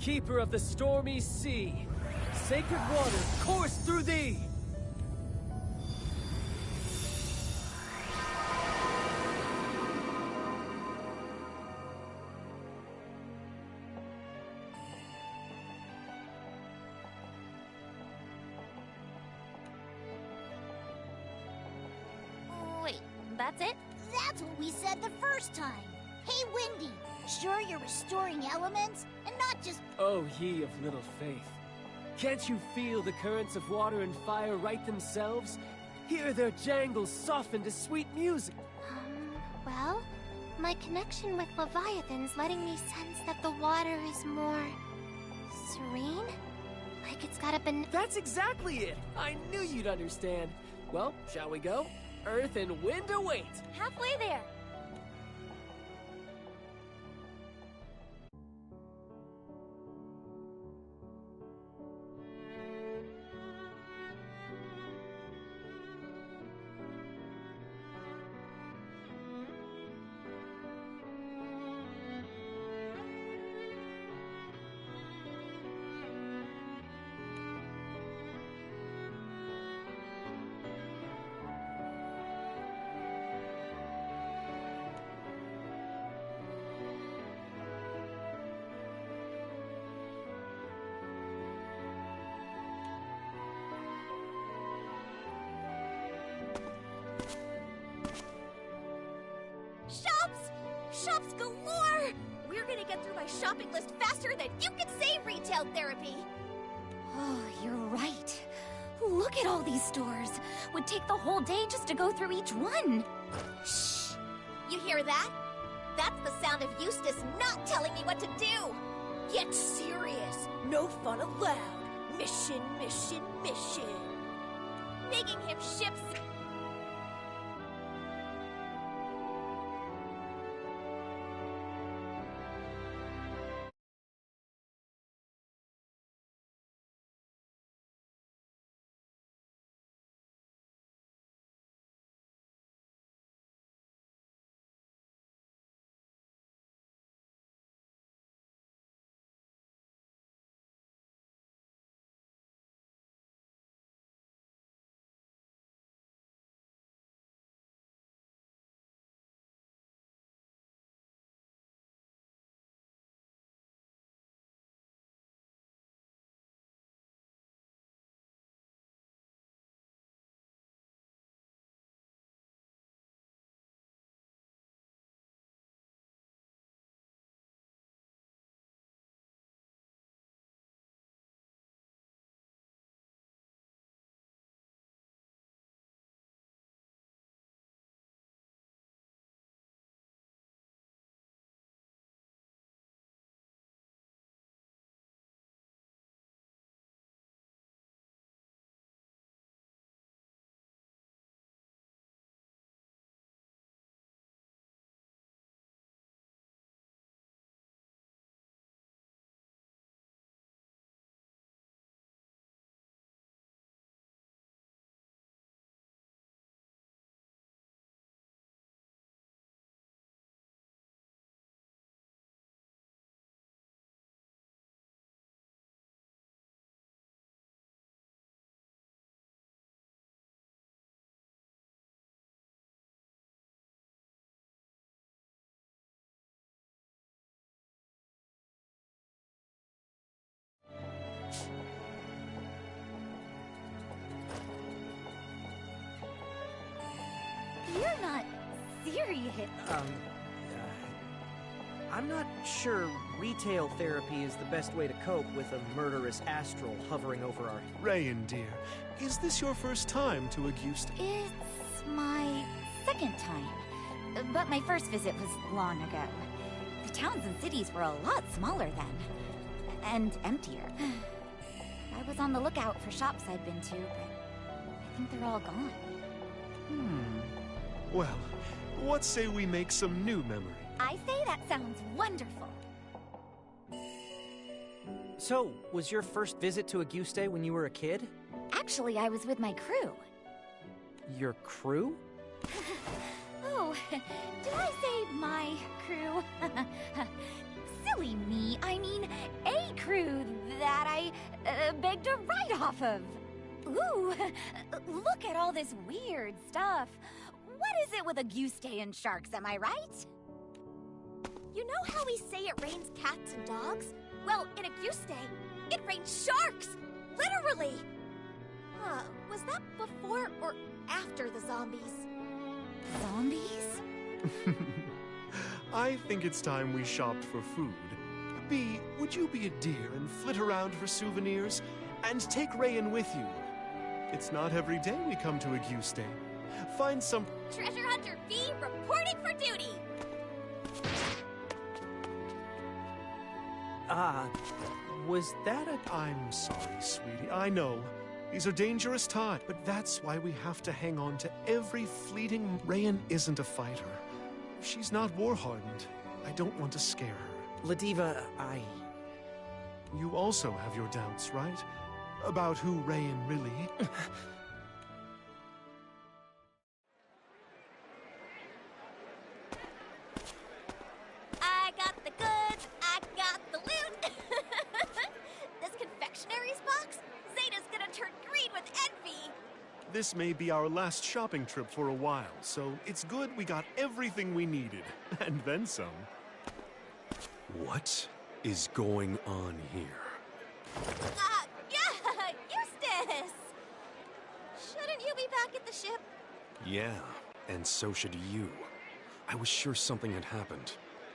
keeper of the stormy sea. Sacred waters course through thee! Wait, that's it? That's what we said the first time. Hey, Windy, sure you're restoring elements and not just... Oh, ye of little faith. Can't you feel the currents of water and fire right themselves? Hear their jangles soften to sweet music. Well, my connection with Leviathan's letting me sense that the water is more... serene? Like it's got a That's exactly it! I knew you'd understand. Well, shall we go? Earth and wind await! halfway there. Shops galore! We're gonna get through my shopping list faster than you can say retail therapy! Oh, you're right. Look at all these stores. Would take the whole day just to go through each one. Shh! You hear that? That's the sound of Eustace not telling me what to do! Get serious! No fun allowed! Mission, mission, mission! Making him ship... You're not serious. I'm not sure retail therapy is the best way to cope with a murderous astral hovering over our... Rayan, dear, is this your first time to Augusta? It's my second time. But my first visit was long ago. The towns and cities were a lot smaller then. And emptier. I was on the lookout for shops I'd been to, but I think they're all gone. Well, what say we make some new memories? I say that sounds wonderful. So, was your first visit to Auguste when you were a kid? Actually, I was with my crew. Your crew? Oh, did I say my crew? Silly me, I mean a crew. crew that I begged a ride off of. Ooh, look at all this weird stuff. What is it with a goose day and sharks, am I right? You know how we say it rains cats and dogs? Well, in a goose day, it rains sharks! Literally! Was that before or after the zombies? Zombies? I think it's time we shopped for food. Bee, would you be a dear and flit around for souvenirs? And take Rayan with you. It's not every day we come to a goose day. Find some... Treasure Hunter B reporting for duty! Was that a... I'm sorry, sweetie. I know. These are dangerous times, but that's why we have to hang on to every fleeting... Rayan isn't a fighter. She's not war-hardened. I don't want to scare her. Ladiva, You also have your doubts, right? About who Rayan really... I got the goods, I got the loot! This confectionaries box? Zeta's gonna turn green with envy! This may be our last shopping trip for a while, so it's good we got everything we needed. And then some. What is going on here? Yeah, Eustace! Shouldn't you be back at the ship? Yeah, and so should you. I was sure something had happened.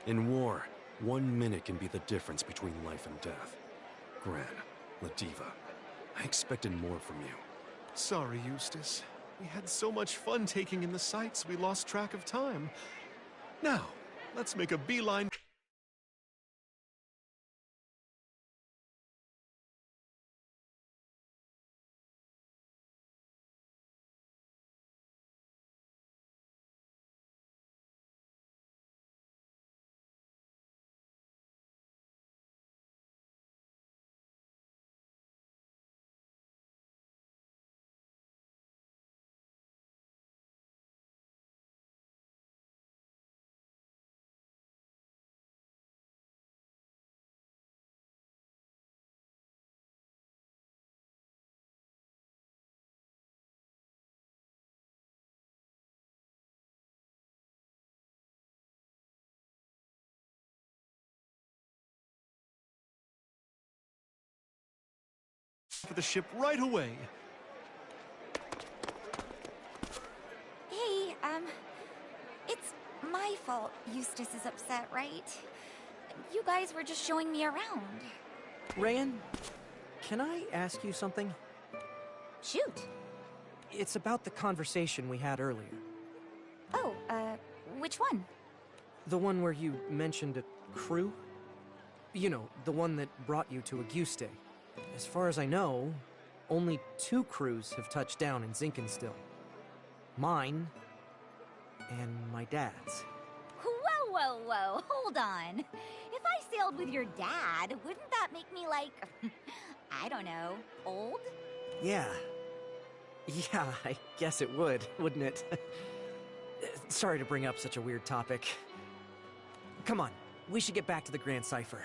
In war, 1 minute can be the difference between life and death. Gran, Ladiva, I expected more from you. Sorry, Eustace. We had so much fun taking in the sights, we lost track of time. Now, let's make a beeline... for the ship right away. Hey, it's my fault Eustace is upset, right? You guys were just showing me around. Rayan, can I ask you something? Shoot. It's about the conversation we had earlier. Oh, which one? The one where you mentioned a crew? You know, the one that brought you to a goose day. As far as I know, only 2 crews have touched down in Zinkenstill. Mine, and my dad's. Whoa, hold on. If I sailed with your dad, wouldn't that make me like, I don't know, old? Yeah, I guess it would, wouldn't it? Sorry to bring up such a weird topic. Come on, we should get back to the Grand Cipher.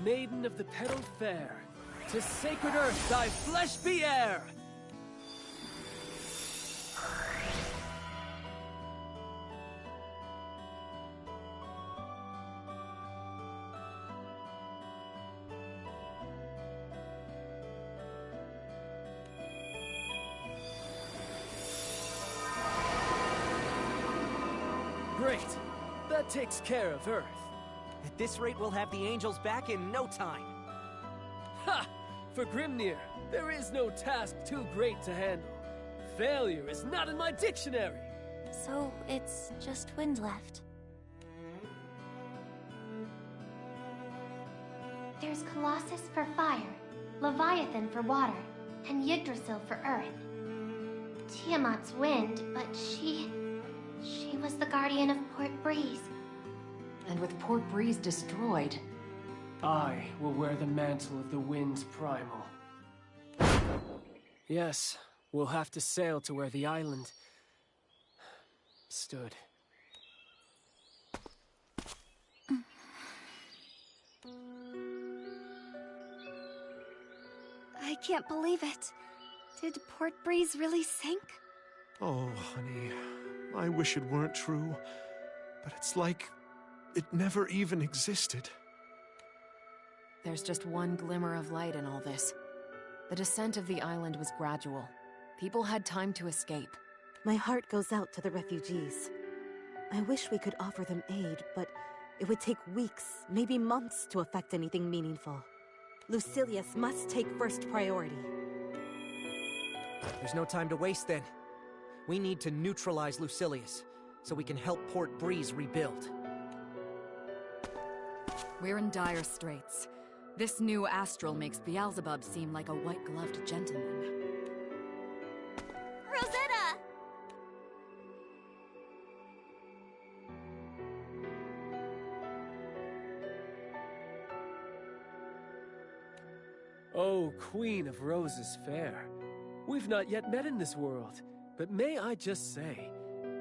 Maiden of the petaled fair, to sacred earth thy flesh be heir! Great. That takes care of Earth. At this rate, we'll have the angels back in no time. Ha! For Grimnir, there is no task too great to handle. Failure is not in my dictionary. So it's just wind left. There's Colossus for fire, Leviathan for water, and Yggdrasil for earth. Tiamat's wind, but she was the guardian of Port Breeze. And with Port Breeze destroyed, I will wear the mantle of the Wind's Primal. Yes, we'll have to sail to where the island stood. I can't believe it. Did Port Breeze really sink? Oh, honey, I wish it weren't true, but it's like it never even existed. there's just one glimmer of light in all this. The descent of the island was gradual. People had time to escape. My heart goes out to the refugees. I wish we could offer them aid, but it would take weeks, maybe months to effect anything meaningful. Lucilius must take first priority. There's no time to waste then. We need to neutralize Lucilius, so we can help Port Breeze rebuild. We're in dire straits. This new astral makes Beelzebub seem like a white-gloved gentleman. Rosetta! Oh, Queen of Roses fair. We've not yet met in this world, but may I just say,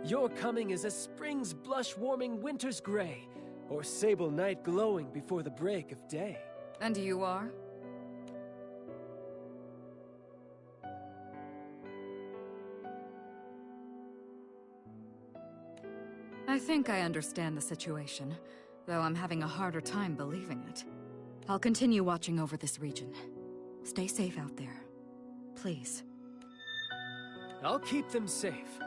your coming is as spring's blush-warming winter's gray, or sable night glowing before the break of day. And you are? I think I understand the situation, though I'm having a harder time believing it. I'll continue watching over this region. Stay safe out there. Please. I'll keep them safe.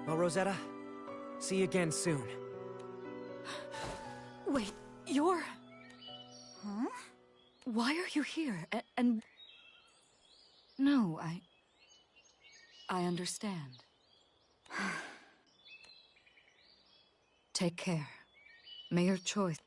Well, Rosetta, see you again soon. Wait, you're... Huh? Why are you here? And... No, I understand. Take care. May your choice...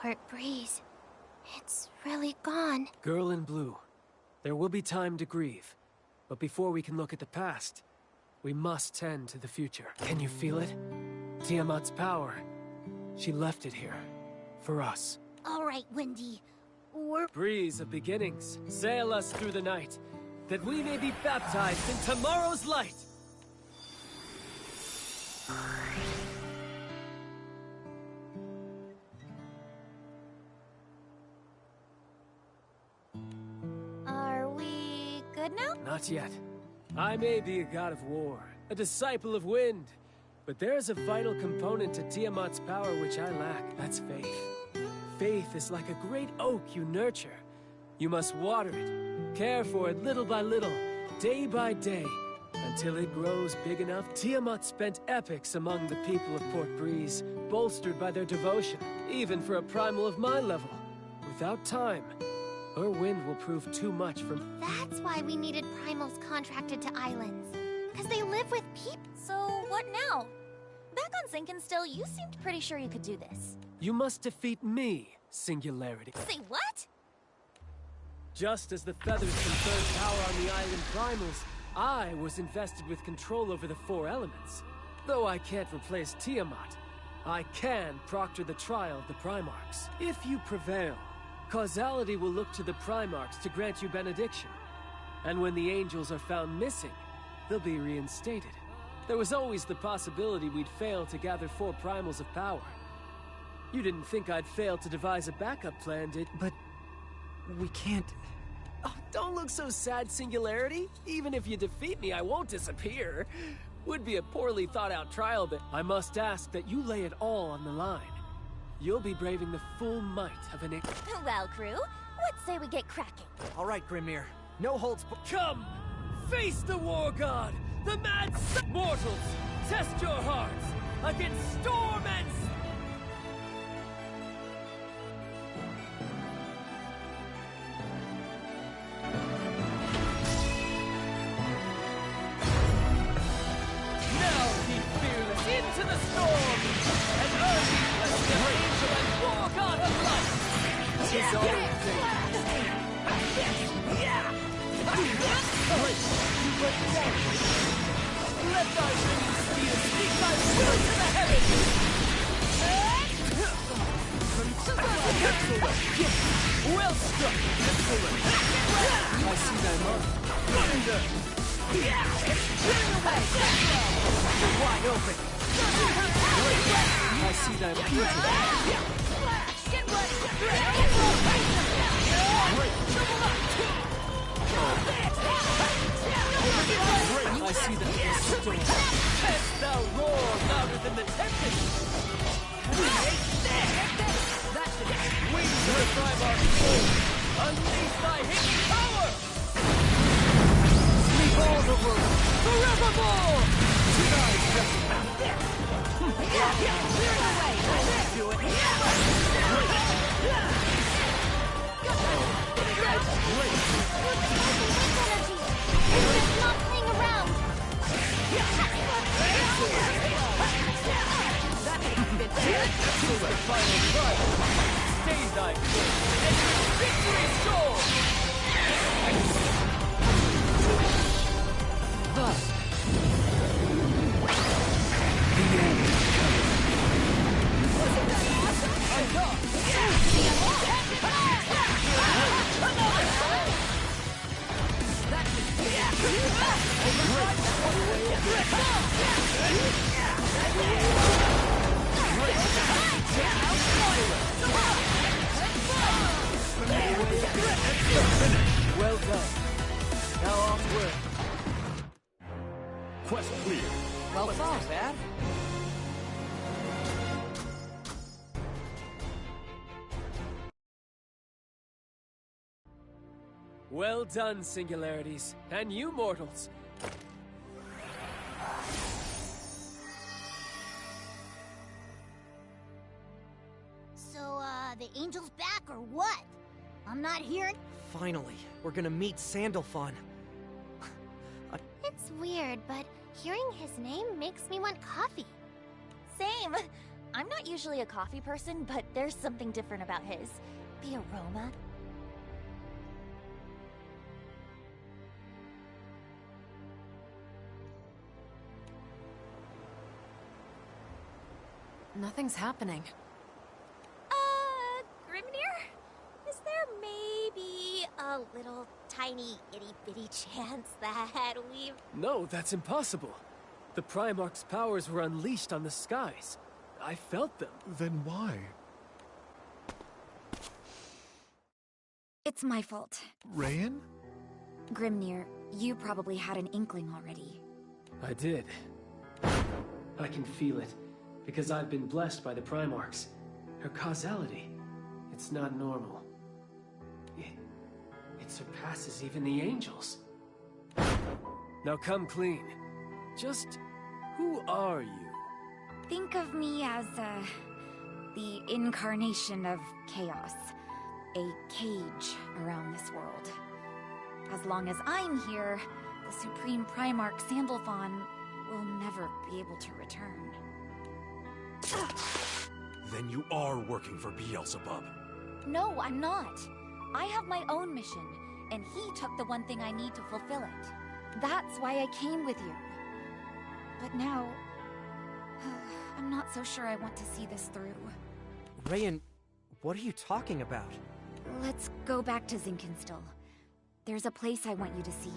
Port Breeze. It's really gone. Girl in blue, there will be time to grieve. But before we can look at the past, we must tend to the future. Can you feel it? Tiamat's power. She left it here. For us. All right, Wendy. We're... Breeze of beginnings, sail us through the night, that we may be baptized in tomorrow's light! Are we good now? Not yet. I may be a god of war, a disciple of wind, but there's a vital component to Tiamat's power which I lack. That's faith. Faith is like a great oak you nurture. You must water it, care for it little by little, day by day, until it grows big enough. Tiamat spent epochs among the people of Port Breeze, bolstered by their devotion, even for a primal of my level. Without time, her wind will prove too much for... That's why we needed primals contracted to islands. Because they live with people. So what now? Back on Sinkinstill, you seemed pretty sure you could do this. You must defeat me, Singularity. Say what? Just as the feathers conferred power on the island primals, I was invested with control over the 4 elements. Though I can't replace Tiamat, I can proctor the trial of the Primarchs. If you prevail, causality will look to the Primarchs to grant you benediction. And when the angels are found missing, they'll be reinstated. There was always the possibility we'd fail to gather 4 primals of power. You didn't think I'd fail to devise a backup plan, did... But... we can't... Oh, don't look so sad, Singularity. Even if you defeat me, I won't disappear. Would be a poorly thought-out trial, but I must ask that you lay it all on the line. You'll be braving the full might of an... Well, crew, what say we get cracking? All right, Grimnir. No holds... Come! Face the War God! The mad... Mortals, test your hearts against storm and... Into the storm! And earth bless the angel and war god of light! Tis all Let thy wings steel speak thy will to the heavens! Well struck! I see thy mark. Thunder! Clearing away! You're wide open! I see thy beauty. Get ready! I see thy storm. Canst thou roar louder than the tempest? That's it! Wings of the Primarch soul! Unleash thy hidden power! Sleep all the world! Forevermore! Tonight, clearing away! Do it! It's not playing around! Till the final trial! Stay thy course, and your victory sure! Thus, the end. Well done. Now onward. Quest clear. Well thought, Dad. Well done, Singularities. And you, mortals. So, the angel's back or what? I'm not hearing... Finally, we're gonna meet Sandalphon. It's weird, but hearing his name makes me want coffee. Same. I'm not usually a coffee person, but there's something different about his. The aroma. Nothing's happening. Grimnir? Is there maybe a little tiny itty-bitty chance that we've... No, that's impossible. The Primarch's powers were unleashed on the skies. I felt them. Then why? It's my fault. Rayan? Grimnir, you probably had an inkling already. I did. I can feel it, because I've been blessed by the Primarchs. Her causality, it's not normal. It surpasses even the angels. Now come clean. Just who are you? Think of me as, the incarnation of chaos. A cage around this world. As long as I'm here, the Supreme Primarch Sandalphon will never be able to return. Then you are working for Beelzebub. No, I'm not. I have my own mission, and he took the one thing I need to fulfill it. That's why I came with you. But now... I'm not so sure I want to see this through. Rayan, what are you talking about? Let's go back to Zinkenstill. There's a place I want you to see.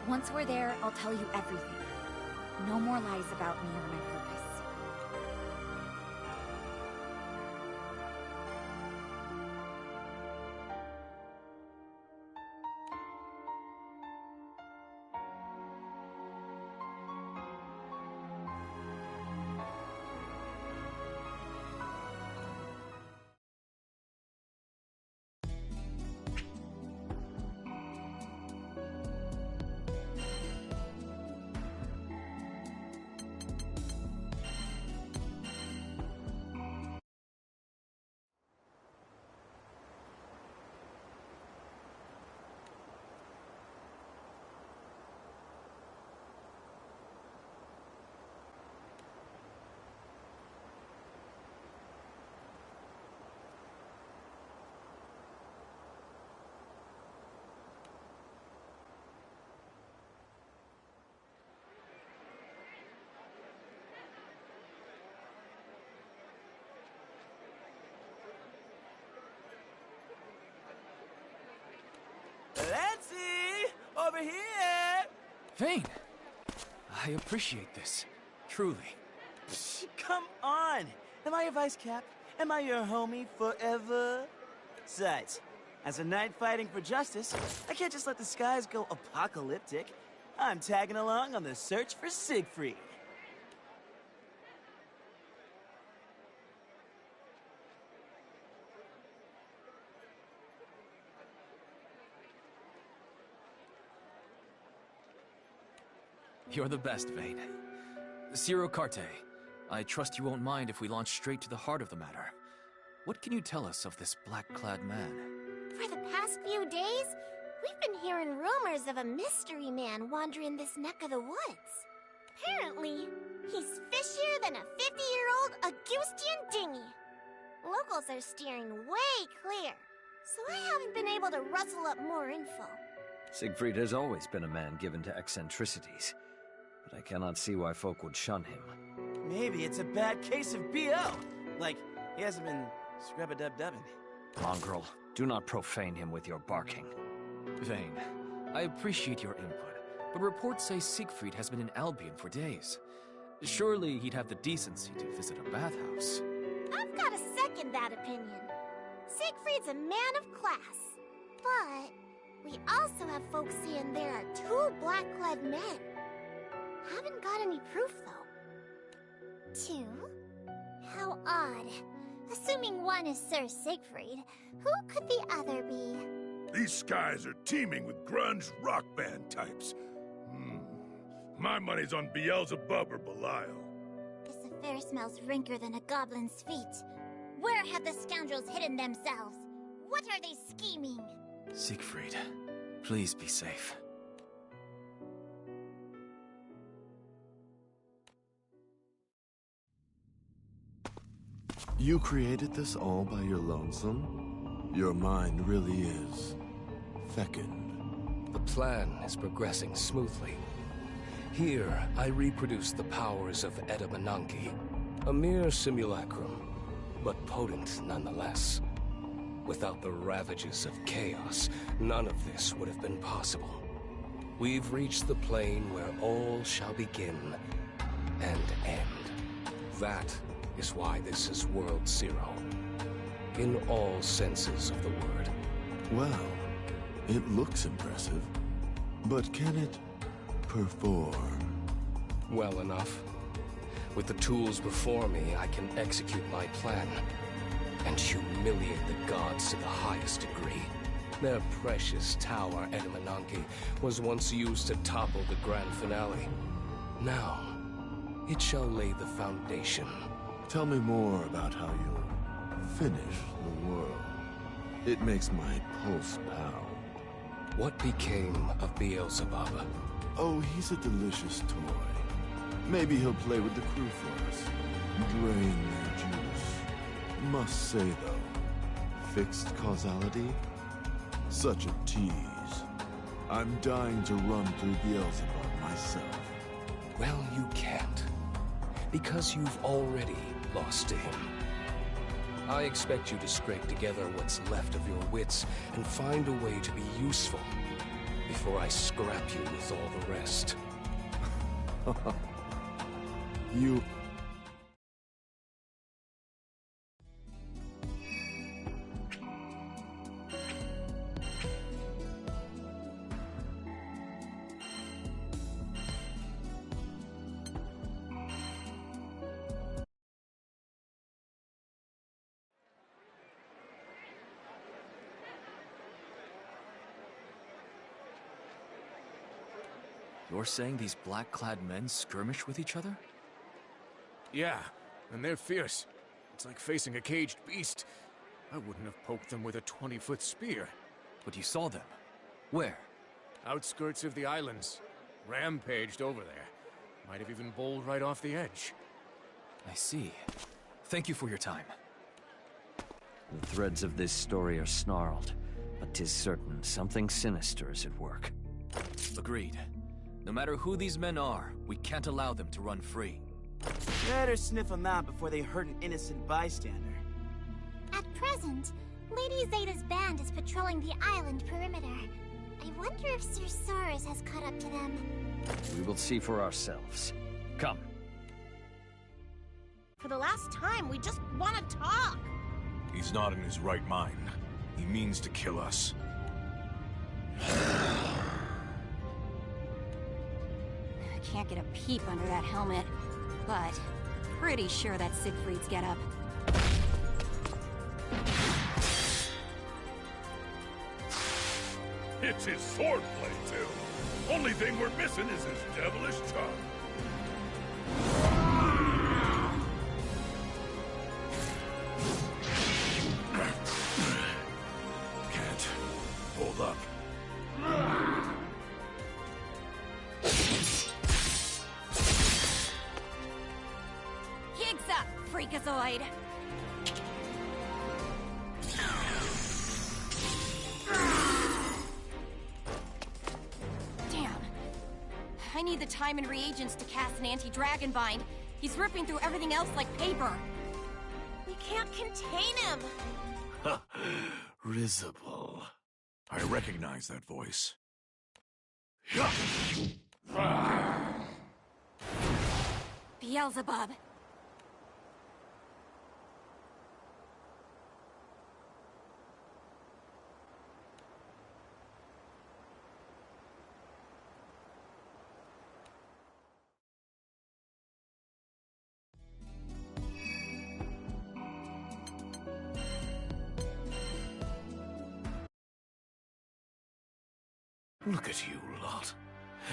Once we're there, I'll tell you everything. No more lies about me or my purpose. Lancy! Over here! Vane! I appreciate this. Truly. Psh, come on! Am I your vice cap? Am I your homie forever? Besides, as a knight fighting for justice, I can't just let the skies go apocalyptic. I'm tagging along on the search for Siegfried. You're the best, Vane. Ciro Carte, I trust you won't mind if we launch straight to the heart of the matter. What can you tell us of this black-clad man? For the past few days, we've been hearing rumors of a mystery man wandering this neck of the woods. Apparently, he's fishier than a 50-year-old Augustian dinghy. Locals are steering way clear, so I haven't been able to rustle up more info. Siegfried has always been a man given to eccentricities, but I cannot see why folk would shun him. Maybe it's a bad case of BO. Like, he hasn't been scrub-a-dub-dubbing. Mongrel, do not profane him with your barking. Vayne, I appreciate your input, but reports say Siegfried has been in Albion for days. Surely he'd have the decency to visit a bathhouse. I've got to second that opinion. Siegfried's a man of class. But we also have folks saying there are 2 black-clad men. Haven't got any proof, though. 2? How odd. Assuming one is Sir Siegfried, who could the other be? These skies are teeming with grunge rock band types. My money's on Beelzebub or Belial. This affair smells ranker than a goblin's feet. Where have the scoundrels hidden themselves? What are they scheming? Siegfried, please be safe. You created this all by your lonesome? Your mind really is fecund. The plan is progressing smoothly. Here, I reproduce the powers of Edamananki, a mere simulacrum, but potent nonetheless. Without the ravages of chaos, none of this would have been possible. We've reached the plane where all shall begin and end. That is why this is World Zero, in all senses of the word. Well, it looks impressive, but can it perform? Well enough. With the tools before me, I can execute my plan and humiliate the gods to the highest degree. Their precious tower, Edamananki, was once used to topple the grand finale. Now, it shall lay the foundation. Tell me more about how you'll finish the world. It makes my pulse pound. What became of Beelzebub? Oh, he's a delicious toy. Maybe he'll play with the crew for us. Drain their juice. Must say, though, fixed causality? Such a tease. I'm dying to run through Beelzebub myself. Well, you can't. Because you've already lost to him. I expect you to scrape together what's left of your wits and find a way to be useful before I scrap you with all the rest. You... You're saying these black-clad men skirmish with each other? Yeah, and they're fierce. It's like facing a caged beast. I wouldn't have poked them with a 20-foot spear. But you saw them. Where? Outskirts of the islands. Rampaged over there. Might have even bowled right off the edge. I see. Thank you for your time. The threads of this story are snarled, but 'tis certain something sinister is at work. Agreed. No matter who these men are, we can't allow them to run free. Better sniff them out before they hurt an innocent bystander. At present, Lady Zeta's band is patrolling the island perimeter. I wonder if Sir Saurus has caught up to them. We will see for ourselves. Come. For the last time, we just want to talk. He's not in his right mind. He means to kill us. I can't get a peep under that helmet, but pretty sure that's Siegfried's getup. It's his swordplay, too. Only thing we're missing is his devilish tongue. Can't. Hold up. Gigs up, freakazoid! Damn. I need the time and reagents to cast an anti-dragon bind. He's ripping through everything else like paper. We can't contain him! Risible. I recognize that voice. Beelzebub. Look at you lot.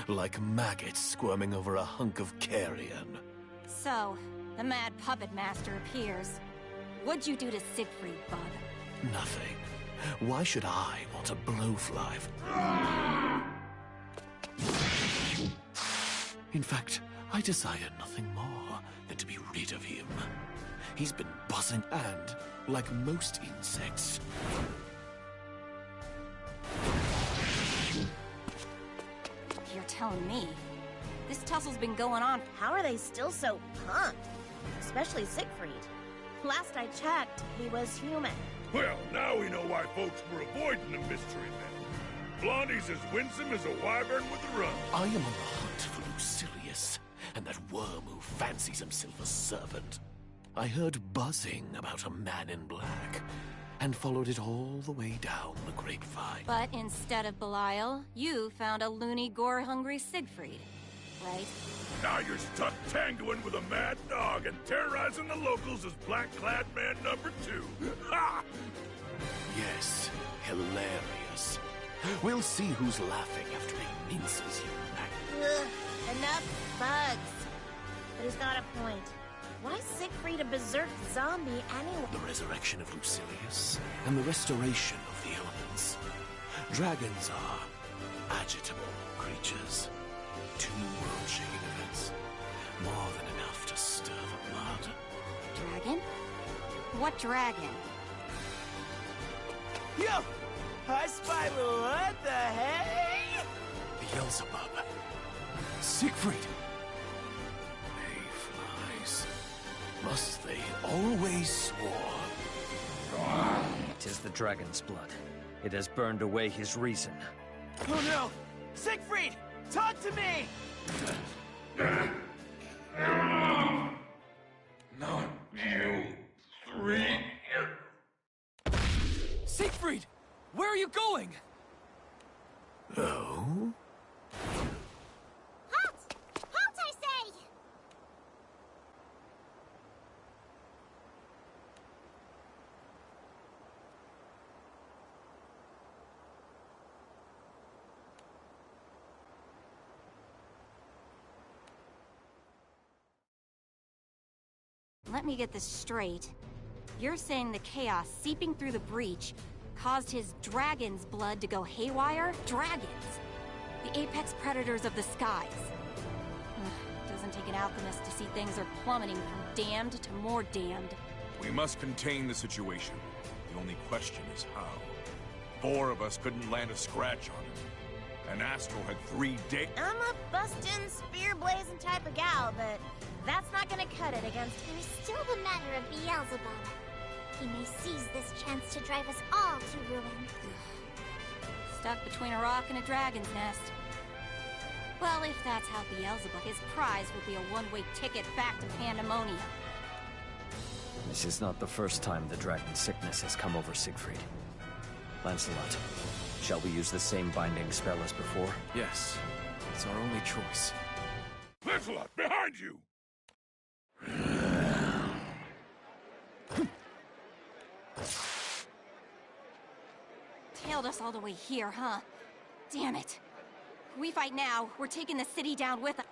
Like maggots squirming over a hunk of carrion. So, the mad puppet master appears. What'd you do to Siegfried, bub? Nothing. Why should I want a blowfly? In fact, I desire nothing more than to be rid of him. He's been buzzing and, like most insects, You're telling me. This tussle's been going on. How are they still so pumped? Especially Siegfried. Last I checked, he was human. Well, now we know why folks were avoiding the mystery men. Blondie's as winsome as a wyvern with a run. I am on the hunt for Lucilius, and that worm who fancies himself a servant. I heard buzzing about a man in black, and followed it all the way down the grapevine. But instead of Belial, you found a loony, gore-hungry Siegfried, right? Now you're stuck tangoing with a mad dog and terrorizing the locals as black-clad man number 2. Ha! Yes, hilarious. We'll see who's laughing after he minces you. Ugh, enough bugs. But he's got a point. Why is Siegfried a berserk zombie anyway? The resurrection of Lucilius, and the restoration of the elements. Dragons are agitable creatures. 2 world-shaking events. More than enough to stir the blood. Dragon? What dragon? Yo! I spy what the hey? Beelzebub. Siegfried. Mayflies. Must they always swarm? 'Tis the dragon's blood. It has burned away his reason. Oh no! Siegfried! Talk to me! Not you 3. Siegfried! Where are you going? Oh? Halt! Halt, I say! Let me get this straight. You're saying the chaos seeping through the breach caused his dragon's blood to go haywire? Dragons! The apex predators of the skies. Ugh, doesn't take an alchemist to see things are plummeting from damned to more damned. We must contain the situation. The only question is how. 4 of us couldn't land a scratch on him. And Astral had 3 days. I'm a bustin', spear-blazing type of gal, but that's not gonna cut it against... There's still the matter of Beelzebub. He may seize this chance to drive us all to ruin. Stuck between a rock and a dragon's nest. Well, if that's how Beelzebub, his prize will be a one-way ticket back to Pandemonium. This is not the first time the dragon sickness has come over Siegfried. Lancelot, shall we use the same binding spell as before? Yes. It's our only choice. Lancelot, behind you! Tailed us all the way here, huh? Damn it. If we fight now, we're taking the city down with us.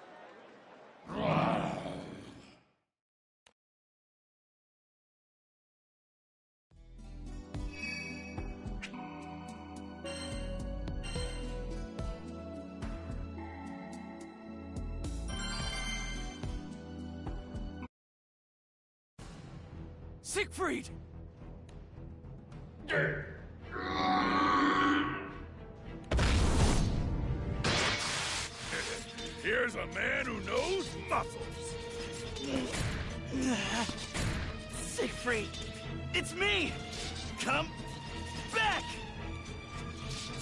Siegfried! Here's a man who knows muscles. Siegfried! It's me! Come back!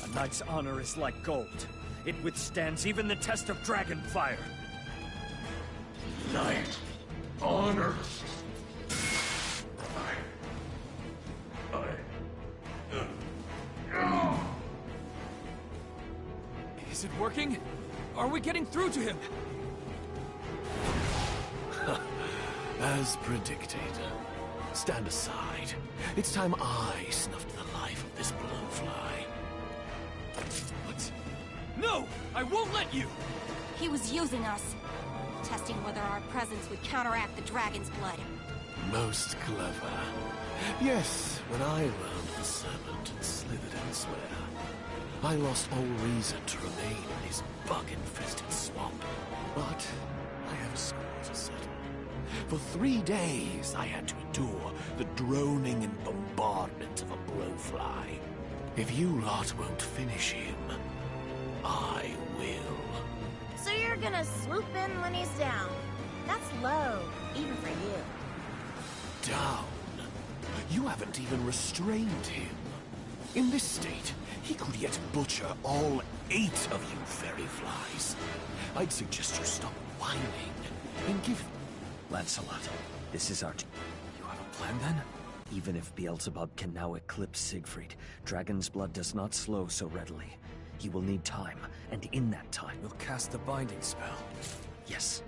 A knight's honor is like gold. It withstands even the test of dragon fire. Knight honor. Is it working? Are we getting through to him? As predicted. Stand aside. It's time I snuffed the life of this blowfly. What? No! I won't let you! He was using us. Testing whether our presence would counteract the dragon's blood. Most clever. Yes, when I roamed the serpent and slithered elsewhere, I lost all reason to remain in his bug-infested swamp. But I have a score to settle. For 3 days, I had to endure the droning and bombardment of a blowfly. If you lot won't finish him, I will. So you're gonna swoop in when he's down. That's low, even for you. Down? You haven't even restrained him. In this state, he could yet butcher all 8 of you fairy flies. I'd suggest you stop whining and give... Lancelot, this is our... You have a plan, then? Even if Beelzebub can now eclipse Siegfried, Dragon's blood does not slow so readily. He will need time, and in that time... We'll cast the binding spell. Yes.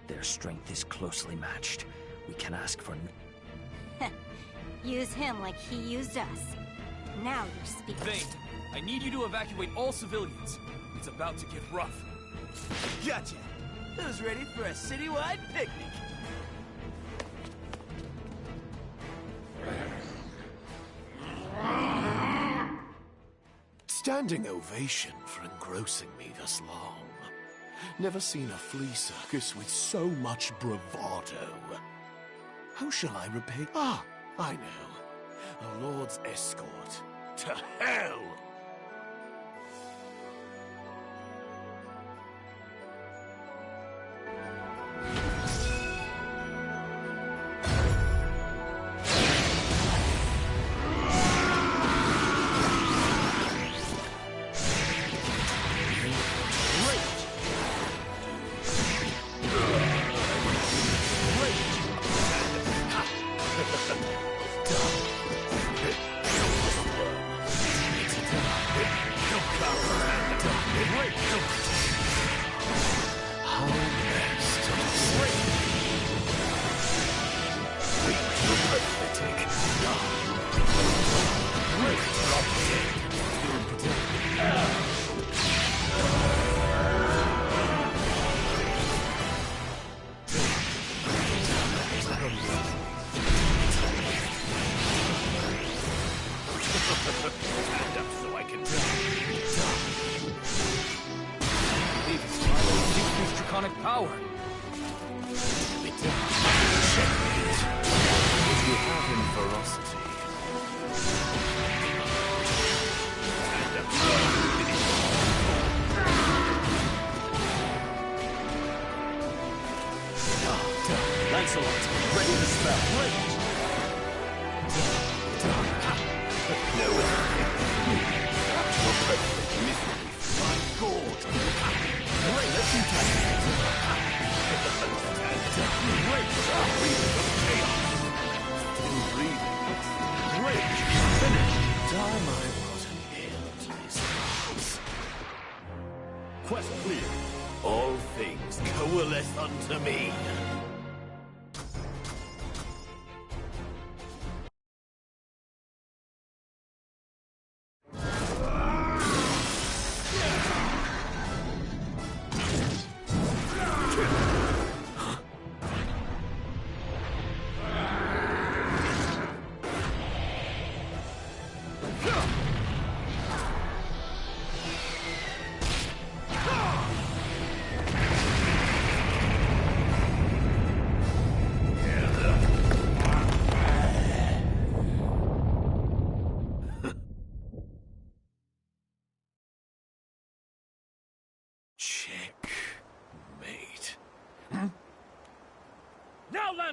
Their strength is closely matched. We can ask for... Use him like he used us. Now you're speaking. Vayne, I need you to evacuate all civilians. It's about to get rough. Gotcha! Who's ready for a citywide picnic? Standing ovation for engrossing me this long. Never seen a flea circus with so much bravado. How shall I repay... Ah, I know. A lord's escort. To hell! Quest clear. All things coalesce unto me.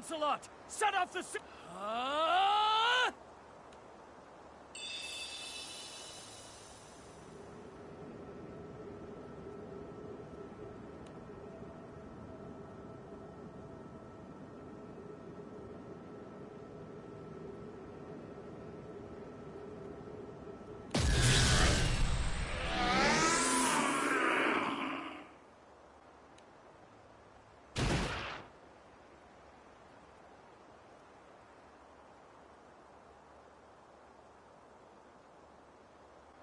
Lancelot! Set off the...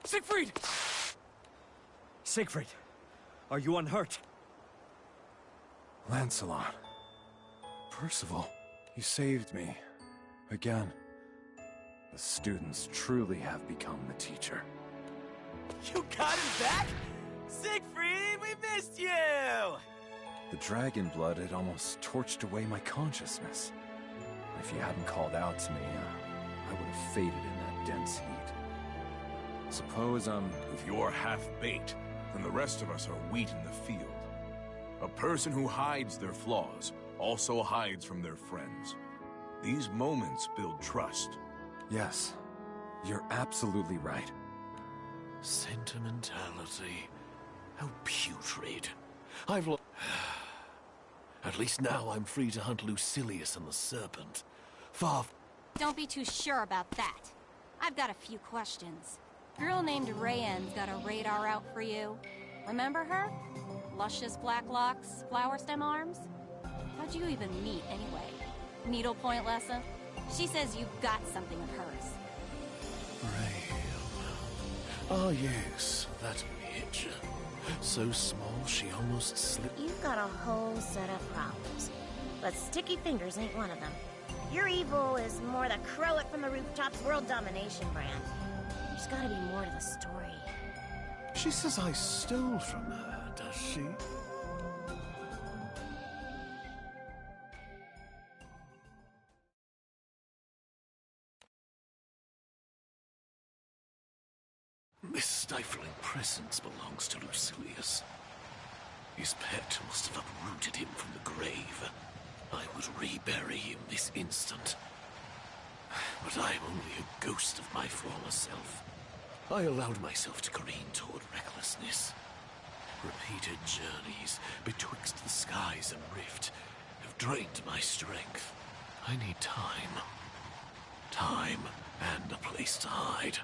Siegfried! Siegfried, are you unhurt? Lancelot. Percival, you saved me. Again. The students truly have become the teacher. You got him back? Siegfried, we missed you! The dragon blood had almost torched away my consciousness. If you hadn't called out to me, I would have faded in that dense heat. Suppose If you're half-baked, then the rest of us are wheat in the field. A person who hides their flaws also hides from their friends. These moments build trust. Yes, you're absolutely right. Sentimentality. How putrid. At least now I'm free to hunt Lucilius and the Serpent. Don't be too sure about that. I've got a few questions. Girl named Rayanne's got a radar out for you. Remember her? Luscious black locks, flower stem arms? How'd you even meet, anyway? Needlepoint lesson? She says you've got something of hers. Ah, yes, that bitch. So small she almost slipped. You've got a whole set of problems. But sticky fingers ain't one of them. Your evil is more the crow it from the rooftops world domination brand. There's gotta be more to the story. She says I stole from her, does she? This stifling presence belongs to Lucilius. His pet must have uprooted him from the grave. I would rebury him this instant. But I am only a ghost of my former self. I allowed myself to careen toward recklessness. Repeated journeys betwixt the skies and rift have drained my strength. I need time. Time and a place to hide.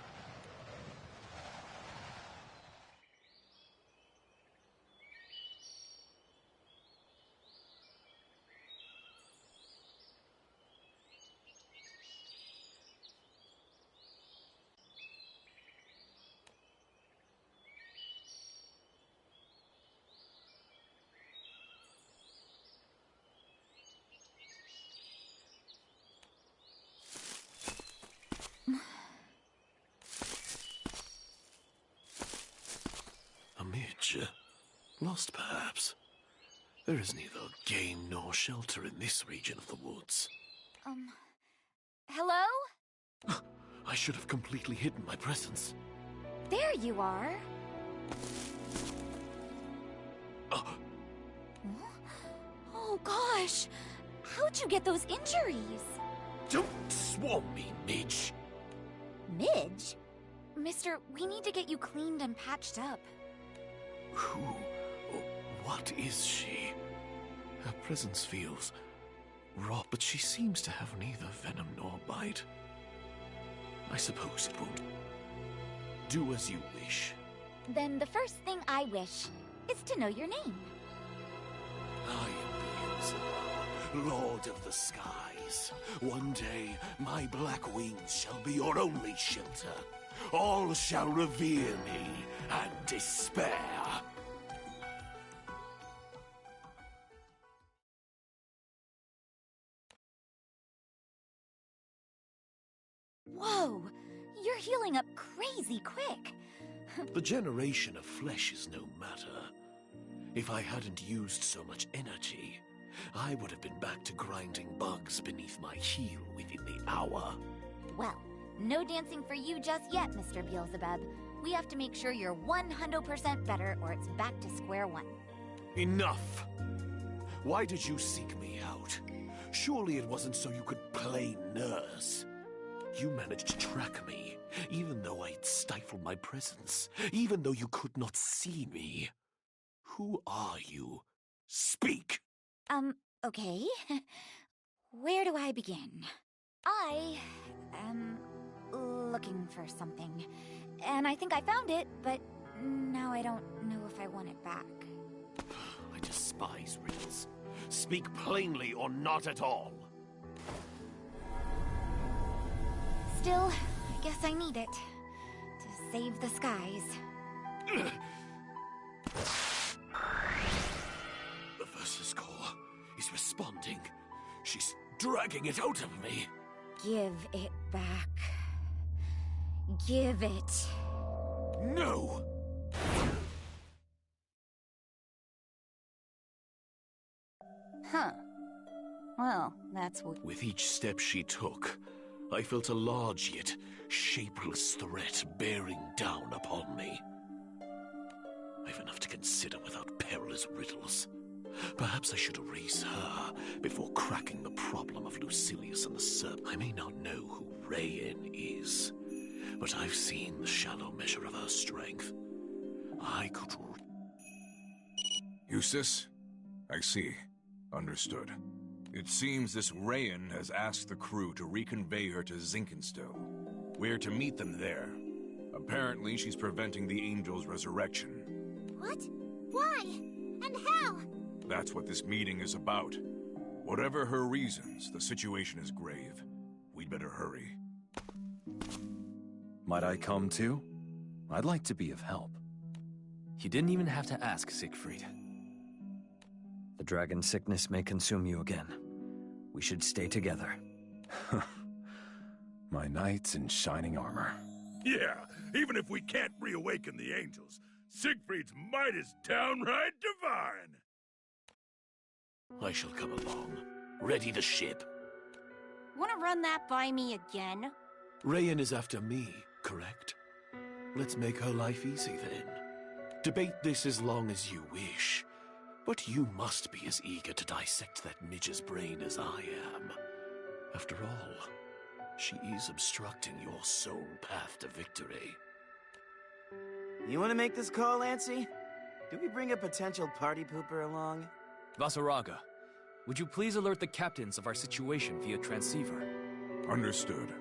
Lost, perhaps. There is neither game nor shelter in this region of the woods. Hello? I should have completely hidden my presence. There you are. Oh gosh! How'd you get those injuries? Don't swarm me, Midge! Midge? Mister, we need to get you cleaned and patched up. Who or what is she? Her presence feels raw, but she seems to have neither venom nor bite. I suppose it won't. Do as you wish. Then the first thing I wish is to know your name. I am Beelzebub, Lord of the Skies. One day, my black wings shall be your only shelter. All shall revere me and despair. Whoa! You're healing up crazy quick. The generation of flesh is no matter. If I hadn't used so much energy, I would have been back to grinding bugs beneath my heel within the hour. Well, no dancing for you just yet, Mr. Beelzebub. We have to make sure you're 100% better or it's back to square one. Enough! Why did you seek me out? Surely it wasn't so you could play nurse. You managed to track me, even though I'd stifled my presence, even though you could not see me. Who are you? Speak! Okay. Where do I begin? I am looking for something, and I think I found it, but now I don't know if I want it back. I despise riddles. Speak plainly or not at all. Still, I guess I need it. To save the skies. The Versus Core is responding. She's dragging it out of me. Give it back. Give it. No! Huh. Well, that's what... With each step she took, I felt a large yet shapeless threat bearing down upon me. I've enough to consider without perilous riddles. Perhaps I should erase her before cracking the problem of Lucilius and the Serp. I may not know who Rayen is, but I've seen the shallow measure of her strength. I could... Eustace? I see. Understood. It seems this Rayen has asked the crew to reconvey her to Zinkenstill. We're to meet them there. Apparently, she's preventing the Angel's resurrection. What? Why? And how? That's what this meeting is about. Whatever her reasons, the situation is grave. We'd better hurry. Might I come too? I'd like to be of help. You didn't even have to ask, Siegfried. The dragon sickness may consume you again. We should stay together. My knights in shining armor. Yeah, even if we can't reawaken the angels, Siegfried's might is downright divine. I shall come along, ready to ship. Wanna run that by me again? Rayen is after me, correct? Let's make her life easy then. Debate this as long as you wish. But you must be as eager to dissect that midge's brain as I am. After all, she is obstructing your sole path to victory. You want to make this call, Lancy? Do we bring a potential party pooper along? Vasaraga, would you please alert the captains of our situation via transceiver? Understood.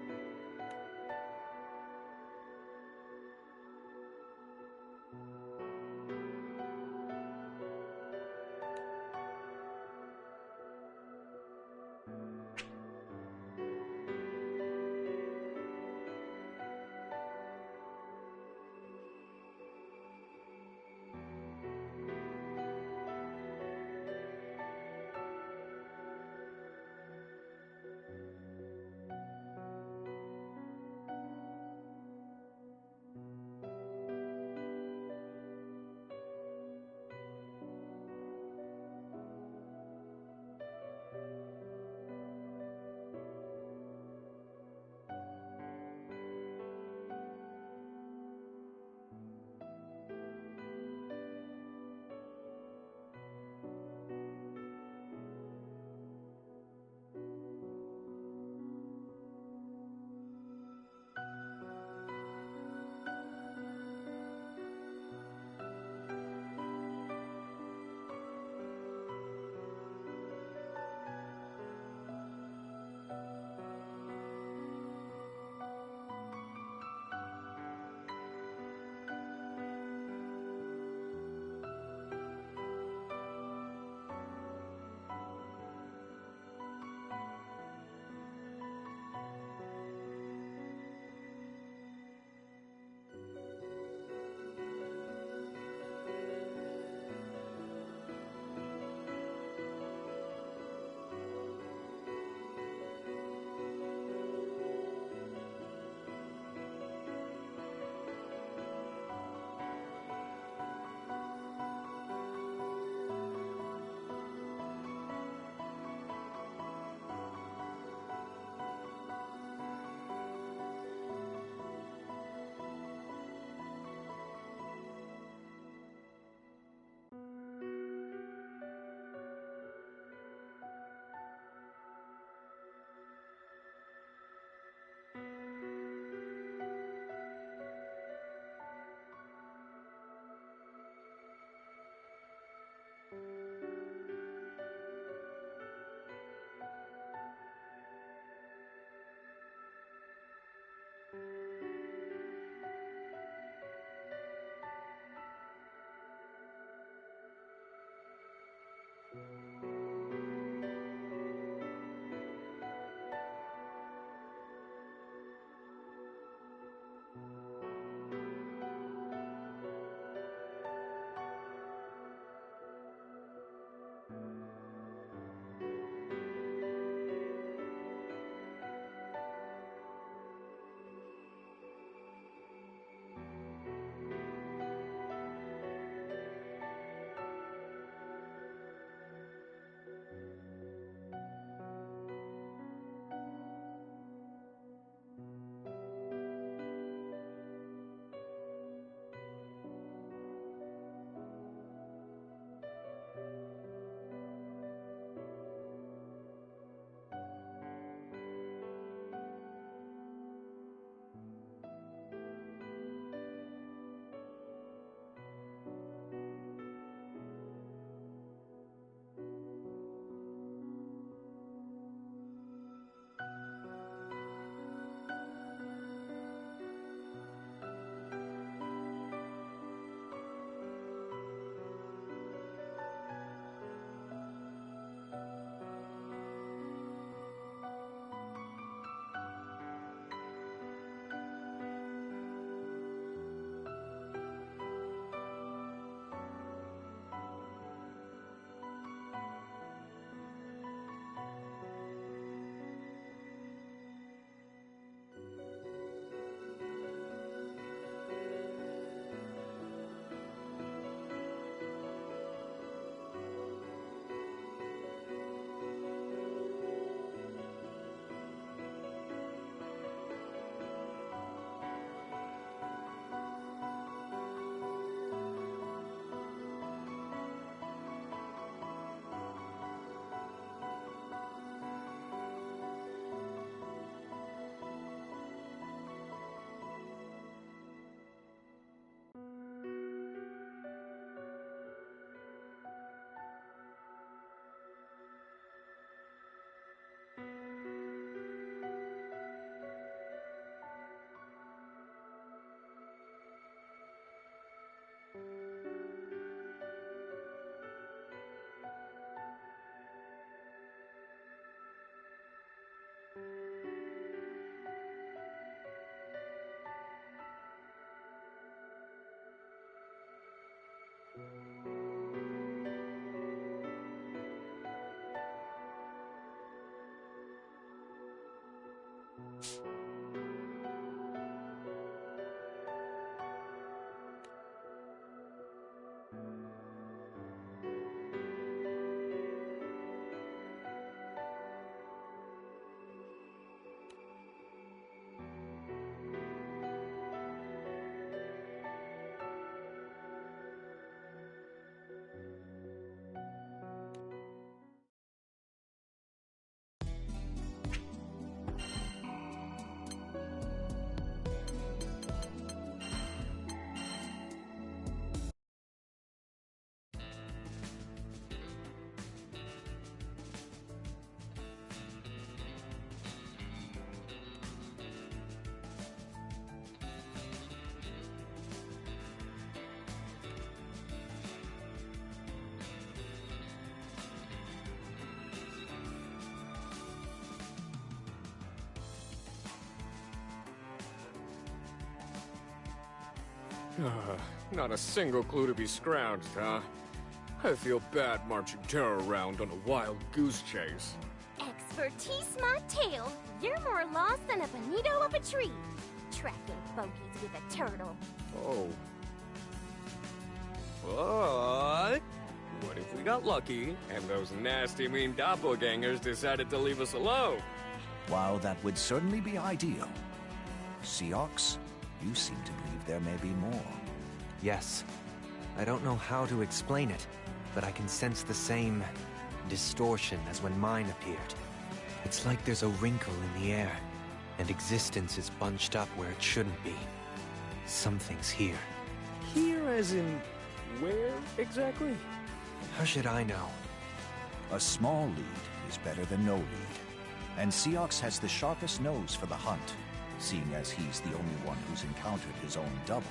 Not a single clue to be scrounged, huh? I feel bad marching terror around on a wild goose chase. Expertise, my tail. You're more lost than a bonito up a tree. Tracking bogeys with a turtle. Oh. But what if we got lucky and those nasty, mean doppelgangers decided to leave us alone? While that would certainly be ideal, Seox, you seem to believe there may be more. Yes. I don't know how to explain it, but I can sense the same distortion as when mine appeared. It's like there's a wrinkle in the air, and existence is bunched up where it shouldn't be. Something's here. Here as in where exactly? How should I know? A small lead is better than no lead. And Seox has the sharpest nose for the hunt, seeing as he's the only one who's encountered his own double.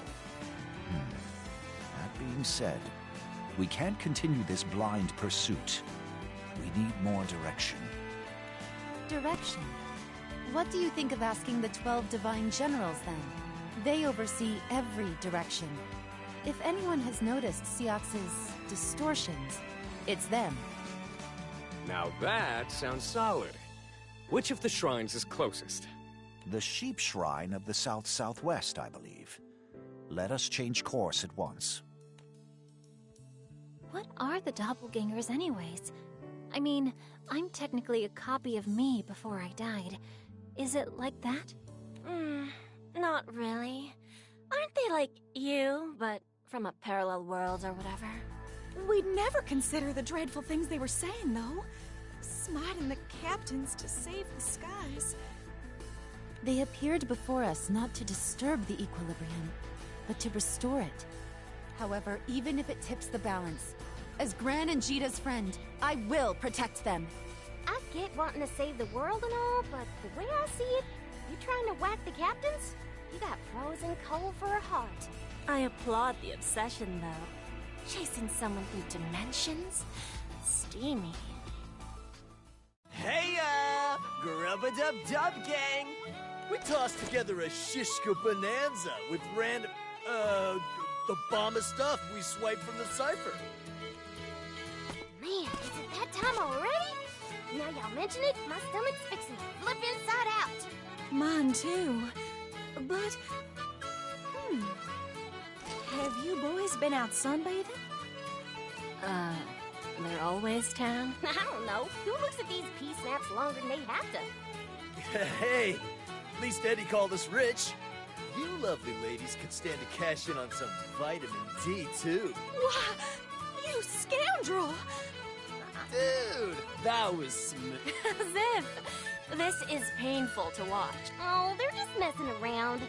That being said, we can't continue this blind pursuit. We need more direction. Direction? What do you think of asking the 12 Divine Generals, then? They oversee every direction. If anyone has noticed Seox's distortions, it's them. Now that sounds solid. Which of the shrines is closest? The Sheep Shrine of the south-southwest, I believe. Let us change course at once. What are the doppelgangers anyways? I mean, I'm technically a copy of me before I died. Is it like that? Not really. Aren't they like you, but from a parallel world or whatever? We'd never consider the dreadful things they were saying, though. Smiting the captains to save the skies. They appeared before us not to disturb the equilibrium, but to restore it. However, even if it tips the balance, as Gran and Jita's friend, I will protect them. I get wanting to save the world and all, but the way I see it, you trying to whack the captains? You got frozen coal for a heart. I applaud the obsession, though. Chasing someone through dimensions? Steamy. Hey-ya! Grubba-dub-dub gang! We tossed together a shishka bonanza with random, the bomb of stuff we swiped from the cipher. Man, is it that time already? Now y'all mention it, my stomach's fixing to flip inside out. Mine too. But, have you boys been out sunbathing? They're always town? I don't know. Who looks at these pea snaps longer than they have to? Hey, at least Eddie called us rich. You lovely ladies could stand to cash in on some vitamin D, too. Why, you scoundrel! Dude, that was smooth. As if. This is painful to watch. Oh, they're just messing around.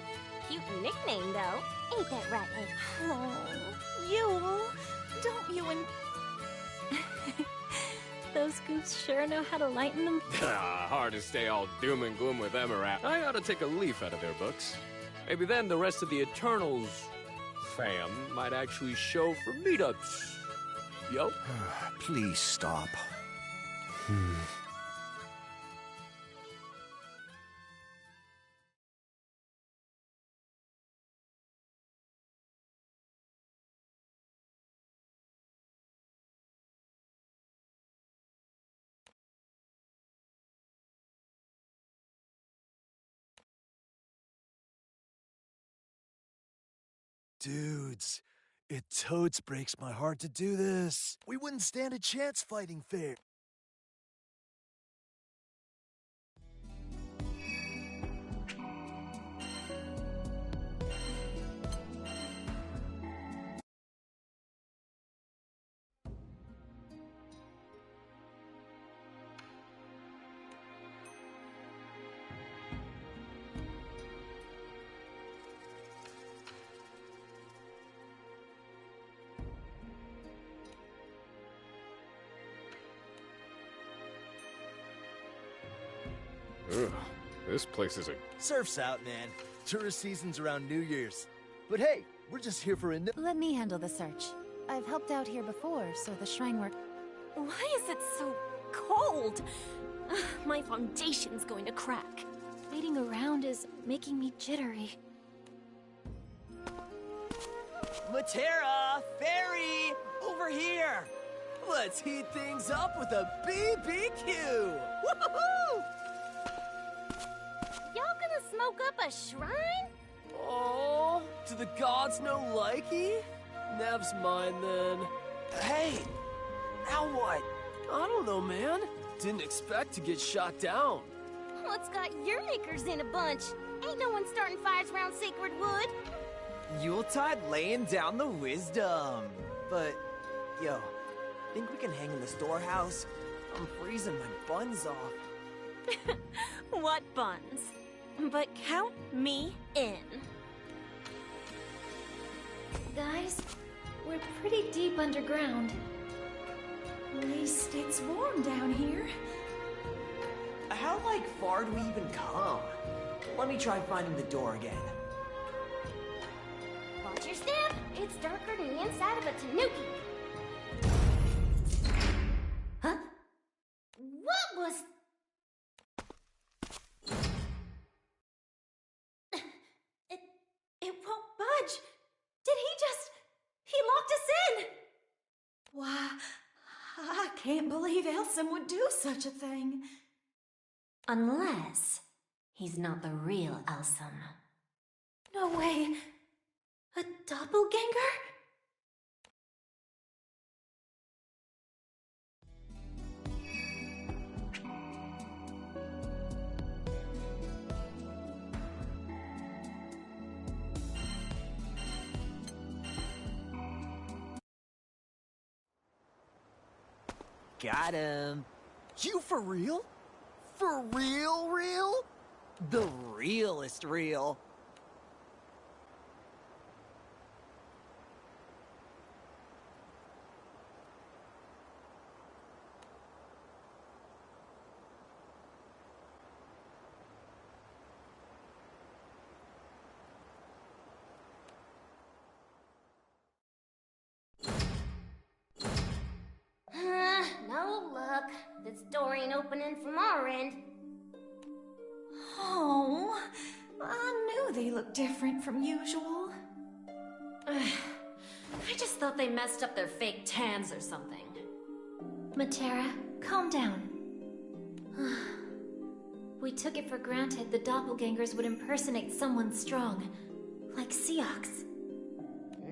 Cute nickname, though. Ain't that right, Ed? Oh, you. Don't you and... Those goofs sure know how to lighten them. Hard to stay all doom and gloom with them around. I ought to take a leaf out of their books. Maybe then the rest of the Eternals fam might actually show for meetups. Yo? Please stop. Dudes, it totes breaks my heart to do this. We wouldn't stand a chance fighting fair. Ugh, this place is a... Surf's out, man. Tourist season's around New Year's. But hey, we're just here for a... Let me handle the search. I've helped out here before, so the shrine work... Why is it so cold? My foundation's going to crack. Waiting around is making me jittery. Matera! Fairy! Over here! Let's heat things up with a BBQ! Woohoo! Y'all gonna smoke up a shrine? Oh, do the gods no likey? Nev's mine then. Hey! Now what? I don't know, man. Didn't expect to get shot down. What's got your knickers in a bunch? Ain't no one starting fires around sacred wood. Yuletide laying down the wisdom. But, yo, think we can hang in the storehouse? I'm freezing my buns off. What buns? But count me in. Guys, we're pretty deep underground. At least it's warm down here. How, far do we even come? Let me try finding the door again. Watch your step. It's darker than the inside of a tanuki. Huh? What was... It won't budge. Did he locked us in? Why, I can't believe Elson would do such a thing. Unless he's not the real Elson. No way. A doppelganger? Got him. You for real? For real, real? The realest real. No luck. This door ain't opening from our end. Oh, I knew they looked different from usual. I just thought they messed up their fake tans or something. Matera, calm down. We took it for granted the doppelgangers would impersonate someone strong, like Seox.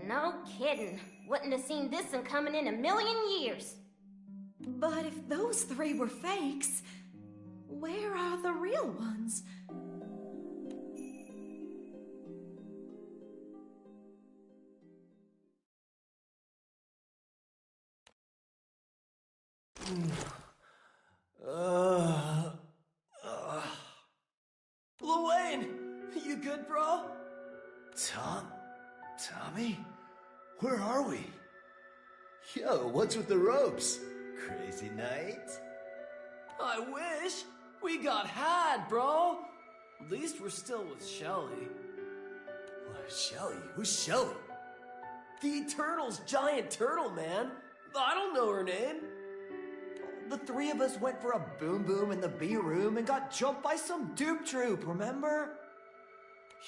No kidding. Wouldn't have seen this one coming in a million years. But if those three were fakes, where are the real ones? Luane, you good, bro? Tommy? Where are we? Yo, what's with the ropes? Crazy night? I wish! We got had, bro! At least we're still with Shelly. Shelly? Who's Shelly? The Eternal's giant turtle, man! I don't know her name. The three of us went for a boom boom in the B room and got jumped by some dupe troop, remember?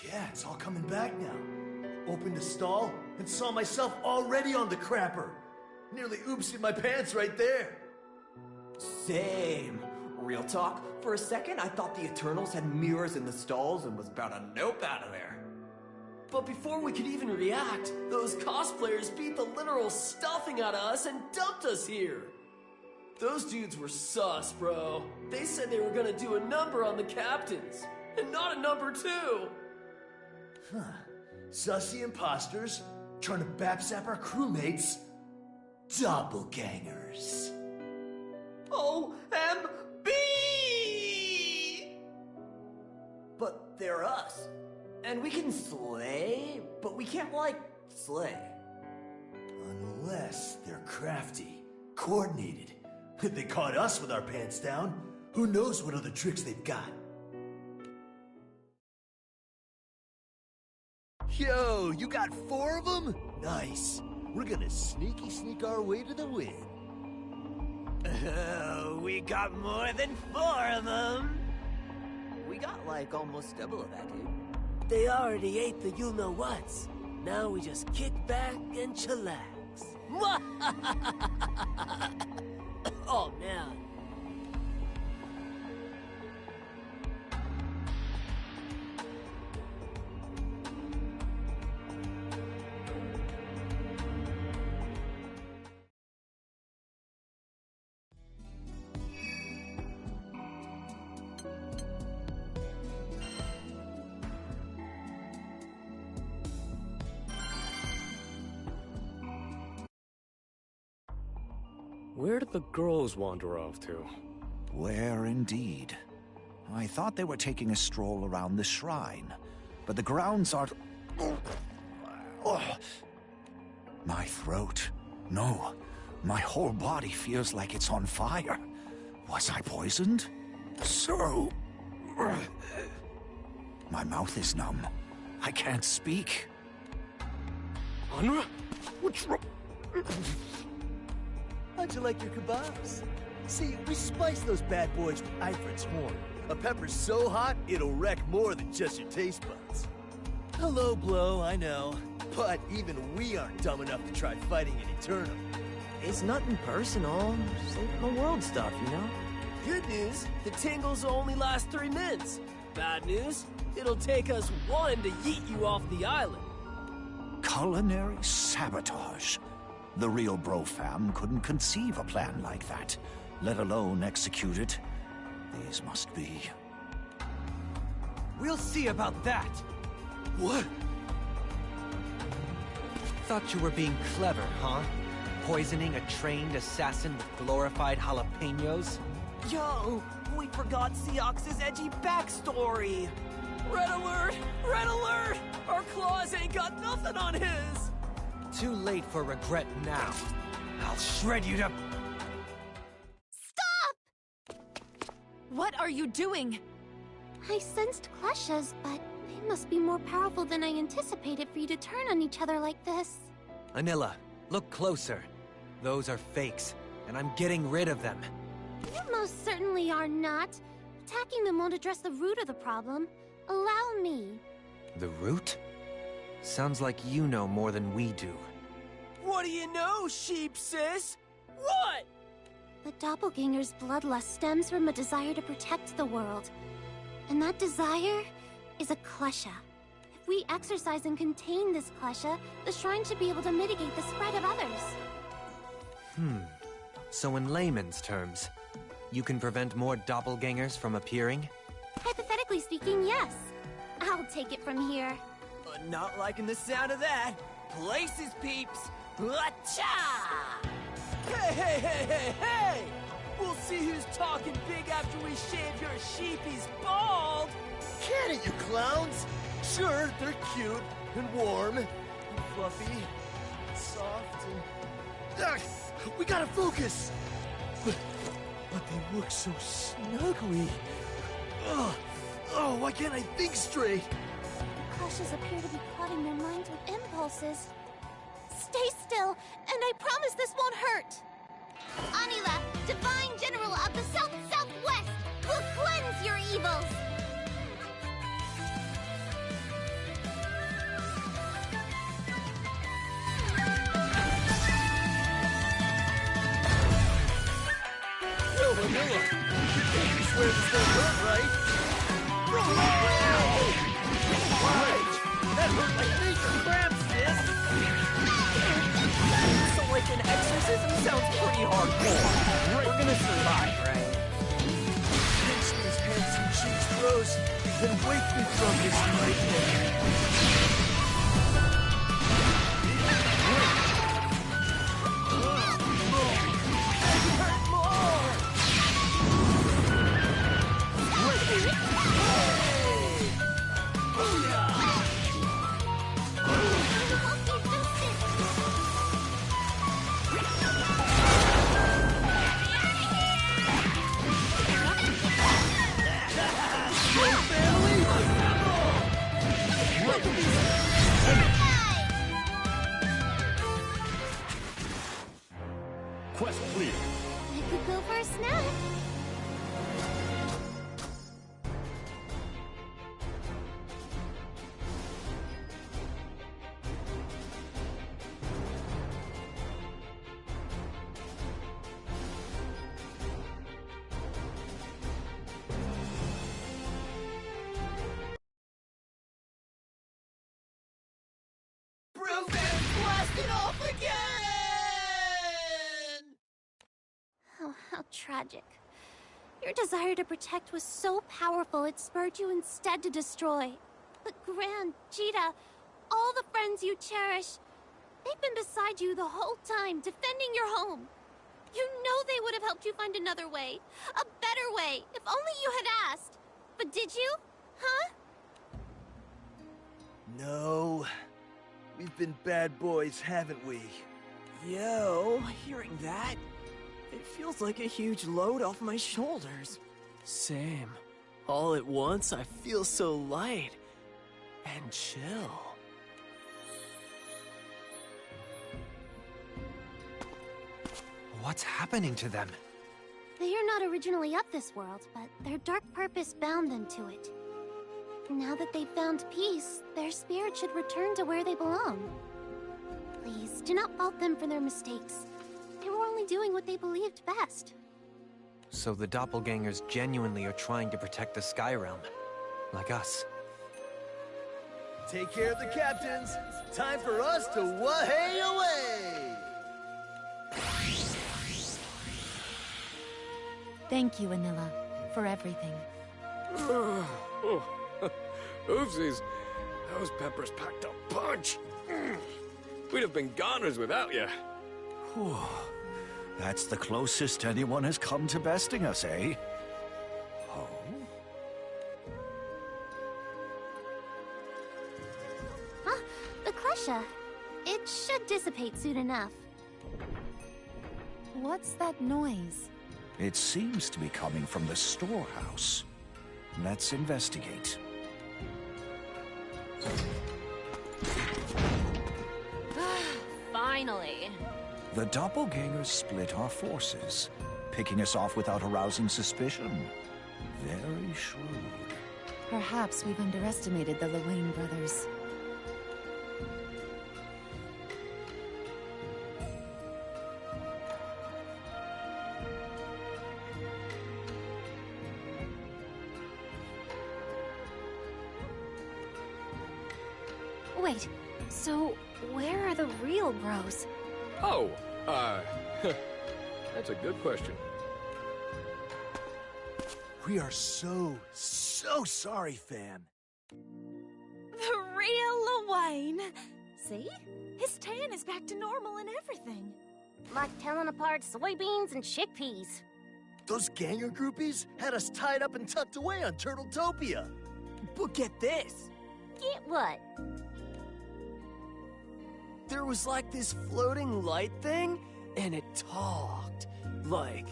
Yeah, it's all coming back now. Opened the stall and saw myself already on the crapper. Nearly oopsied my pants right there. Same. Real talk, for a second I thought the Eternals had mirrors in the stalls and was about to nope out of there. But before we could even react, those cosplayers beat the literal stuffing out of us and dumped us here. Those dudes were sus, bro. They said they were gonna do a number on the captains, and not a number two. Huh. Sussy imposters, trying to bapsap our crewmates. Doppelgangers. OMB! But they're us. And we can slay, but we can't, like, slay. Unless they're crafty, coordinated. If they caught us with our pants down, who knows what other tricks they've got. Yo, you got 4 of them? Nice. We're gonna sneak our way to the win. We got more than 4 of them. We got like almost double of that, dude. They already ate the you-know-whats. Now we just kick back and chillax. Oh, man. Where did the girls wander off to? Where indeed? I thought they were taking a stroll around the shrine, but the grounds are... My throat. No, my whole body feels like it's on fire. Was I poisoned? So... My mouth is numb. I can't speak. Anra? What's wrong? How'd you like your kebabs? See, we spice those bad boys with Ifrit's horn. A pepper's so hot, it'll wreck more than just your taste buds. Hello, Blow, I know. But even we aren't dumb enough to try fighting an Eternal. It's nothing personal. Saving the world stuff, you know? Good news, the tingles will only last 3 minutes. Bad news, it'll take us 1 to yeet you off the island. Culinary sabotage. The real bro fam couldn't conceive a plan like that, let alone execute it. These must be... We'll see about that! What? Thought you were being clever, huh? poisoning a trained assassin with glorified jalapenos? Yo, we forgot Seox's edgy backstory. Red alert! Red alert! Our claws ain't got nothing on his! Too late for regret now. I'll shred you to... Stop! What are you doing? I sensed Kleshas, but they must be more powerful than I anticipated for you to turn on each other like this. Anila, look closer. Those are fakes, and I'm getting rid of them. You most certainly are not. Attacking them won't address the root of the problem. Allow me. The root? Sounds like you know more than we do. What do you know, sheep sis? What? The doppelganger's bloodlust stems from a desire to protect the world. And that desire is a klesha. If we exercise and contain this klesha, the shrine should be able to mitigate the spread of others. So in layman's terms, you can prevent more doppelgangers from appearing? Hypothetically speaking, yes. I'll take it from here. Not liking the sound of that. Places, peeps. Acha! Hey, hey, hey, hey, hey! We'll see who's talking big after we shave your sheepies bald! Can it, you clowns? Sure, they're cute and warm and fluffy and soft and... Ugh, we gotta focus! But they look so snuggly. Ugh. Oh, why can't I think straight? The Kleshas appear to be clouding their minds with impulses. Stay still, and I promise this won't hurt! Anila, Divine General of the South-Southwest, will cleanse your evils! Yo, Vanilla, you swear this won't hurt, right? Right! That hurt like major cramps, sis! So like an exorcism sounds pretty hardcore. We're gonna survive, right? Pinch these handsome cheeks, Rose, and wake me from this nightmare. Quest clear. I could go for a snack. Blasted off again! Oh, how tragic. Your desire to protect was so powerful it spurred you instead to destroy. But Gran, Jita, all the friends you cherish, they've been beside you the whole time, defending your home. You know they would have helped you find another way. A better way, if only you had asked. But did you? Huh? No. We've been bad boys, haven't we? Yo, hearing that, it feels like a huge load off my shoulders. Same. All at once, I feel so light and chill. What's happening to them? They are not originally of this world, but their dark purpose bound them to it. Now that they've found peace, their spirit should return to where they belong. Please, do not fault them for their mistakes. They were only doing what they believed best. So the doppelgangers genuinely are trying to protect the Sky Realm. Like us. Take care of the captains. Time for us to way away! Thank you, Anila, for everything. Oopsies. Those peppers packed a punch. We'd have been goners without you. Whew. That's the closest anyone has come to besting us, eh? Oh? Huh? The klesha. It should dissipate soon enough. What's that noise? It seems to be coming from the storehouse. Let's investigate. Finally. The doppelgangers split our forces, picking us off without arousing suspicion. Very shrewd. Perhaps we've underestimated the Lewayne brothers. Wait, so where are the real bros? Oh, that's a good question. We are so sorry, fam. The real Lewayne. See? His tan is back to normal and everything. Like telling apart soybeans and chickpeas. Those ganger groupies had us tied up and tucked away on Turtletopia. But get this. Get what? There was like this floating light thing, and it talked. Like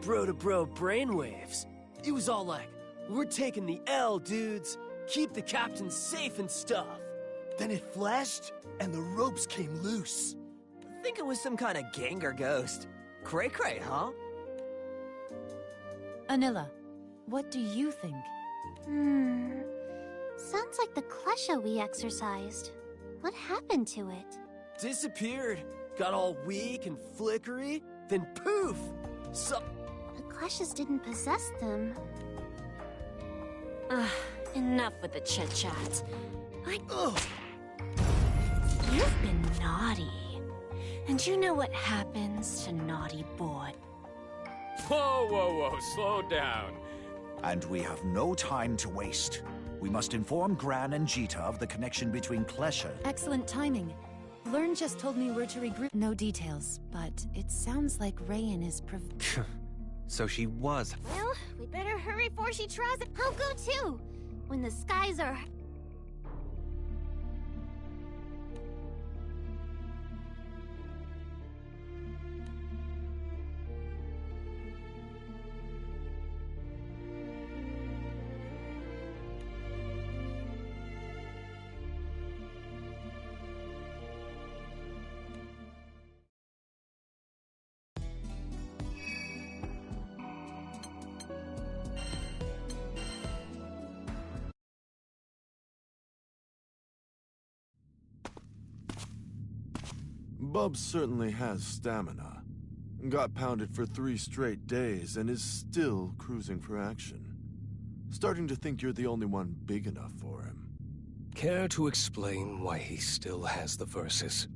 bro-to-bro brainwaves. It was all like, we're taking the L, dudes. Keep the captain safe and stuff. Then it flashed, and the ropes came loose. I think it was some kind of ganger ghost. Cray-cray, huh? Anila, what do you think? Sounds like the klesha we exercised. What happened to it? Disappeared. Got all weak and flickery, then poof! The kleshas didn't possess them. Enough with the chit-chat. Ugh. You've been naughty. And you know what happens to naughty boy. Whoa, slow down. And we have no time to waste. We must inform Gran and Jita of the connection between klesha. Excellent timing. Learn just told me we're to regroup. No details, but it sounds like Rayan is So she was. Well, we better hurry before she tries it. I'll go too. When the skies are... Bub certainly has stamina. Got pounded for 3 straight days and is still cruising for action. Starting to think you're the only one big enough for him. Care to explain why he still has the verses?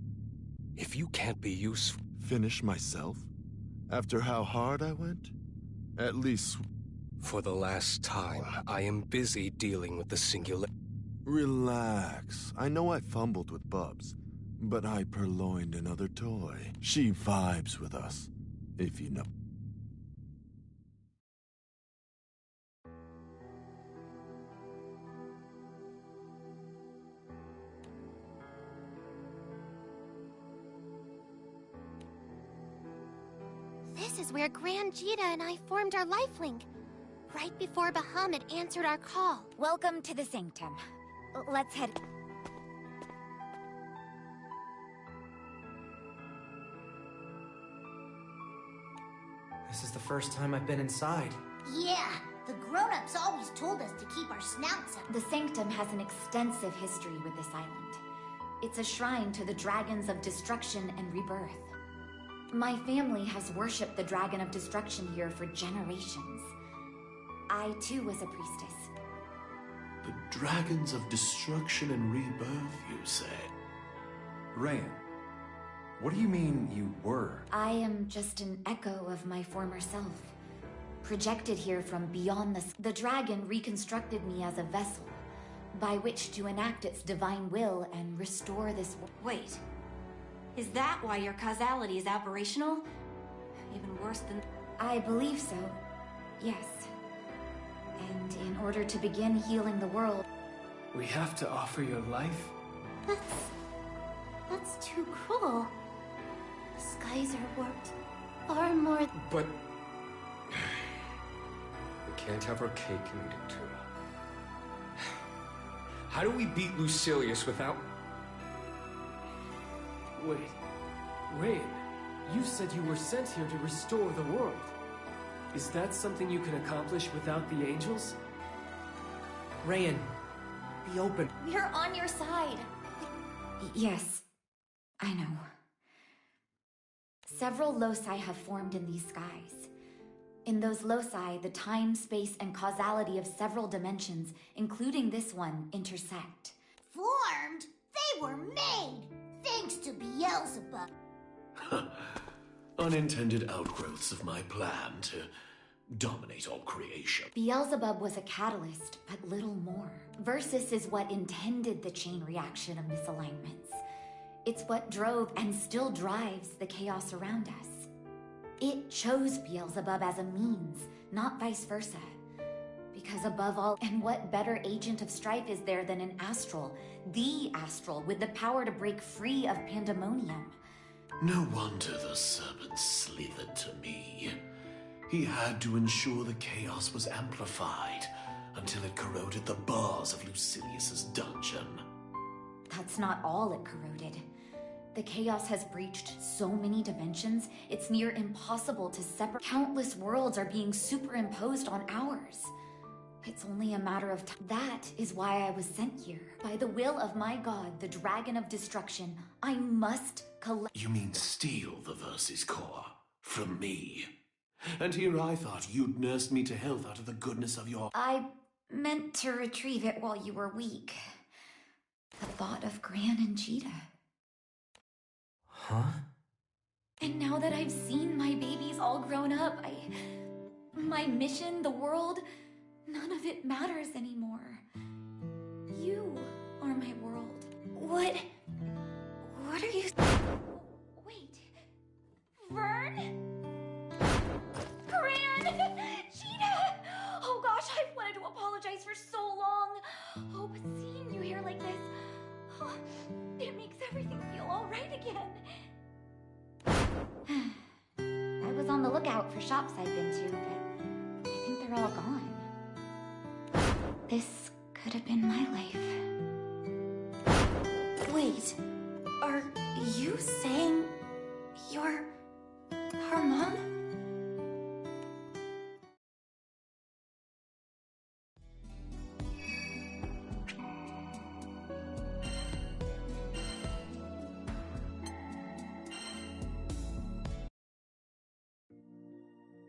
If you can't be useful... Finish myself? After how hard I went? At least... For the last time, I am busy dealing with the singular... Relax. I know I fumbled with Bubs, but I purloined another toy. She vibes with us, if you know. This is where Gran, Jita, and I formed our lifelink. Right before Bahamut answered our call. Welcome to the Sanctum. Let's head... This is the first time I've been inside. Yeah, the grown-ups always told us to keep our snouts up. The Sanctum has an extensive history with this island. It's a shrine to the dragons of destruction and rebirth. My family has worshipped the Dragon of Destruction here for generations. I, too, was a priestess. The dragons of destruction and rebirth, you say? Rayan, what do you mean you were? I am just an echo of my former self. Projected here from beyond the dragon reconstructed me as a vessel, by which to enact its divine will and restore this... Wait. Is that why your causality is aberrational? Even worse than... I believe so, yes. And in order to begin healing the world... We have to offer your life? That's too cruel. The skies are warped far more... But... we can't have our cake and eat it too. How do we beat Lucilius without... Wait. Rain, you said you were sent here to restore the world. Is that something you can accomplish without the angels? Rayan, be open. We're on your side. Yes, I know. Several loci have formed in these skies. In those loci, the time, space, and causality of several dimensions, including this one, intersect. Formed? They were made! Thanks to Beelzebub. Unintended outgrowths of my plan to dominate all creation. Beelzebub was a catalyst, but little more. Versus is what intended the chain reaction of misalignments. It's what drove and still drives the chaos around us. It chose Beelzebub as a means, not vice versa. Because above all, and what better agent of strife is there than an astral, the astral, with the power to break free of pandemonium? No wonder the serpent slithered to me. He had to ensure the chaos was amplified until it corroded the bars of Lucilius's dungeon. That's not all it corroded. The chaos has breached so many dimensions, it's near impossible to separate. Countless worlds are being superimposed on ours. It's only a matter of time. That is why I was sent here. By the will of my god, the Dragon of Destruction, I must collect— You mean steal the Versus core from me? And here I thought you'd nursed me to health out of the goodness of your— I meant to retrieve it while you were weak. The thought of Gran and Cheetah. Huh? And now that I've seen my babies all grown up, my mission, the world, none of it matters anymore. You are my world. What are you... Wait. Vern? Gran! Cheetah! Oh gosh, I've wanted to apologize for so long. Oh, but seeing you here like this, oh, it makes everything feel all right again. I was on the lookout for shops I've been to, but I think they're all gone. This could have been my life. Wait, are you saying you're her mom?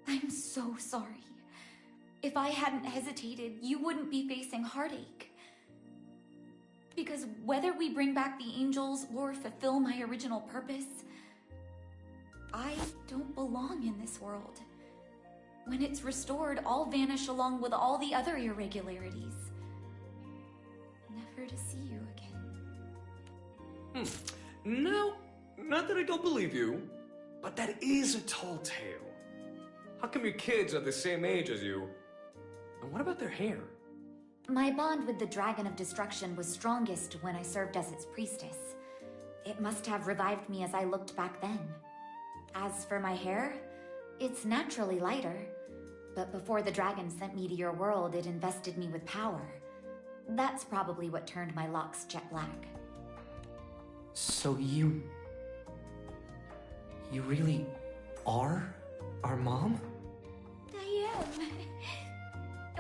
I'm so sorry. If I hadn't hesitated, you wouldn't be facing heartache. Because whether we bring back the angels or fulfill my original purpose, I don't belong in this world. When it's restored, I'll vanish along with all the other irregularities. Never to see you again. No, not that I don't believe you, but that is a tall tale. How come your kids are the same age as you? And what about their hair? My bond with the Dragon of Destruction was strongest when I served as its priestess. It must have revived me as I looked back then. As for my hair, it's naturally lighter. But before the dragon sent me to your world, it invested me with power. That's probably what turned my locks jet black. So you really are our mom? I am.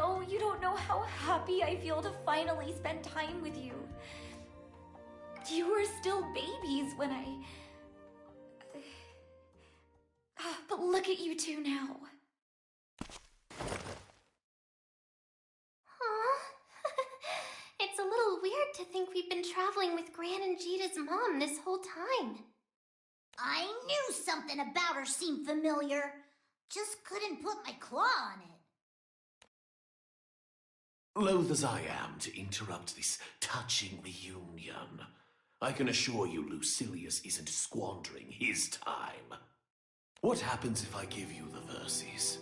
Oh, you don't know how happy I feel to finally spend time with you. You were still babies when I... But look at you two now. Aw. It's a little weird to think we've been traveling with Gran and Cheetah's mom this whole time. I knew something about her seemed familiar. Just couldn't put my claw on it. Loath as I am to interrupt this touching reunion, I can assure you Lucilius isn't squandering his time. What happens if I give you the Verses?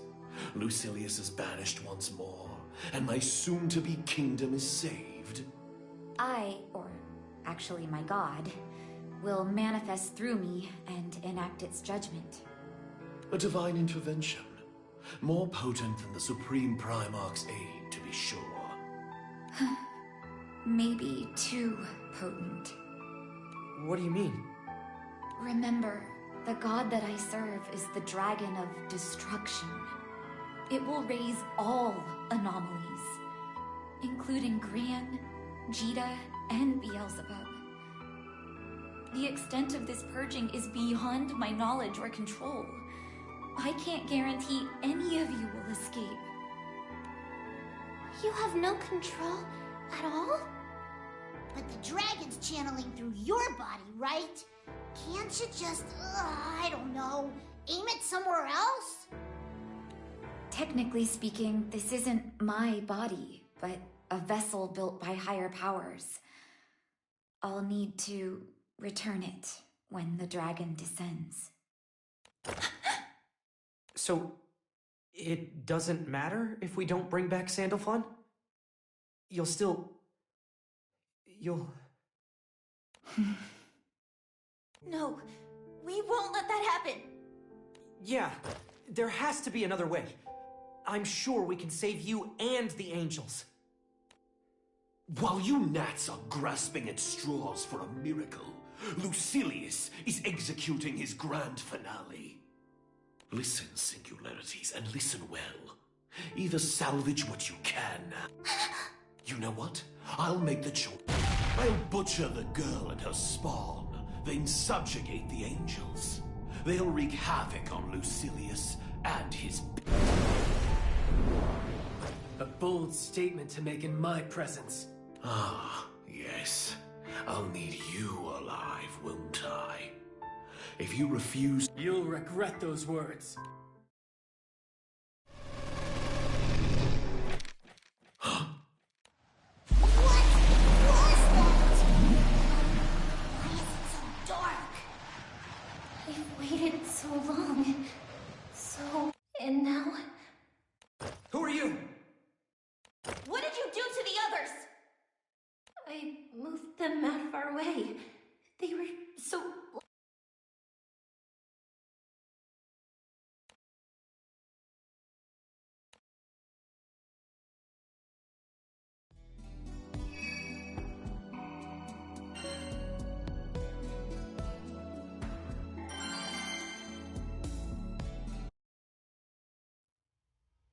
Lucilius is banished once more, and my soon-to-be kingdom is saved. I, or actually my god, will manifest through me and enact its judgment. A divine intervention. More potent than the Supreme Primarch's aid, to be sure. Maybe too potent. What do you mean? Remember, the god that I serve is the Dragon of Destruction. It will raise all anomalies, including Gran, Jita, and Beelzebub. The extent of this purging is beyond my knowledge or control. I can't guarantee any of you will escape. You have no control at all? But the dragon's channeling through your body, right? Can't you just, I don't know, aim it somewhere else? Technically speaking, this isn't my body, but a vessel built by higher powers. I'll need to return it when the dragon descends. So, it doesn't matter if we don't bring back Sandalphon? You'll... No, we won't let that happen. Yeah, there has to be another way. I'm sure we can save you and the angels. While you gnats are grasping at straws for a miracle, Lucilius is executing his grand finale. Listen, singularities, and listen well. Either salvage what you can. You know what? I'll make the choice. I'll butcher the girl and her spawn, then subjugate the angels. They'll wreak havoc on Lucilius and his... A bold statement to make in my presence. Ah, yes. I'll need you alive, won't I? If you refuse... You'll regret those words. We've waited so long. And now... Who are you? What did you do to the others? I moved them out of our way. They were so...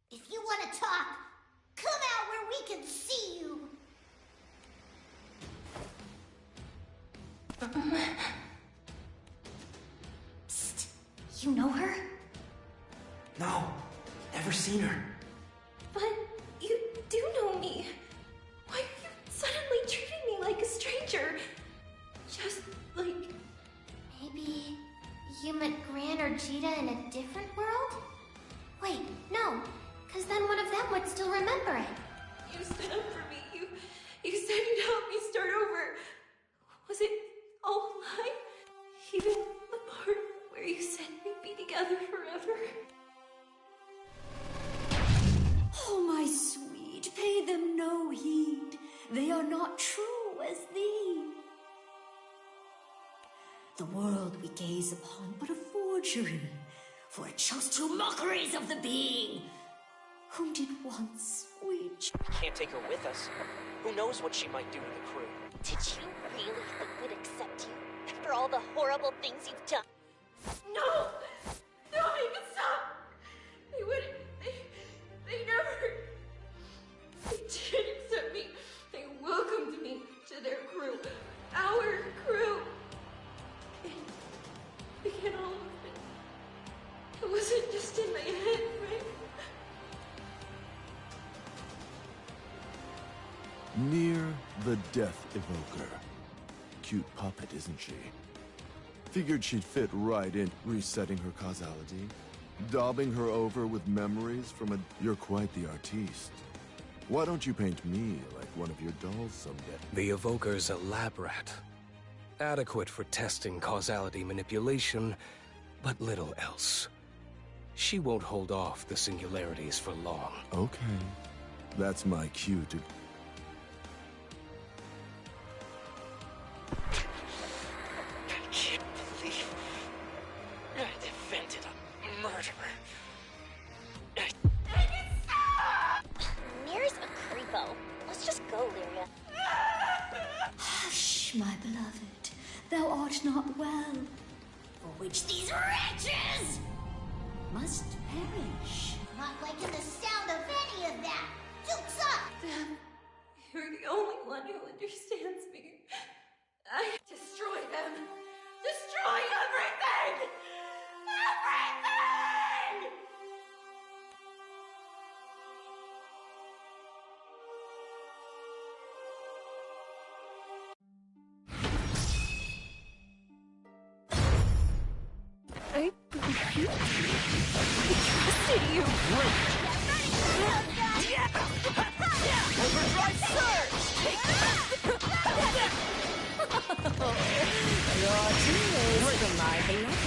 If you want to talk, come out where we can see you. Psst. You know her? No, never seen her. But you do know me. Why are you suddenly treating me like a stranger? Just like... Maybe you met Gran or Jita in a different world? Wait, no, because then one of them would still remember it. You stood up for me. You said you'd help me start over. Was it all a lie? Even the part where you said we'd be together forever? Oh, my sweet, pay them no heed. They are not true as thee. The world we gaze upon but a forgery, for it shows true mockeries of the being whom did once we... Can't take her with us. Who knows what she might do to the crew? Did you really think we'd accept you after all the horrible things you've done? No! No, make it stop! They wouldn't... They never... They didn't accept me. They welcomed me to their crew. Our crew. Again, all of it. It wasn't just in my head, right? Near the Death Evoker. Cute puppet, isn't she? Figured she'd fit right in, resetting her causality, daubing her over with memories from a... You're quite the artiste. Why don't you paint me like one of your dolls someday? The Evoker's a lab rat. Adequate for testing causality manipulation, but little else. She won't hold off the singularities for long. Okay. That's my cue to... I can't believe I defended a murderer. Mir's a creepo. Let's just go, Lyria. Hush, my beloved. Thou art not well, for which these wretches must perish. Not liking the sound of any of that. Duke's up! Dad, you're the only one who understands me. I destroy them. Destroy everything! Everything! I trusted you. Overdrive surge! Your tears from my beloved.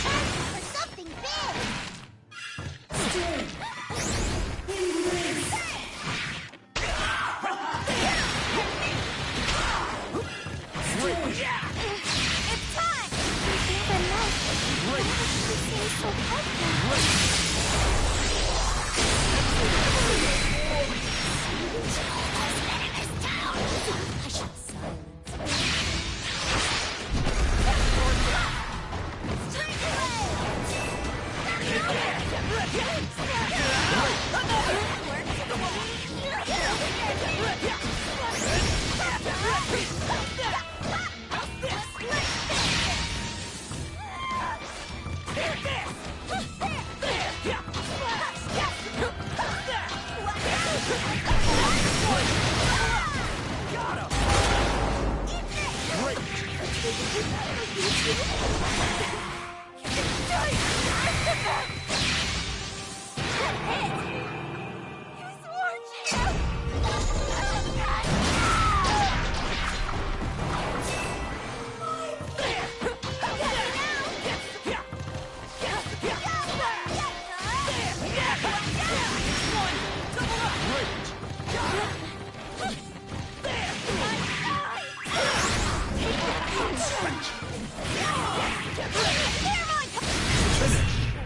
For something big! It's time! So I should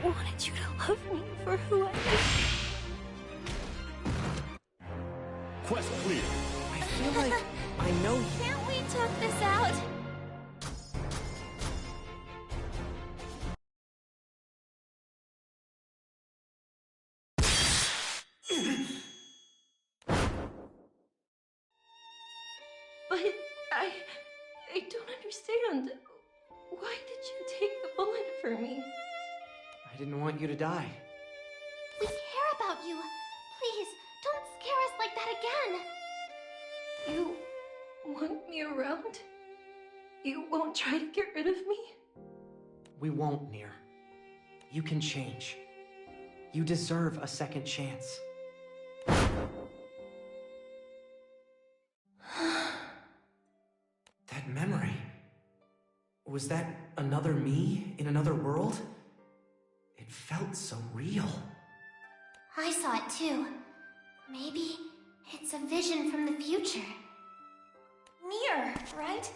wanted you to love me for who I am. Quest clear. I feel like I know. Can't we talk this out? But I don't understand. Why did you take the bullet for me? I didn't want you to die. We care about you. Please, don't scare us like that again. You want me around? You won't try to get rid of me? We won't, Nier. You can change. You deserve a second chance. That memory. Was that another me in another world? It felt so real. I saw it too. Maybe it's a vision from the future. Nier, right?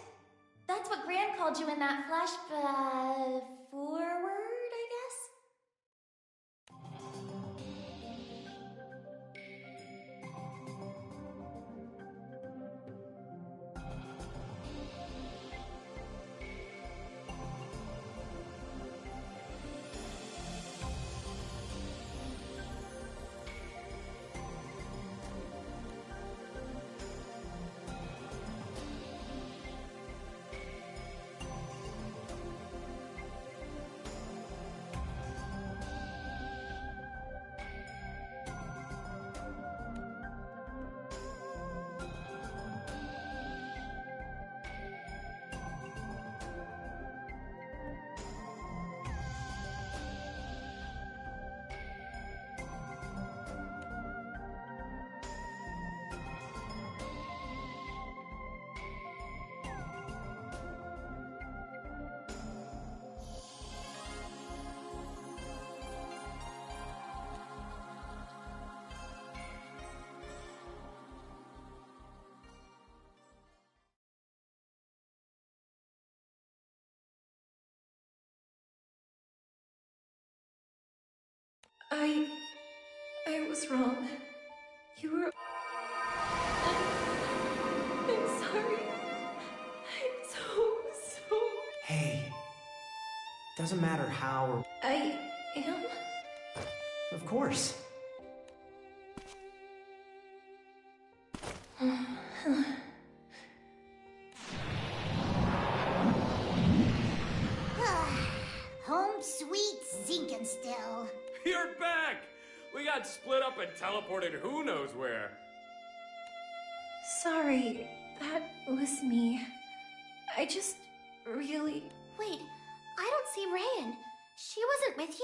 That's what Gran called you in that flash, forward, I guess? I was wrong. You were... I'm sorry. I'm so... Hey. Doesn't matter how or... I am? Of course. Home sweet Zinkenstill. You're back! We got split up and teleported who knows where. Sorry, that was me. I just really... Wait, I don't see Rayan. She wasn't with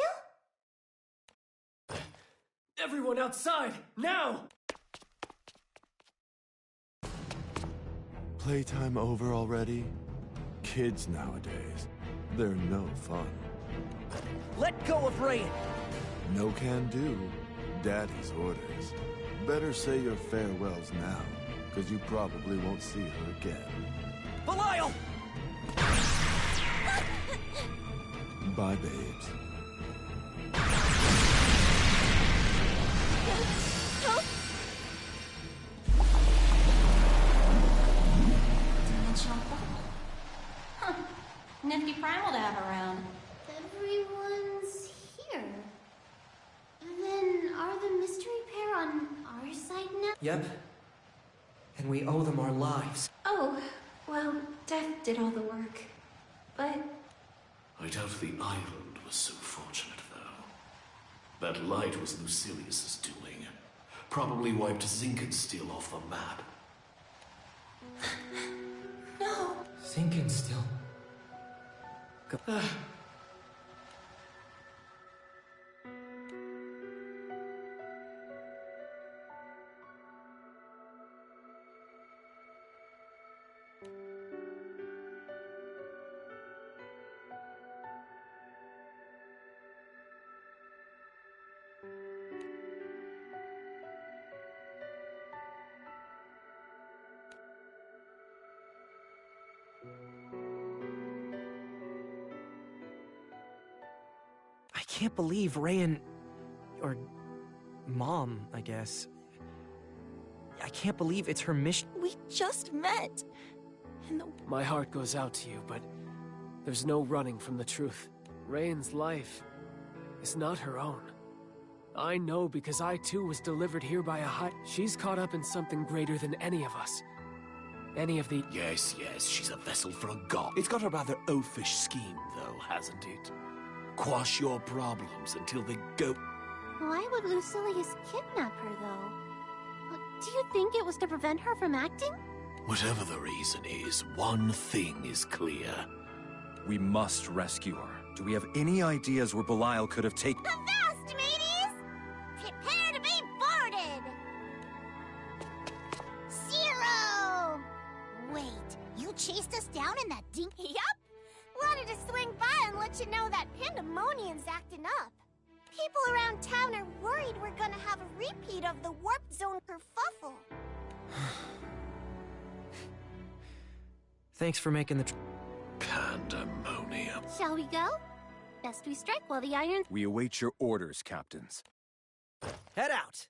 you? Everyone outside, now! Playtime over already? Kids nowadays, they're no fun. Let go of Rayan! No can do. Daddy's orders. Better say your farewells now, because you probably won't see her again. Belial! Bye, babes. Dimensional portal. Huh. Nifty primal to have around. Everyone's here. Then are the mystery pair on our side now? Yep. And we owe them our lives. Oh, well, Death did all the work. But... I doubt the island was so fortunate, though. That light was Lucilius's doing. Probably wiped Zinkenstill off the map. No! Zinkenstill. I can't believe Rayan... or... Mom, I guess. I can't believe it's her mission. We just met. And the... My heart goes out to you, but there's no running from the truth. Rayan's life is not her own. I know because I too was delivered here by a hut. She's caught up in something greater than any of us. Any of the... Yes, she's a vessel for a god. It's got a rather oafish scheme, though, hasn't it? Quash your problems until they go... Why would Lucilius kidnap her, though? Do you think it was to prevent her from acting? Whatever the reason is, one thing is clear. We must rescue her. Do we have any ideas where Belial could have taken... Avast, mateys! Prepare to be boarded! Zero! Wait, you chased us down in that dink? Yup! Wanted to swing by and let you know that Pandemonium's acting up. People around town are worried we're gonna have a repeat of the Warp Zone kerfuffle. Thanks for making the... Pandemonium. Shall we go? Best we strike while the iron's... We await your orders, captains. Head out!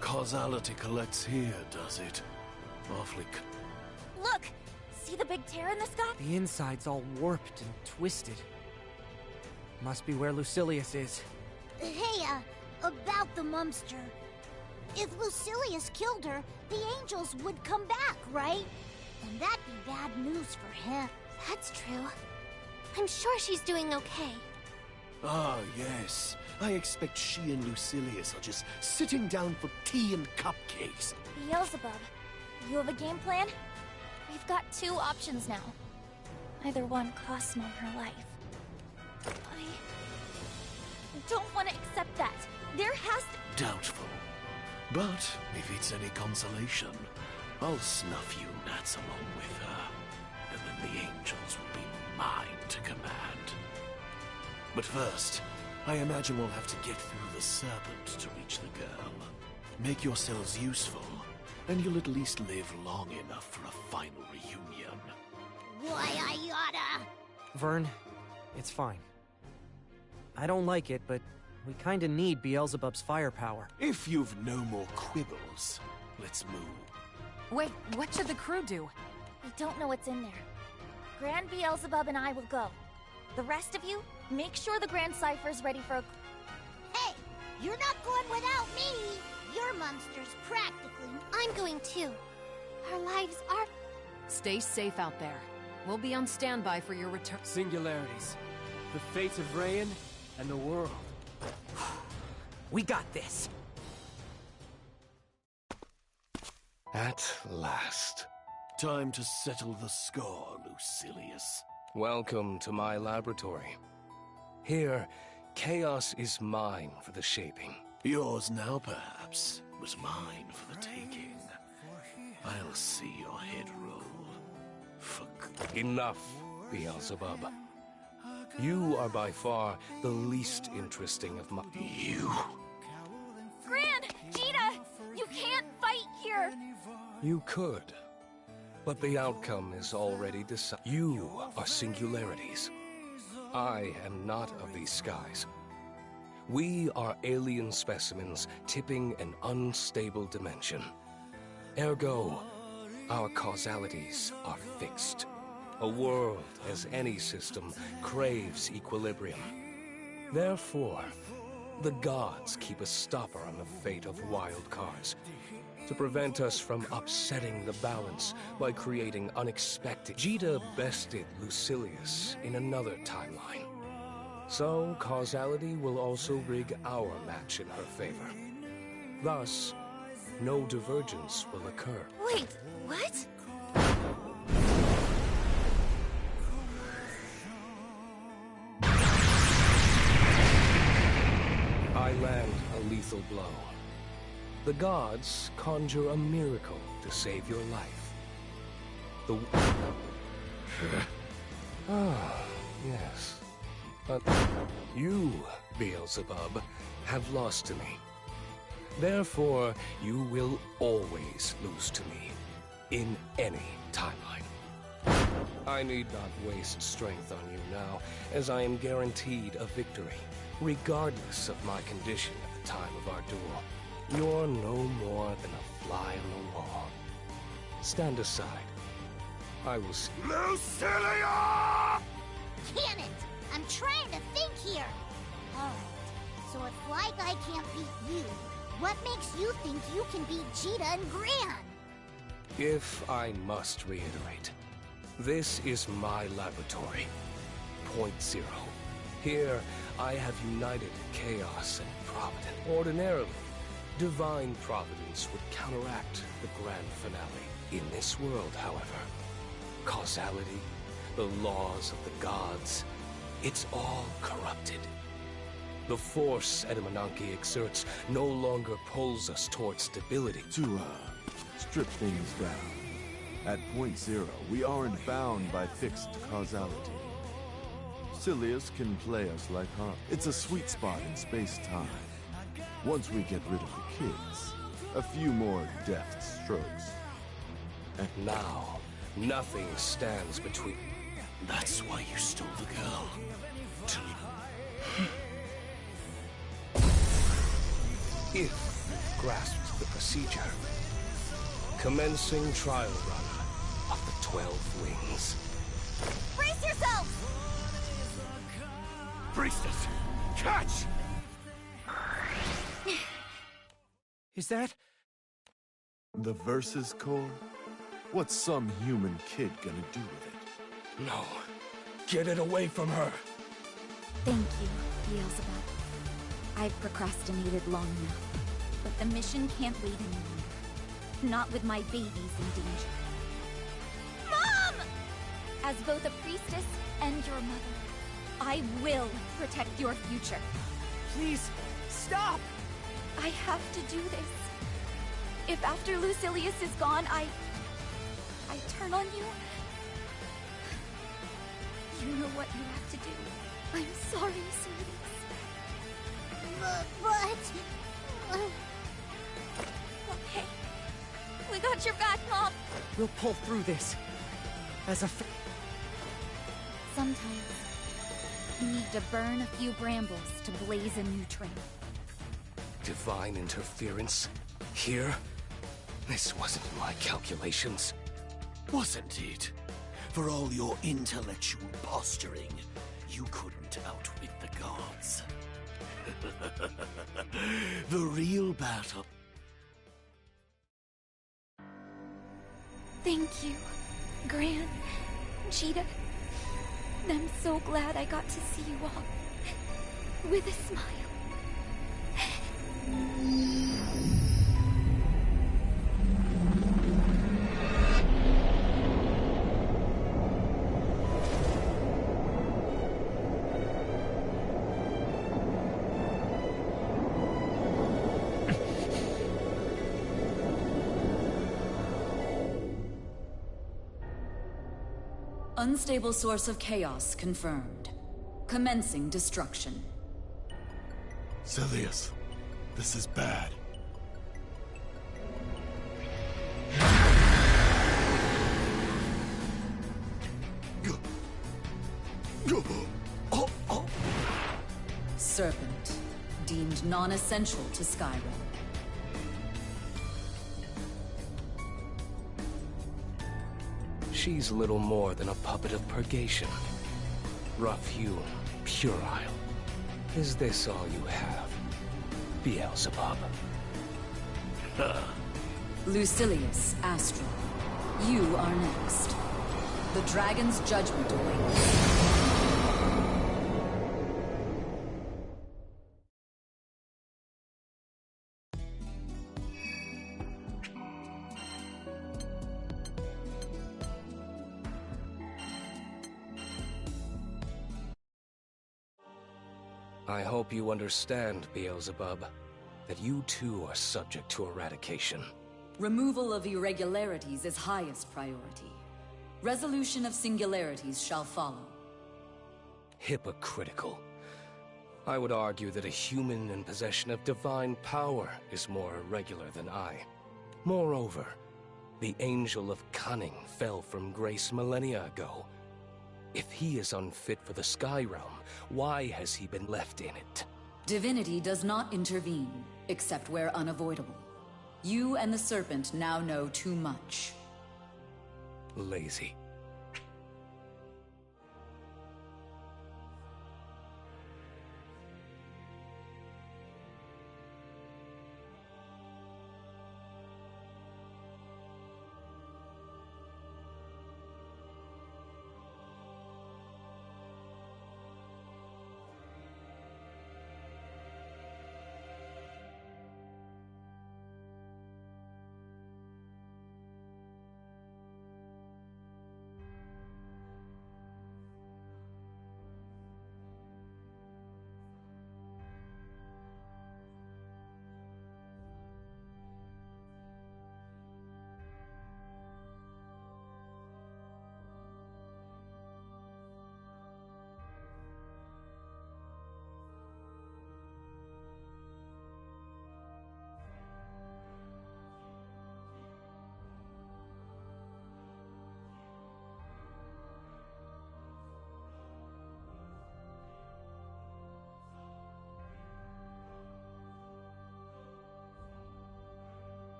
Causality collects here, does it? Awfully... Look! See the big tear in the sky? The inside's all warped and twisted. Must be where Lucilius is. Hey, about the Mumster. If Lucilius killed her, the angels would come back, right? And that'd be bad news for him. That's true. I'm sure she's doing okay. Ah, yes. I expect she and Lucilius are just sitting down for tea and cupcakes. Beelzebub, you have a game plan? We've got two options now. Either one costs Mom her life. I don't want to accept that. There has to... Doubtful. But if it's any consolation, I'll snuff you gnats along with her, and then the angels will be mine to command. But first, I imagine we'll have to get through the serpent to reach the girl. Make yourselves useful, and you'll at least live long enough for a final reunion. Why, I oughta... Vern, it's fine. I don't like it, but we kinda need Beelzebub's firepower. If you've no more quibbles, let's move. Wait, what should the crew do? We don't know what's in there. Grand Beelzebub and I will go. The rest of you, make sure the Grand Cypher's ready for a... Hey, you're not going without me! Your monster's practically... I'm going too. Our lives are... Stay safe out there. We'll be on standby for your return. Singularities. The fate of Rayan and the world. We got this! At last. Time to settle the score, Lucilius. Welcome to my laboratory. Here, chaos is mine for the shaping. Yours now, perhaps, but mine for the taking. I'll see your head roll. Enough, Beelzebub. You are by far the least interesting of my... You? Gran! Gita! You can't fight here! You could. But the outcome is already decided. You are singularities. I am not of these skies. We are alien specimens tipping an unstable dimension. Ergo, our causalities are fixed. A world, as any system, craves equilibrium. Therefore, the gods keep a stopper on the fate of wild cards, to prevent us from upsetting the balance by creating unexpected... Gita bested Lucilius in another timeline. So, causality will also rig our match in her favor. Thus, no divergence will occur. Wait, what? I land a lethal blow. The gods conjure a miracle to save your life. The... Ah, yes. But you, Beelzebub, have lost to me. Therefore, you will always lose to me, in any timeline. I need not waste strength on you now, as I am guaranteed a victory, regardless of my condition at the time of our duel. You're no more than a fly on the wall. Stand aside. I will see. Lucilia! Can it! I'm trying to think here! Alright, so if Fly Guy can't beat you, what makes you think you can beat Gita and Gran? If I must reiterate, this is my laboratory. Point Zero. Here, I have united chaos and providence. Ordinarily, divine providence would counteract the grand finale. In this world, however, causality, the laws of the gods, it's all corrupted. The force Edamananki exerts no longer pulls us towards stability. To, strip things down. At Point Zero, we aren't bound by fixed causality. Silius can play us like Hawk. It's a sweet spot in space-time. Once we get rid of the kids, a few more deft strokes. And now, nothing stands between... That's why you stole the girl. If you've grasped the procedure, commencing trial run of the 12 wings. Brace yourself! Priestess, catch! Is that... The Versus Core? What's some human kid gonna do with it? No. Get it away from her! Thank you, Beelzebub. I've procrastinated long enough, but the mission can't wait any longer. Not with my babies in danger. Mom! As both a priestess and your mother, I will protect your future. Please, stop! I have to do this. If after Lucilius is gone, I I turn on you, you know what you have to do. I'm sorry, sweeties. But... Okay. We got your back, Mom. We'll pull through this. As a Sometimes, you need to burn a few brambles to blaze a new trail. Divine interference? Here? This wasn't in my calculations. Wasn't it? For all your intellectual posturing, you couldn't outwit the gods. The real battle... Thank you, Gran, Cheetah. I'm so glad I got to see you all with a smile. Unstable source of chaos confirmed. Commencing destruction. Silius, this is bad. Serpent, deemed non-essential to Skyrim. She's little more than a puppet of purgation. Rough-hewn, puerile. Is this all you have, Beelzebub? Lucilius Astral, you are next. The dragon's judgment awaits. I hope you understand, Beelzebub, that you too are subject to eradication. Removal of irregularities is highest priority. Resolution of singularities shall follow. Hypocritical. I would argue that a human in possession of divine power is more irregular than I. Moreover, the Angel of Cunning fell from grace millennia ago. If he is unfit for the Sky Realm, why has he been left in it? Divinity does not intervene, except where unavoidable. You and the Serpent now know too much. Lazy.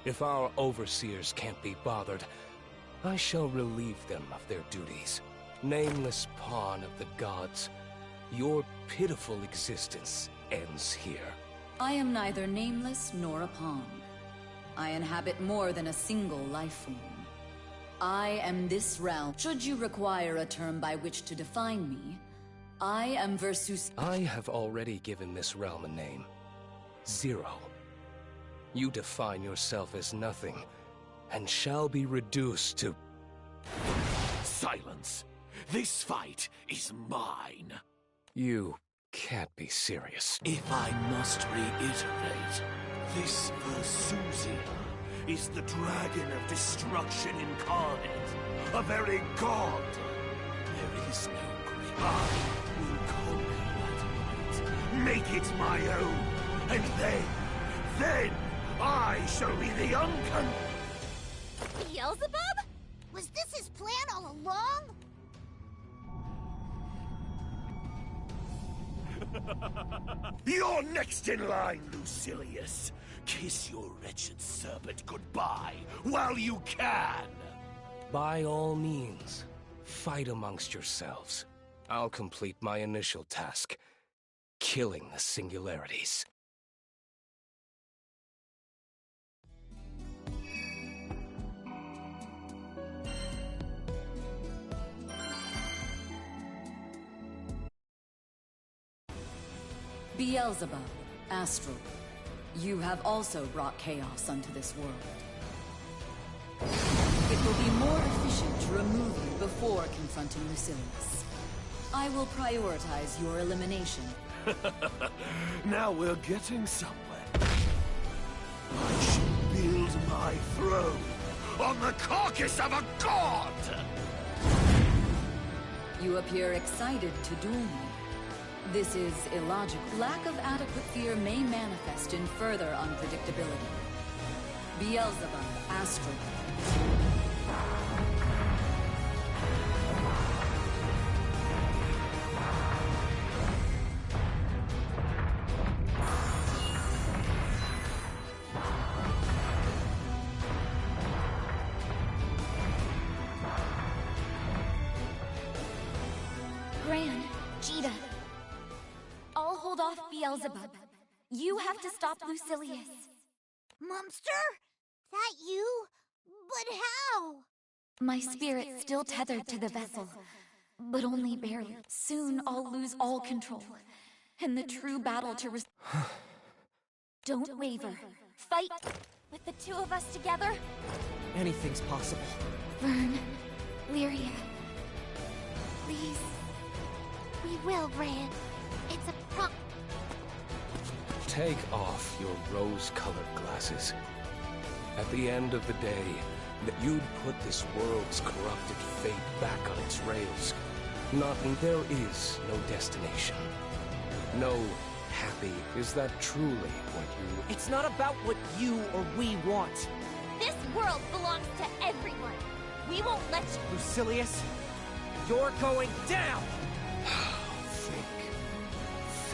If our overseers can't be bothered, I shall relieve them of their duties. Nameless pawn of the gods, your pitiful existence ends here. I am neither nameless nor a pawn. I inhabit more than a single life form. I am this realm. Should you require a term by which to define me, I am Versus. I have already given this realm a name. Zero. You define yourself as nothing, and shall be reduced to... Silence! This fight is mine! You can't be serious. If I must reiterate, this Versusia is the dragon of destruction incarnate, a very god. There is no great. I will conquer that might, make it my own, and then I shall be the Beelzebub? Was this his plan all along? You're next in line, Lucilius. Kiss your wretched serpent goodbye while you can. By all means, fight amongst yourselves. I'll complete my initial task, killing the singularities. Beelzebub, Astral, you have also brought chaos unto this world. It will be more efficient to remove you before confronting Lucilius. I will prioritize your elimination. Now we're getting somewhere. I shall build my throne on the carcass of a god! You appear excited to duel me. This is illogical. Lack of adequate fear may manifest in further unpredictability. Beelzebub, Astral. Gran, Jita. I'll hold off Beelzebub. You have to stop Lucilius. Mumster? That you? But how? My spirit's still tethered to the vessel, but only barely. Soon I'll lose all control, and the true battle to Don't waver. Fight with the two of us together. Anything's possible. Vern, Lyria, please. We will, Bran. It's a Take off your rose-colored glasses. At the end of the day, that you'd put this world's corrupted fate back on its rails. There is no destination. No happy. Is that truly what you... It's not about what you or we want. This world belongs to everyone. We won't let you... Lucilius, you're going down!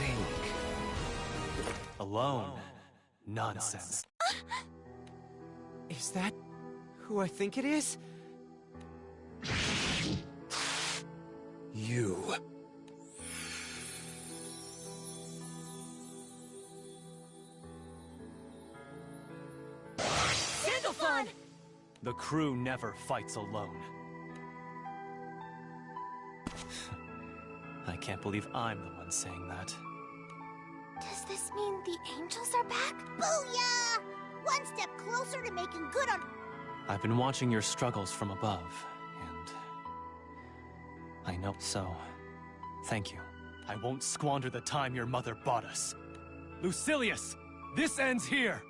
Think. Alone? Nonsense. Is that who I think it is? You. Sandalphon! The crew never fights alone. I can't believe I'm the one saying that. Does this mean the angels are back? Booyah! One step closer to making good on... I've been watching your struggles from above, and... I know, so... Thank you. I won't squander the time your mother bought us. Lucilius! This ends here!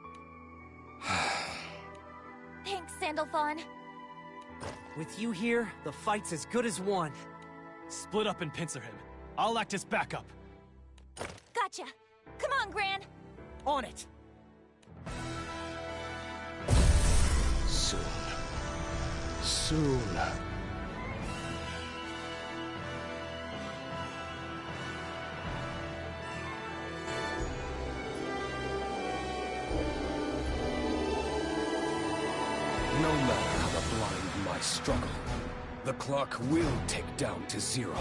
Thanks, Sandalphon. With you here, the fight's as good as won. Split up and pincer him. I'll act as backup. Gotcha. Come on, Gran. On it. Soon. Soon. No matter how blind my struggle, the clock will tick down to 0.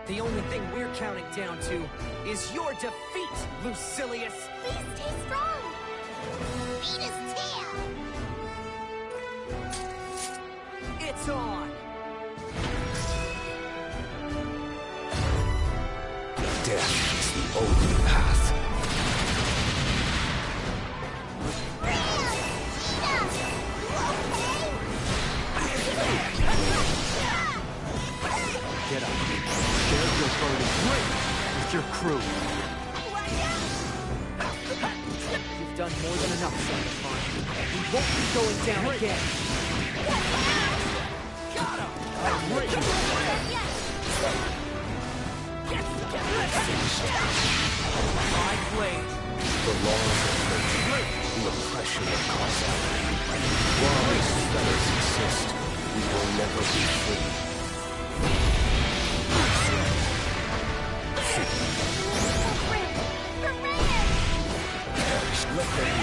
The only thing we're counting down to is your defeat, Lucilius! Please stay strong! Beat his tail! It's on! Death is the only path. Get up. Share your burden with your crew. You've done more than enough, Son. We won't be going down again. Got him! I'm ready. My blade. The laws of fate, the oppression of causality. While these fetters exist, we will never be free. Let them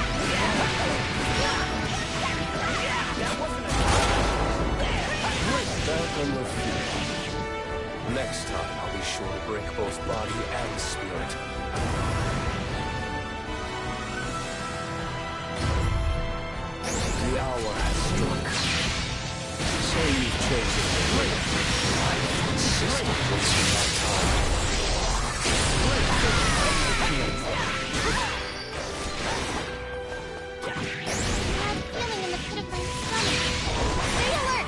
back on your feet. Next time, I'll be sure to break both body and spirit. The hour has struck. So you've chosen the way. I have insisted wasting my time. Feeling in the pit of my stomach. Stay alert!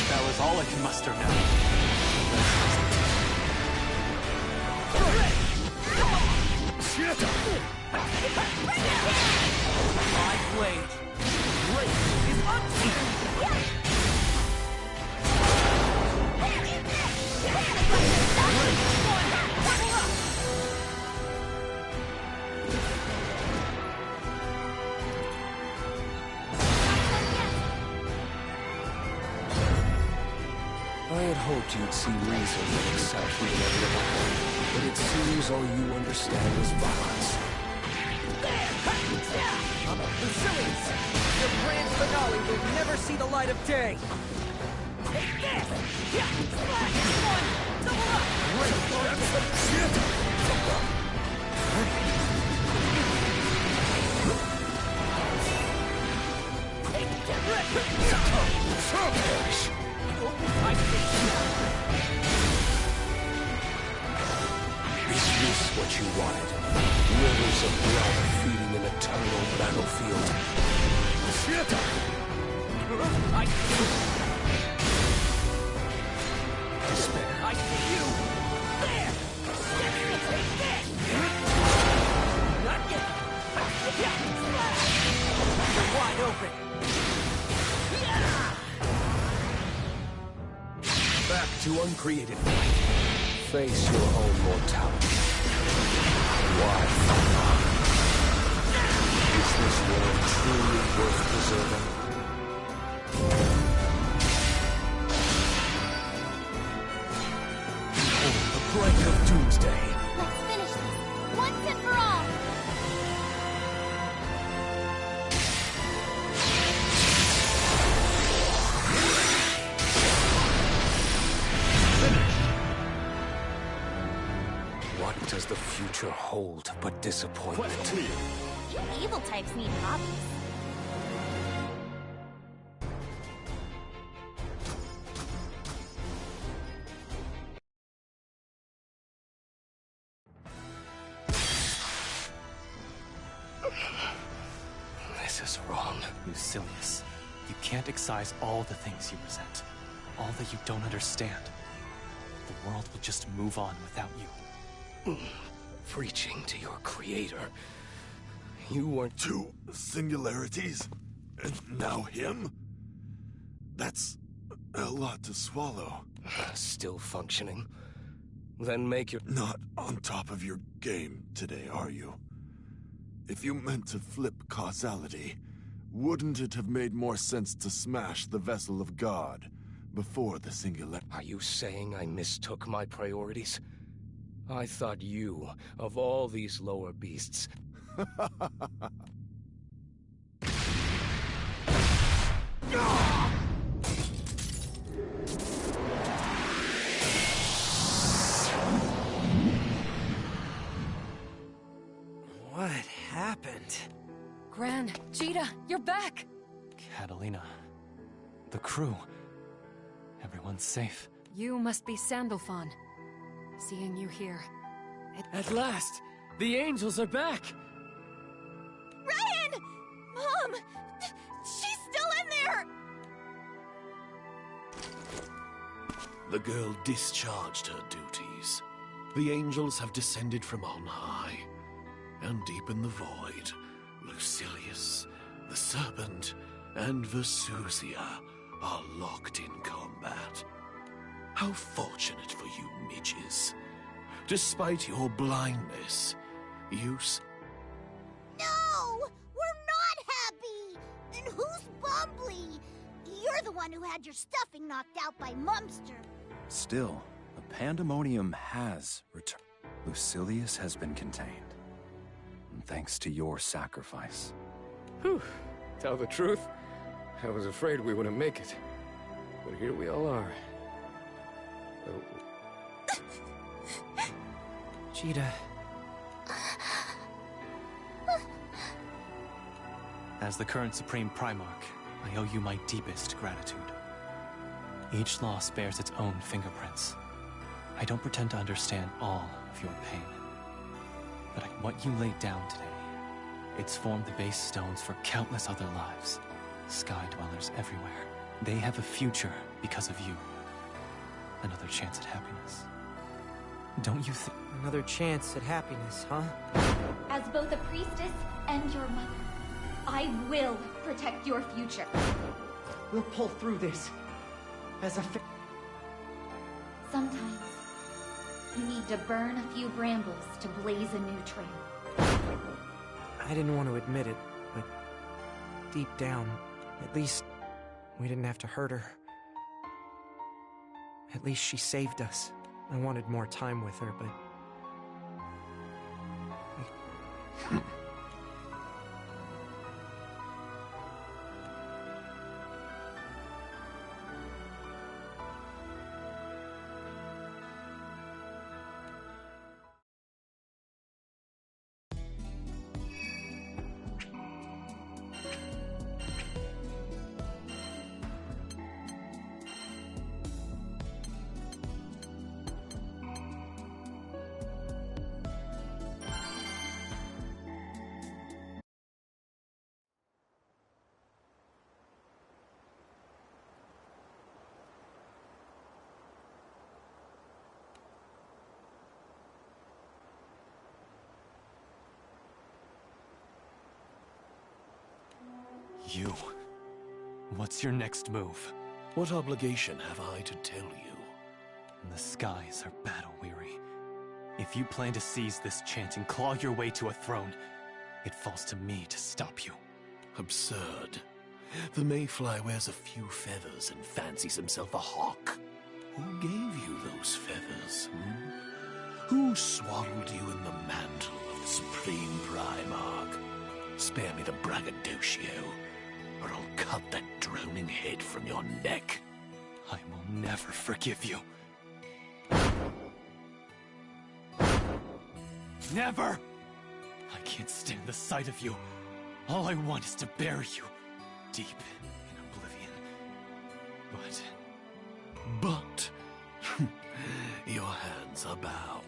That was all I can muster now. My blade. Is I had hoped you'd see reason and accept the inevitable, but it seems all you understand is violence. Lucilius! Your grand finale will never see the light of day! Take this! Splash! One! Double Perish! Is this what you wanted? Rivers of blood feeding an eternal battlefield. Despair. I see you! There! Take this! Not yet! You're wide open! Back to uncreated light. Face your own mortality. Why fight on? Is this world truly worth preserving? Behold the brink of doomsday. Let's finish this, once and for all! What does the future hold but disappointment? You evil types need hobbies. This is wrong. Lucilius, you can't excise all the things you resent, all that you don't understand. The world will just move on without you. preaching to your creator. You weren't... 2 singularities? And now him? That's a lot to swallow. Still functioning? Then make your... Not on top of your game today, are you? If you meant to flip causality, wouldn't it have made more sense to smash the vessel of God before the singular... Are you saying I mistook my priorities? I thought you, of all these lower beasts... What happened? Gran, Cheetah, you're back! Catalina. The crew. Everyone's safe. You must be Sandalphon. Seeing you here. At last! The angels are back! Ryan! Mom! She's still in there! The girl discharged her duties. The angels have descended from on high. And deep in the void, Lucilius, the serpent, and Vesusia are locked in combat. How fortunate for you, midges. Despite your blindness, you... No! We're not happy! And who's Bumbly? You're the one who had your stuffing knocked out by Mumster. Still, the pandemonium has returned. Lucilius has been contained. And thanks to your sacrifice. Whew. Tell the truth, I was afraid we wouldn't make it. But here we all are. Cheetah. As the current Supreme Primarch, I owe you my deepest gratitude. Each loss bears its own fingerprints. I don't pretend to understand all of your pain. But what you laid down today, it's formed the base stones for countless other lives. Sky dwellers everywhere. They have a future because of you. Another chance at happiness. Don't you think? Another chance at happiness, huh? As both a priestess and your mother, I will protect your future. We'll pull through this. As a Sometimes, you need to burn a few brambles to blaze a new trail. I didn't want to admit it, but deep down, at least we didn't have to hurt her. At least she saved us. I wanted more time with her, but... You. What's your next move? What obligation have I to tell you? The skies are battle-weary. If you plan to seize this chance and claw your way to a throne, it falls to me to stop you. Absurd. The Mayfly wears a few feathers and fancies himself a hawk. Who gave you those feathers, Who swaddled you in the mantle of the Supreme Primarch? Spare me the braggadocio, or I'll cut that droning head from your neck. I will never forgive you. Never! I can't stand the sight of you. All I want is to bury you, deep in oblivion. But... your hands are bound.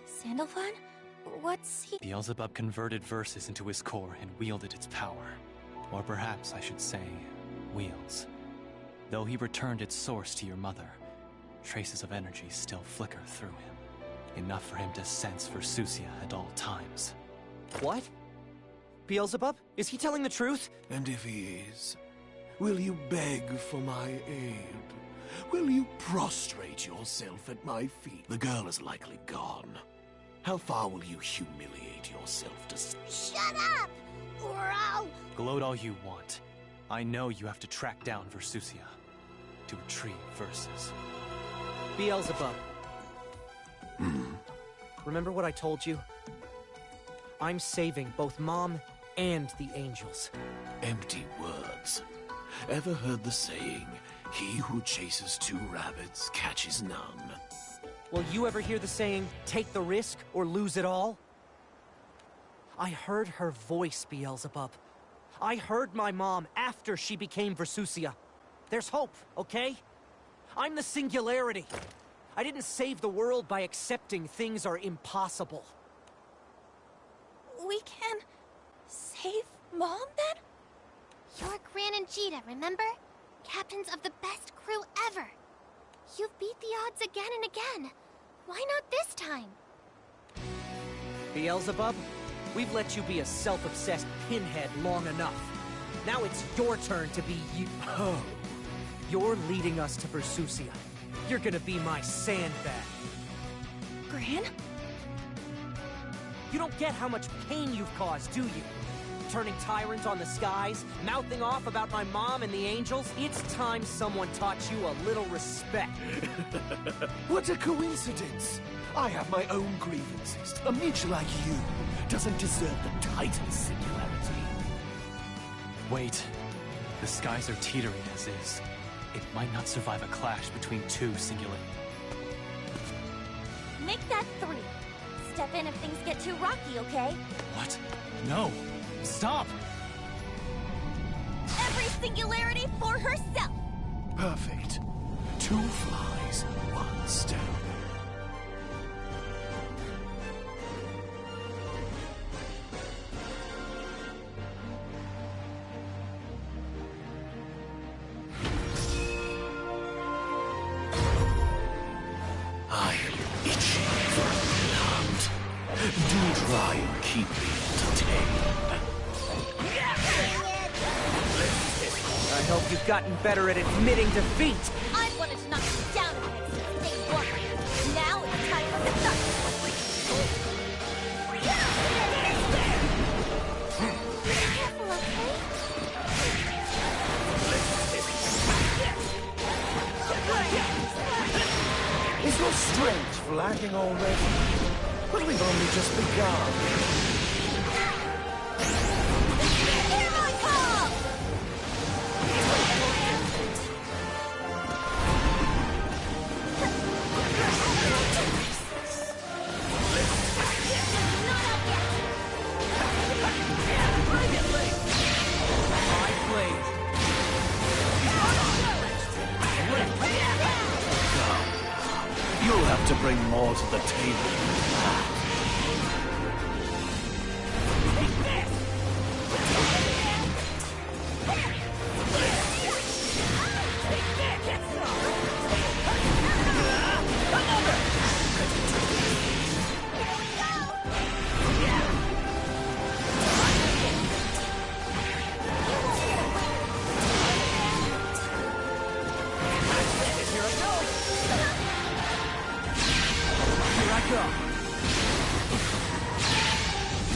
Sandalphon? What's he... Beelzebub converted verses into his core and wielded its power. Or perhaps I should say, wields. Though he returned its source to your mother, traces of energy still flicker through him. Enough for him to sense Versusia at all times. What? Beelzebub? Is he telling the truth? And if he is, will you beg for my aid? Will you prostrate yourself at my feet? The girl is likely gone. How far will you humiliate yourself to... Shut up! Or I'll... Gloat all you want. I know you have to track down Versusia to retrieve Versus. Beelzebub. Remember what I told you? I'm saving both Mom and the angels. Empty words. Ever heard the saying, he who chases two rabbits catches none? Will you ever hear the saying, take the risk or lose it all? I heard her voice, Beelzebub. I heard my mom after she became Versusia. There's hope, okay? I'm the singularity. I didn't save the world by accepting things are impossible. We can... save Mom, then? You're Gran and Cheetah, remember? Captains of the best crew ever. You've beat the odds again and again. Why not this time? Beelzebub, we've let you be a self-obsessed pinhead long enough. Now it's your turn to be you. Oh. You're leading us to Versusia. You're gonna be my sandbag. Gran? You don't get how much pain you've caused, do you? Turning tyrants on the skies, mouthing off about my mom and the angels. It's time someone taught you a little respect. What a coincidence! I have my own grievances. A midge like you doesn't deserve the title singularity. Wait. The skies are teetering as is. It might not survive a clash between two singular... Make that 3. Step in if things get too rocky, okay? What? No! Stop! Every singularity for herself! Perfect. 2 flies, 1 stone. I am itching for blood. Do try and keep me entertained. I hope you've gotten better at admitting defeat. I wanted to knock you down a bit since day 1. Now it's time for the start. Careful, okay? Is your strength flagging already? But we've only just begun. Here I come! You'll have to bring more to the table.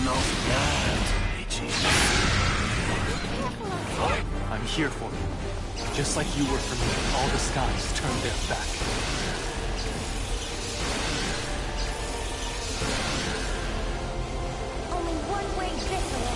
Not bad, Itchy. I'm here for you. Just like you were for me when all the skies turned their back. Only one way this way.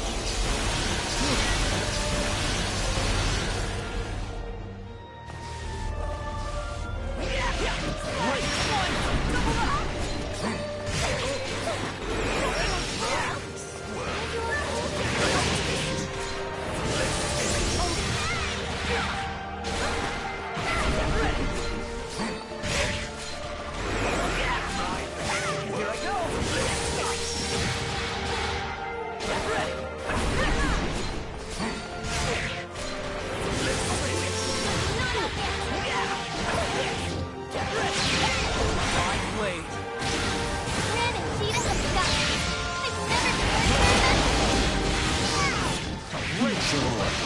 Unforgivable.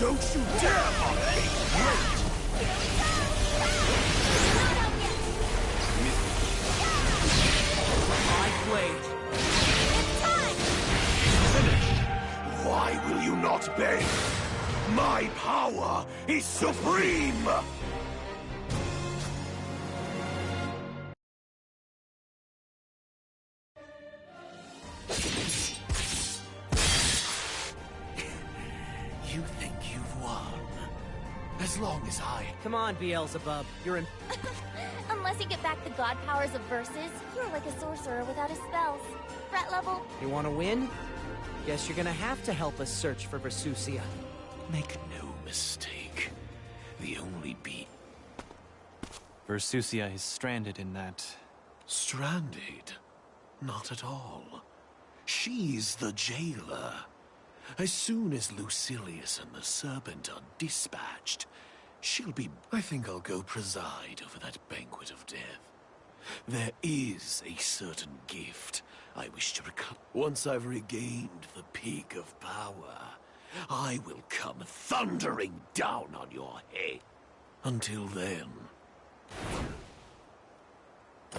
Don't you dare mock me! My blade. It's time! Finished! Why will you not beg? My power is supreme! You think you've won? As long as I... Come on, Beelzebub. You're in... Unless you get back the god powers of verses, you're like a sorcerer without his spells. Threat level? You want to win? Guess you're gonna have to help us search for Versusia. Make no mistake. The only beat... Versusia is stranded in that... Stranded? Not at all. She's the jailer. As soon as Lucilius and the Serpent are dispatched, she'll be... I think I'll go preside over that banquet of death. There is a certain gift I wish to recover. Once I've regained the peak of power, I will come thundering down on your head. Until then...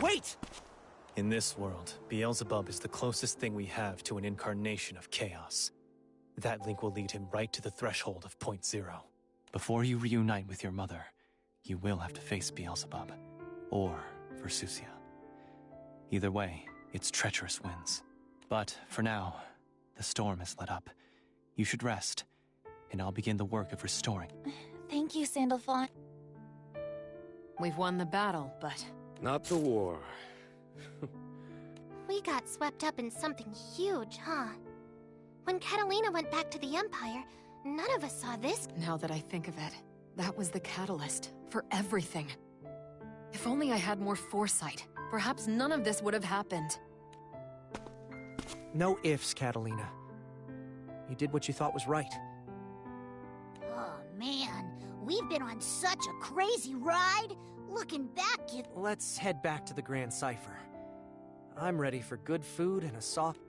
Wait! In this world, Beelzebub is the closest thing we have to an incarnation of chaos. That link will lead him right to the threshold of Point Zero. Before you reunite with your mother, you will have to face Beelzebub, or Versusia. Either way, its treacherous wins. But for now, the storm has let up. You should rest, and I'll begin the work of restoring. Thank you, Sandalphon. We've won the battle, but... Not the war. We got swept up in something huge, huh? When Catalina went back to the Empire, none of us saw this. Now that I think of it, that was the catalyst for everything. If only I had more foresight, perhaps none of this would have happened. No ifs, Catalina. You did what you thought was right. Oh man, we've been on such a crazy ride. Looking back, Let's head back to the Grand Cipher. I'm ready for good food and a soft...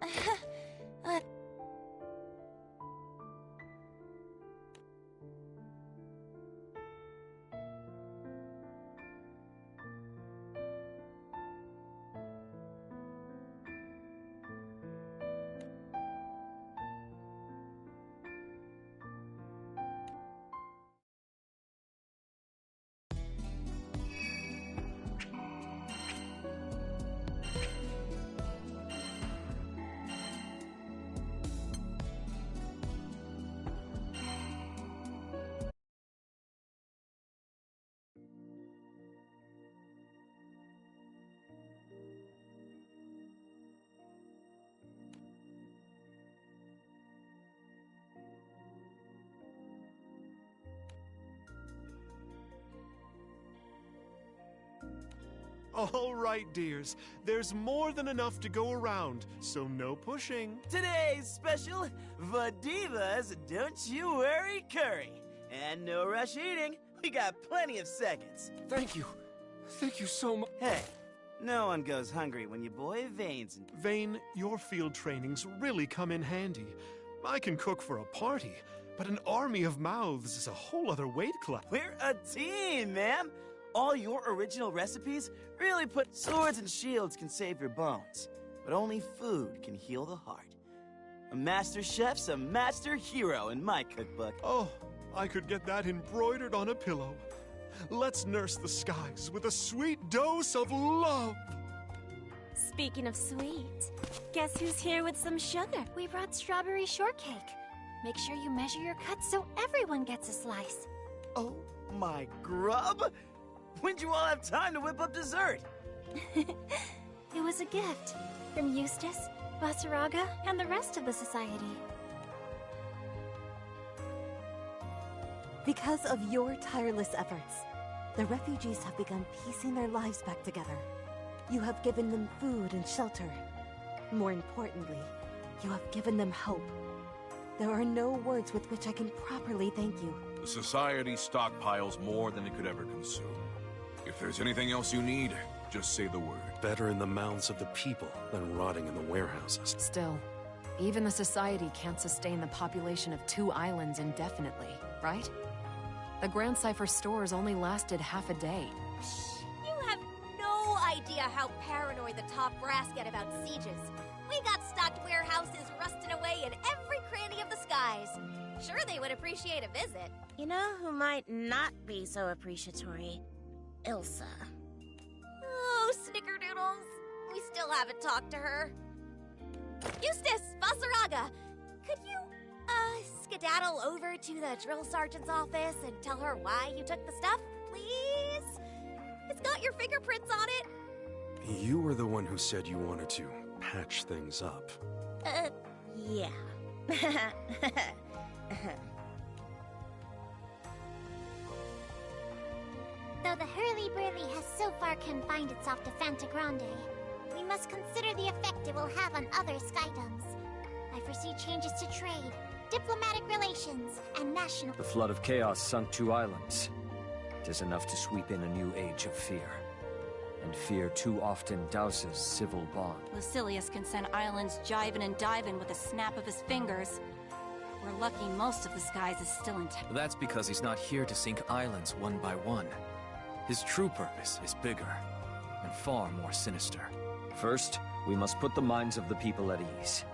All right, dears. There's more than enough to go around, so no pushing. Today's special, Vadivas Don't You Worry Curry. And no rush eating. We got plenty of seconds. Thank you. Thank you so much. Hey, no one goes hungry when your boy Vane's... Vane, your field trainings really come in handy. I can cook for a party, but an army of mouths is a whole other weight class. We're a team, man. All your original recipes really put swords and shields can save your bones, but only food can heal the heart. A master chef's a master hero in my cookbook. Oh, I could get that embroidered on a pillow. Let's nurse the skies with a sweet dose of love. Speaking of sweet, guess who's here with some sugar? We brought strawberry shortcake. Make sure you measure your cuts so everyone gets a slice. Oh my grub! When'd you all have time to whip up dessert? It was a gift from Eustace, Basaraga, and the rest of the society. Because of your tireless efforts, the refugees have begun piecing their lives back together. You have given them food and shelter. More importantly, you have given them hope. There are no words with which I can properly thank you. The Society stockpiles more than it could ever consume. If there's anything else you need, just say the word. Better in the mouths of the people than rotting in the warehouses. Still, even the Society can't sustain the population of 2 islands indefinitely, right? The Grand Cipher stores only lasted half a day. You have no idea how paranoid the top brass get about sieges. We got stocked warehouses rusting away in every cranny of the skies. Sure, they would appreciate a visit. You know who might not be so appreciatory? Ilsa. Oh, snickerdoodles. We still haven't talked to her. Eustace, Basaraga, could you, skedaddle over to the drill sergeant's office and tell her why you took the stuff, please? It's got your fingerprints on it. You were the one who said you wanted to patch things up. Yeah. Though the hurly-burly has so far confined itself to Fanta Grande, we must consider the effect it will have on other Skydoms. I foresee changes to trade, diplomatic relations, and national... The flood of chaos sunk 2 islands. It is enough to sweep in a new age of fear. And fear too often douses civil bond. Lucilius can send islands jiving and diving with a snap of his fingers. We're lucky most of the skies is still intact. That's because he's not here to sink islands one by one. His true purpose is bigger and far more sinister. First, we must put the minds of the people at ease.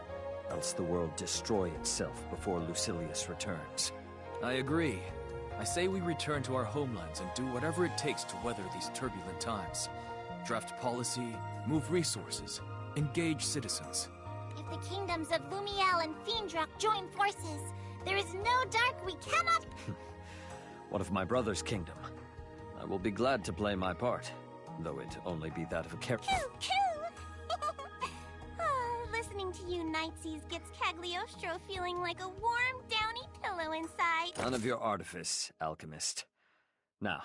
Else the world destroy itself before Lucilius returns. I agree. I say we return to our homelands and do whatever it takes to weather these turbulent times. Draft policy, move resources, engage citizens. If if the kingdoms of Lumiel and Fiendruck join forces, there is no dark we cannot... What of my brother's kingdom? I will be glad to play my part, though it only be that of a character. Listening to you Nightsies gets Cagliostro feeling like a warm, downy pillow inside. None of your artifice, alchemist. Now.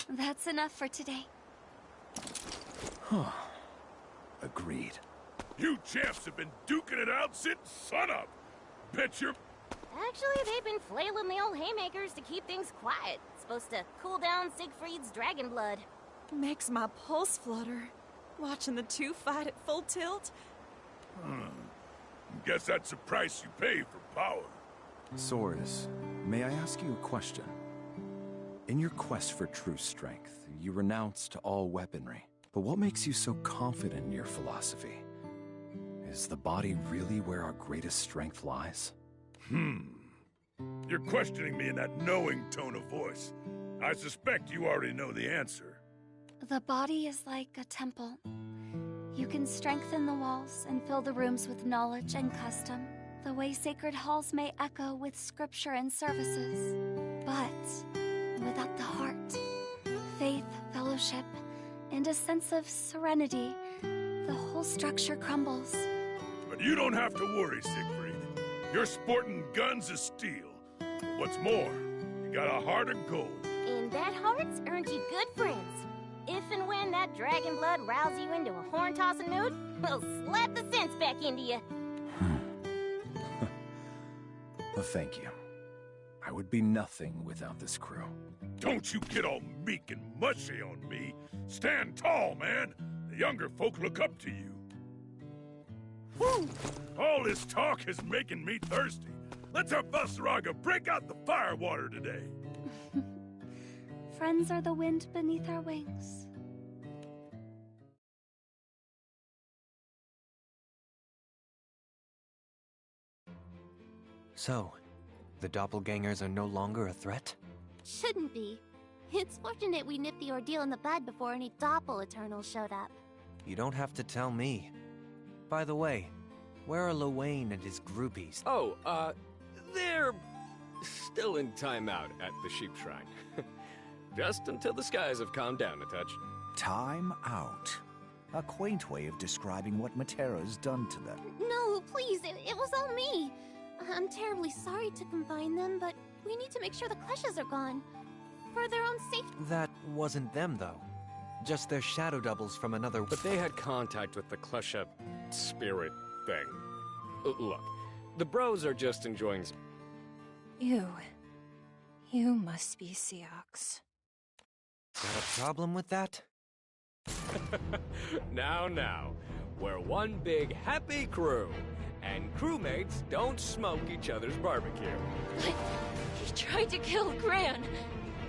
That's enough for today. Huh. Agreed. You champs have been duking it out since sunup. Bet you're... Actually, they've been flailing the old haymakers to keep things quiet. It's supposed to cool down Siegfried's dragon blood. Makes my pulse flutter. Watching the two fight at full tilt. Guess that's the price you pay for power. Soares, may I ask you a question? In your quest for true strength, you renounced all weaponry. But what makes you so confident in your philosophy? Is the body really where our greatest strength lies? You're questioning me in that knowing tone of voice. I suspect you already know the answer. The body is like a temple. You can strengthen the walls and fill the rooms with knowledge and custom, the way sacred halls may echo with scripture and services. But without the heart, faith, fellowship, and a sense of serenity, the whole structure crumbles. But you don't have to worry, Siegfried. You're sporting guns of steel. What's more, you got a heart of gold. And that heart's earned you good friends. If and when that dragon blood rouses you into a horn-tossing mood, we'll slap the sense back into you. Well, thank you. I would be nothing without this crew. Don't you get all meek and mushy on me. Stand tall, man. The younger folk look up to you. Whew! All this talk is making me thirsty. Let's have Vasaraga break out the firewater today. Friends are the wind beneath our wings. So, the doppelgangers are no longer a threat? Shouldn't be. It's fortunate we nipped the ordeal in the bud before any Doppel Eternals showed up. You don't have to tell me. By the way, where are Lewayne and his groupies? Oh, they're still in timeout at the Sheep Shrine. Just until the skies have calmed down a touch. Time out. A quaint way of describing what Matera's done to them. No, please, it was all me. I'm terribly sorry to confine them, but we need to make sure the Kleshas are gone. For their own safety. That wasn't them, though. Just their shadow doubles from another... But they had contact with the Klesha spirit thing. Look, the bros are just enjoying... You must be Seox. Got a problem with that? Now, we're one big happy crew, and crewmates don't smoke each other's barbecue. But he tried to kill Gran,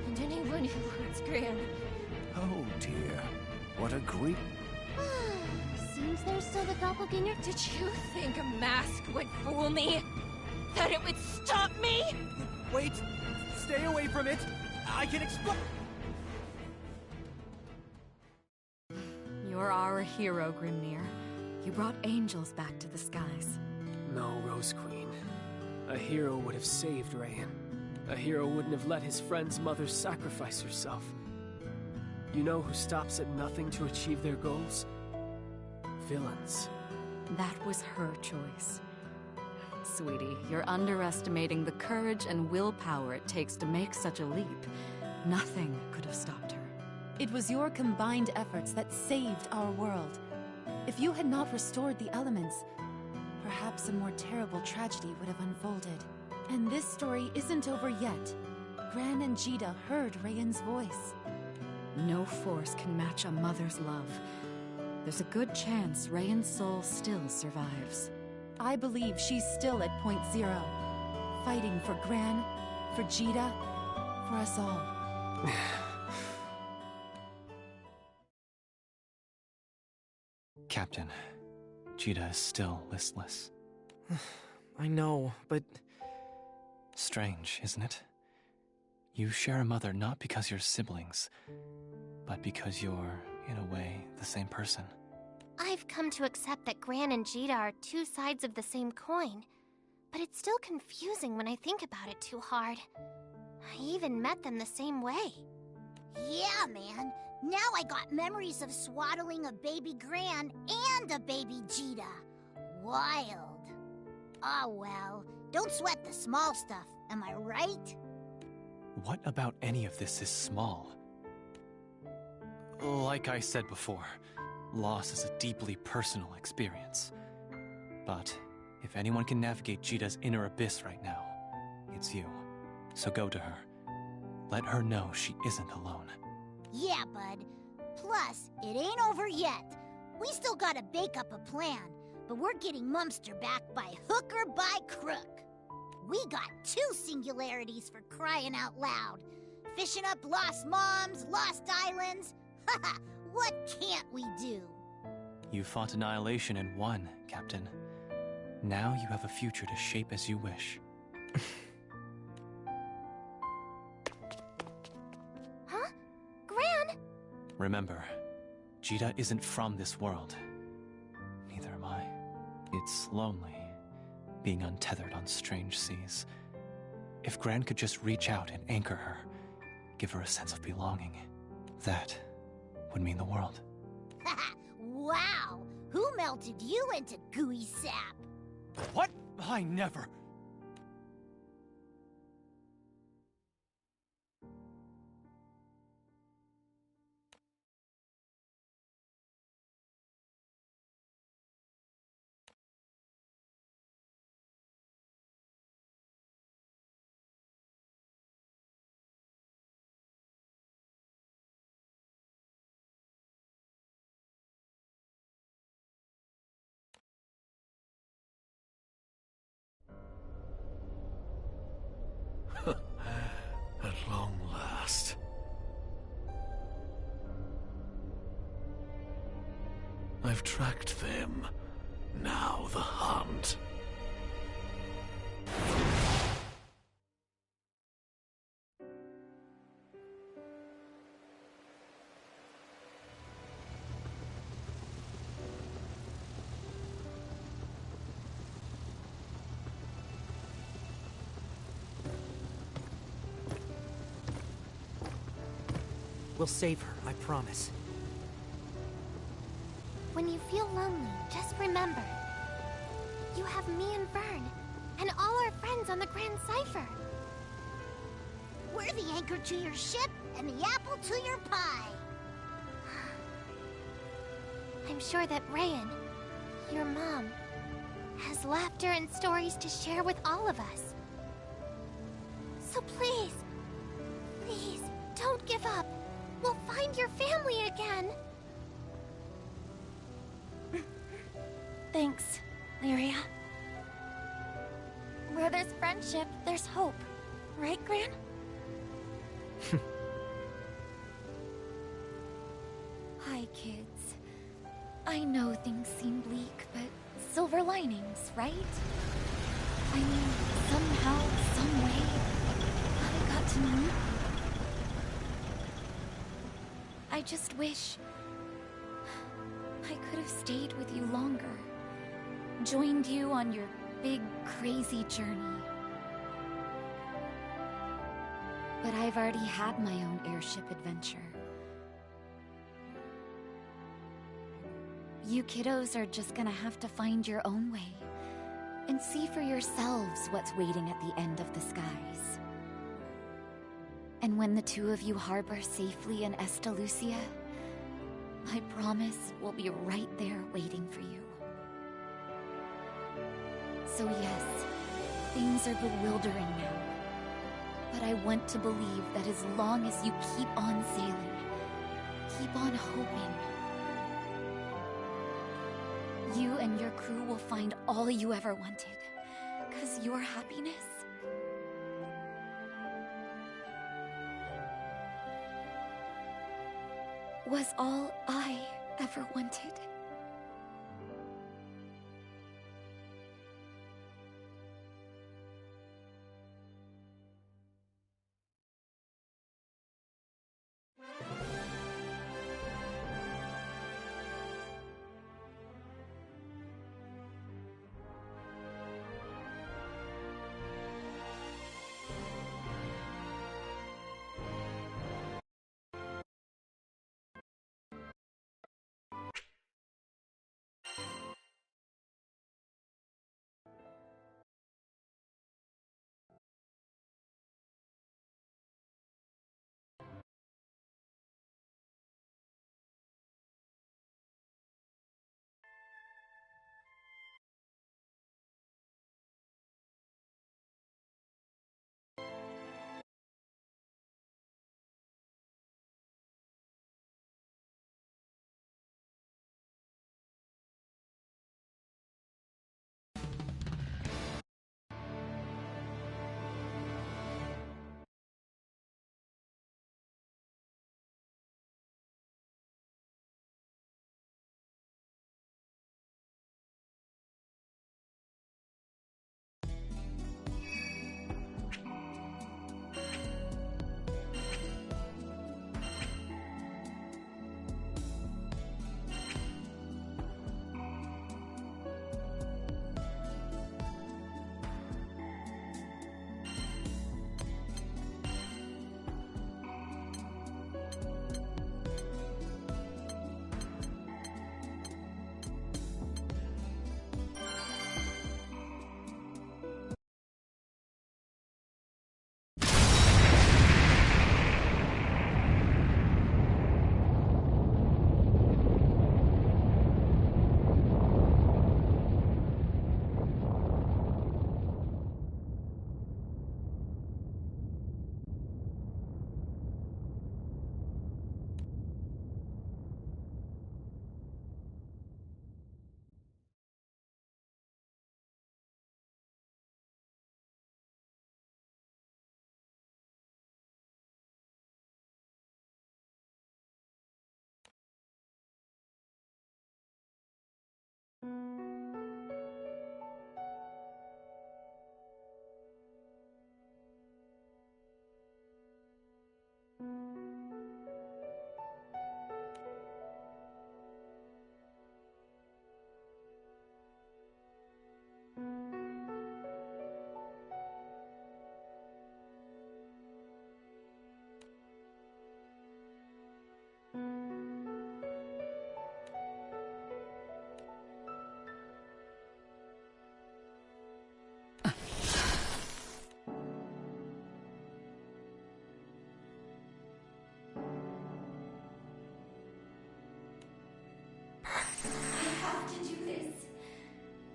and anyone who hurts Gran. Oh dear, what a grief. Seems there's still the doppelganger. Did you think a mask would fool me? That it would stop me? Wait! Stay away from it! I can explain. You're our hero, Grimnir. You brought angels back to the skies. No, Rose Queen. A hero would have saved Rayan. A hero wouldn't have let his friend's mother sacrifice herself. You know who stops at nothing to achieve their goals? Villains. That was her choice. Sweetie, you're underestimating the courage and willpower it takes to make such a leap. Nothing could have stopped her. It was your combined efforts that saved our world. If you had not restored the elements, perhaps a more terrible tragedy would have unfolded. And this story isn't over yet. Gran and Jita heard Rayan's voice. No force can match a mother's love. There's a good chance Rayan's soul still survives. I believe she's still at Point Zero, fighting for Gran, for Jita, for us all. Captain, Jita is still listless. I know, but... Strange, isn't it? You share a mother not because you're siblings, but because you're, in a way, the same person. I've come to accept that Gran and Jita are two sides of the same coin, but it's still confusing when I think about it too hard. I even met them the same way. Yeah, man. Now I got memories of swaddling a baby Gran and a baby Jita. Wild. Oh well, don't sweat the small stuff, am I right? What about any of this is small? Like I said before, loss is a deeply personal experience. But if anyone can navigate Jita's inner abyss right now, it's you. So go to her. Let her know she isn't alone. Yeah, bud. Plus, it ain't over yet. We still gotta bake up a plan, but we're getting Mumster back by hook or by crook. We got 2 singularities for crying out loud. Fishing up lost moms, lost islands. Haha, what can't we do? You fought annihilation and won, Captain. Now you have a future to shape as you wish. Huh? Gran? Remember, Jita isn't from this world. Neither am I. It's lonely, being untethered on strange seas. If Gran could just reach out and anchor her, give her a sense of belonging, that would mean the world. Wow! Who melted you into gooey sap? What? I never... At long last. I've tracked them. Now the hunt. We'll save her, I promise. When you feel lonely, just remember. You have me and Vern, and all our friends on the Grand Cipher. We're the anchor to your ship and the apple to your pie. I'm sure that Rayan, your mom, has laughter and stories to share with all of us. So please, please, don't give up. We'll find your family again. Thanks, Lyria. Where there's friendship, there's hope. Right, Gran? Hi, kids. I know things seem bleak, but silver linings, right? I mean, somehow, some way, I got to meet you. I just wish I could have stayed with you longer. Joined you on your big, crazy journey. But I've already had my own airship adventure. You kiddos are just gonna have to find your own way and see for yourselves what's waiting at the end of the skies. And when the 2 of you harbor safely in Estalucia, I promise we'll be right there waiting for you. So yes, things are bewildering now. But I want to believe that as long as you keep on sailing, keep on hoping, you and your crew will find all you ever wanted. 'Cause your happiness was all I ever wanted.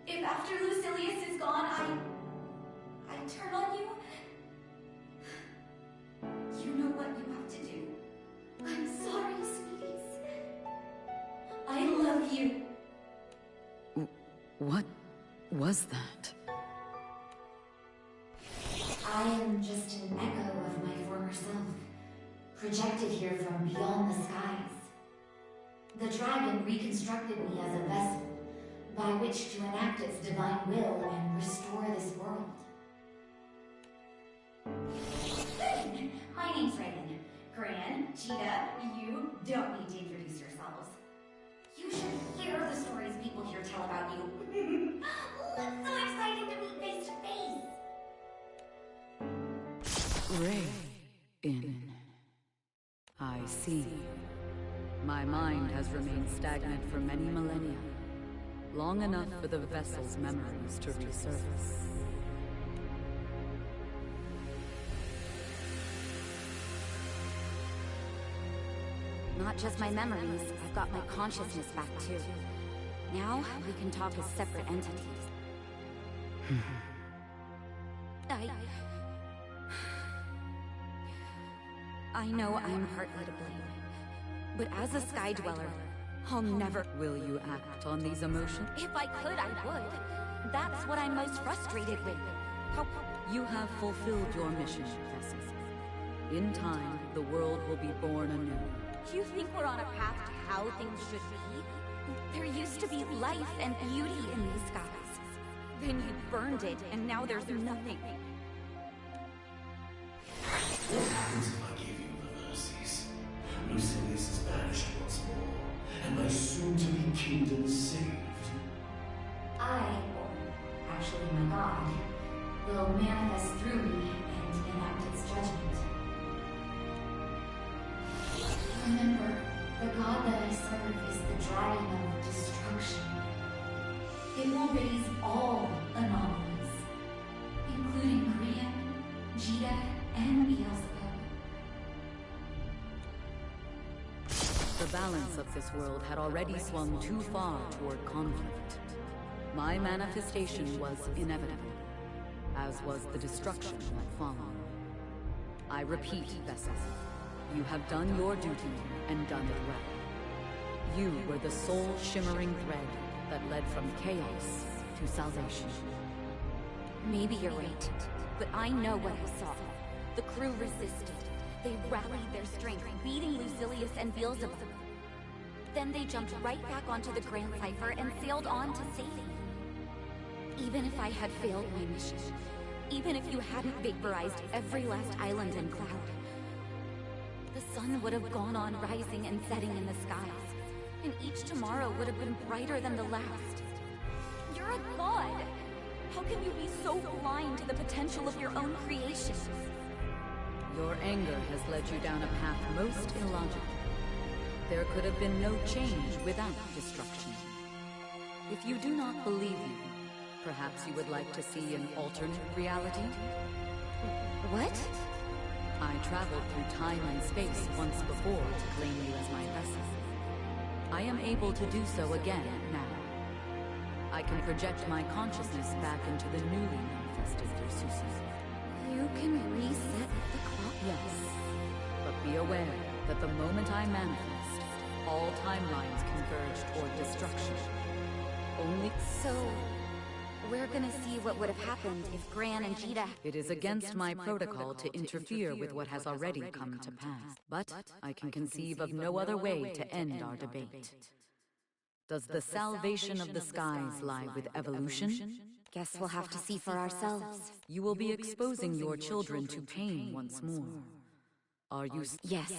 If after Lucilius is gone, I turn on you, you know what you have to do. I'm sorry, sweeties. I love you. What was that? I am just an echo of my former self, projected here from beyond the skies. The dragon reconstructed me as a vessel, by which to enact its divine will and restore this world. My name's Reagan. Gran, Cheetah, you don't need to introduce yourselves. You should hear the stories people here tell about you. I'm so excited to meet face to face. Ray-in. I see. My mind has remained stagnant for many millennia. Long enough for the vessel's memories to resurface. Not just my memories, I've got my consciousness back too. Now, we can talk as separate entities. I know I'm partly to blame. But as a Sky Dweller, I'll never... Will you act on these emotions? If I could, I would. That's what I'm most frustrated with. How... You have fulfilled your mission, Vessel. In time, the world will be born anew. You think we're on a path to how things should be? There used to be life and beauty in these skies. Then you burned it, and now there's nothing. What happens if I give you the mercies? Lucilius is banished once more, and my soon-to-be kingdom saved. I, or actually my god, will manifest through me and enact its judgment. Remember, the god that I serve is the dragon of destruction. It will raise all anomalies, including Grian, Jita, and Beelzebub. The balance of this world had already swung too far toward conflict. My manifestation was inevitable, as was the destruction that followed. I repeat, Vessel, you have done your duty and done it well. You were the sole shimmering thread that led from chaos to salvation. Maybe you're right, but I know what I saw. The crew resisted. They rallied their strength, beating Lucilius and Beelzebub. Then they jumped right back onto the Grand Cipher and sailed on to safety. Even if I had failed my mission, even if you hadn't vaporized every last island and cloud, the sun would have gone on rising and setting in the skies, and each tomorrow would have been brighter than the last. You're a god! How can you be so blind to the potential of your own creation? Your anger has led you down a path most illogical. There could have been no change without destruction. If you do not believe me, perhaps you would like to see an alternate reality? What? I traveled through time and space once before to claim you as my vessel. I am able to do so again now. I can project my consciousness back into the newly manifested Ursusi. You can reset the clock? Yes. But be aware that the moment I manifest, all timelines converge toward destruction. Only... So... we're gonna see what would have happened if Gran and Jita... It is against my protocol to interfere with what has already come to pass. But I can conceive of no other way to end our debate. Does the salvation of the skies lie with evolution? Guess we'll have to see for ourselves. You will be exposing your children to pain once more. Are you... Yes.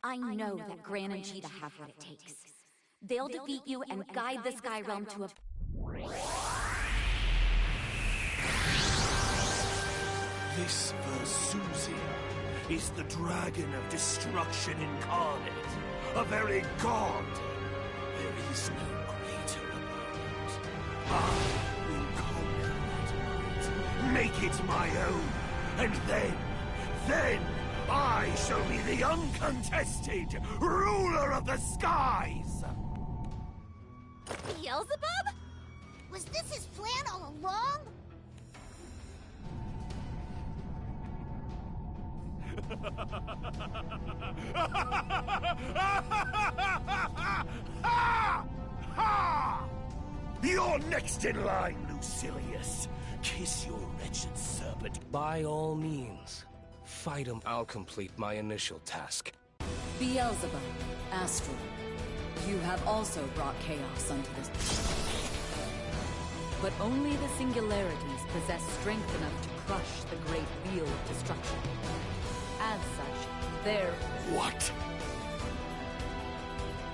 I know that Gran and Cheetah have what it takes. They'll defeat you and guide the Sky Realm to a... This Versusia is the dragon of destruction incarnate, a very god. There is no greater opponent. I will conquer that might, make it my own, and then I shall be the uncontested ruler of the skies! Beelzebub? Was this his plan all along? You're next in line, Lucilius. Kiss your wretched serpent. By all means, fight him. I'll complete my initial task. Beelzebub, Astral, you have also brought chaos unto this. But only the singularities possess strength enough to crush the great wheel of destruction. As such, they're... What?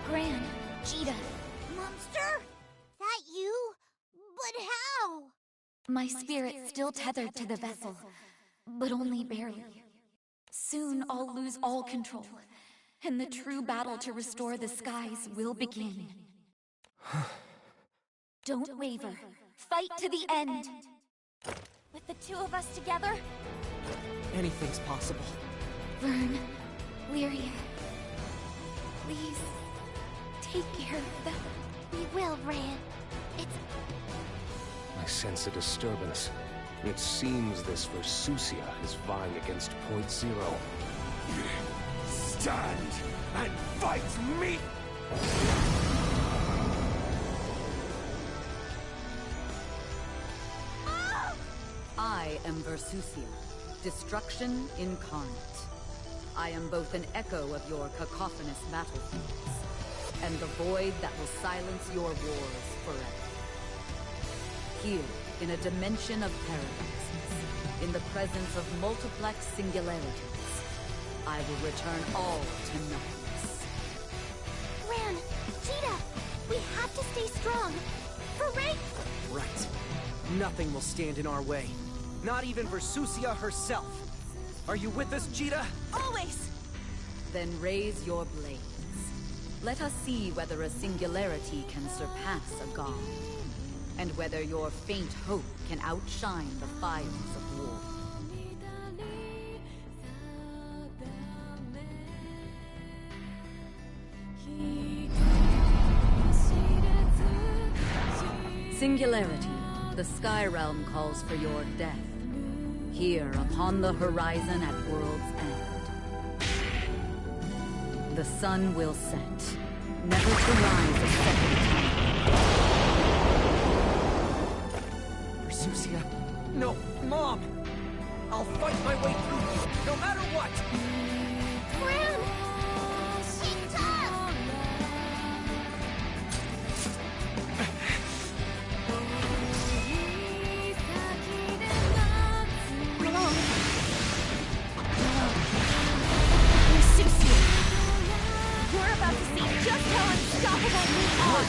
Gran, Cheetah. Monster? That you? But how? My spirit's still tethered to the vessel, but only barely. Soon I'll lose all control, and the true battle to restore the skies will begin. Don't waver. Fight to the end. With the two of us together... Anything's possible. Vern, Lyria, please take care of them. We will, Ran. I sense a disturbance. It seems this Versusia is vying against Point Zero. Stand and fight me! I am Versusia, destruction incarnate. I am both an echo of your cacophonous battlefields, and the void that will silence your wars forever. Here, in a dimension of paradoxes, in the presence of multiplex singularities, I will return all to nothingness. Ran, Cheetah, we have to stay strong. Hooray! Right. Nothing will stand in our way. Not even Versusia herself. Are you with us, Cheetah? Always! Then raise your blades. Let us see whether a singularity can surpass a god, and whether your faint hope can outshine the fires of war. Singularity, the Sky Realm calls for your death. Here, upon the horizon at World's End. The sun will set, never to rise a second time. Versusia? No, Mom! I'll fight my way through you, no matter what! Ran! Cheetah! We're about to see just how unstoppable we are!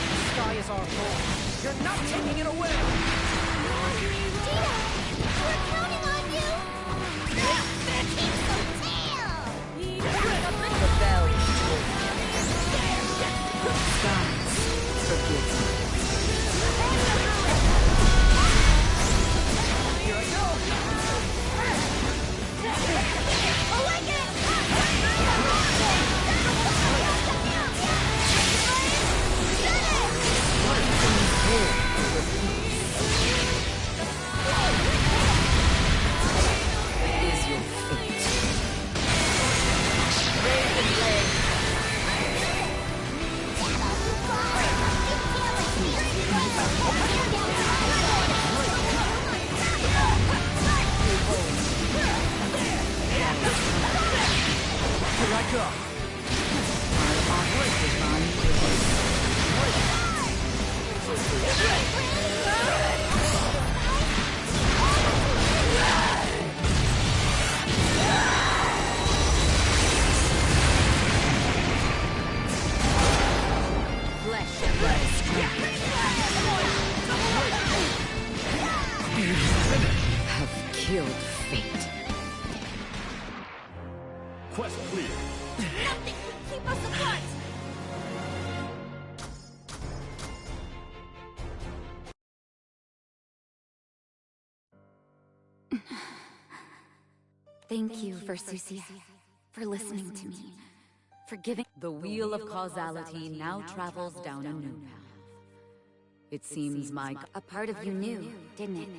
The sky is our goal. You're not taking it away! Cheetah! We're counting on you! Keep some tail! The bell is tolled. Skies forgive me. Here I go! Is your fate. Raise and raise. Here I go! My operation line is Have killed fate. Quest clear. Nothing can keep us apart! Thank you for Susia, for listening to me, for giving. The wheel of causality now travels down a new path. It seems a part of you knew, didn't it?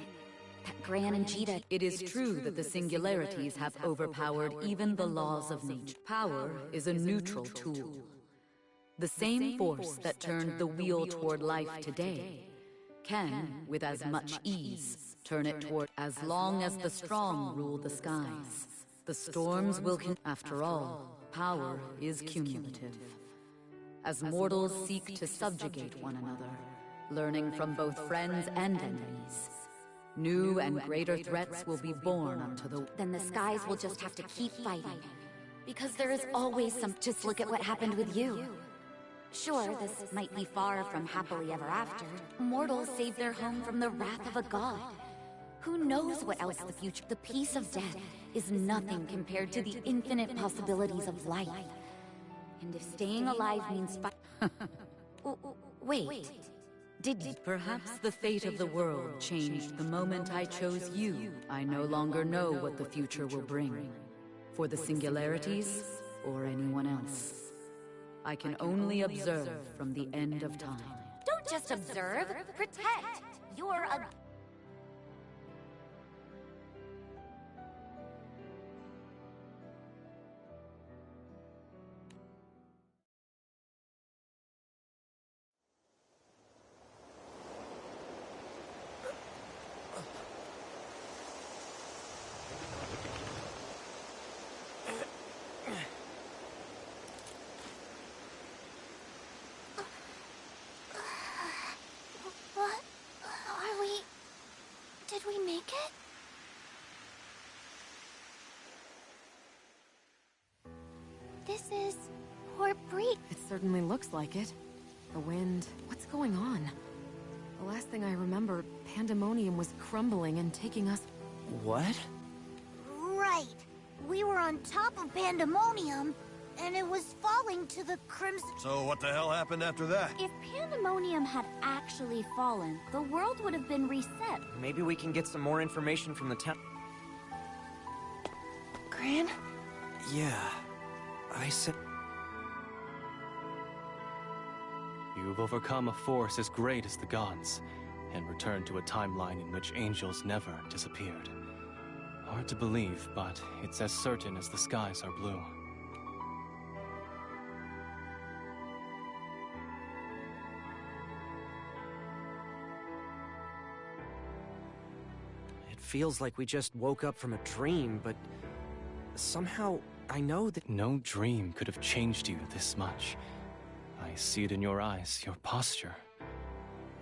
That Gran and Jita. It is true that the singularities have overpowered even the laws of nature. Power is a neutral tool. The same force that turned the wheel toward life today can, with as much ease, turn it toward. As long as the strong rule the skies, the storms will after all, power is cumulative. As mortals seek to subjugate one another, learning from both friends and enemies, new and greater threats will be born unto the... Then the skies will just have to keep fighting. Because there is always some... Just look at what happened with you. Sure, this might be far from happily ever after. Mortals save their home from the wrath of a god. Who knows what else the future... The peace of death is nothing compared to the infinite possibilities of life. And if staying alive means... Wait. Perhaps the fate of the world changed the moment I chose you. I no longer know what the future will bring. For the singularities, or anyone else. I can only observe from the end of time. Don't just observe, protect. You're a... Did we make it? This is Port Breach. It certainly looks like it. The wind... What's going on? The last thing I remember, Pandemonium was crumbling and taking us... What? Right. We were on top of Pandemonium, and it was falling to the Crimson... So what the hell happened after that? If Pandemonium had actually fallen, the world would have been reset. Maybe we can get some more information from the town. Gran? Yeah. I said... You've overcome a force as great as the gods, and returned to a timeline in which angels never disappeared. Hard to believe, but it's as certain as the skies are blue. It feels like we just woke up from a dream, but somehow I know that... No dream could have changed you this much. I see it in your eyes, your posture.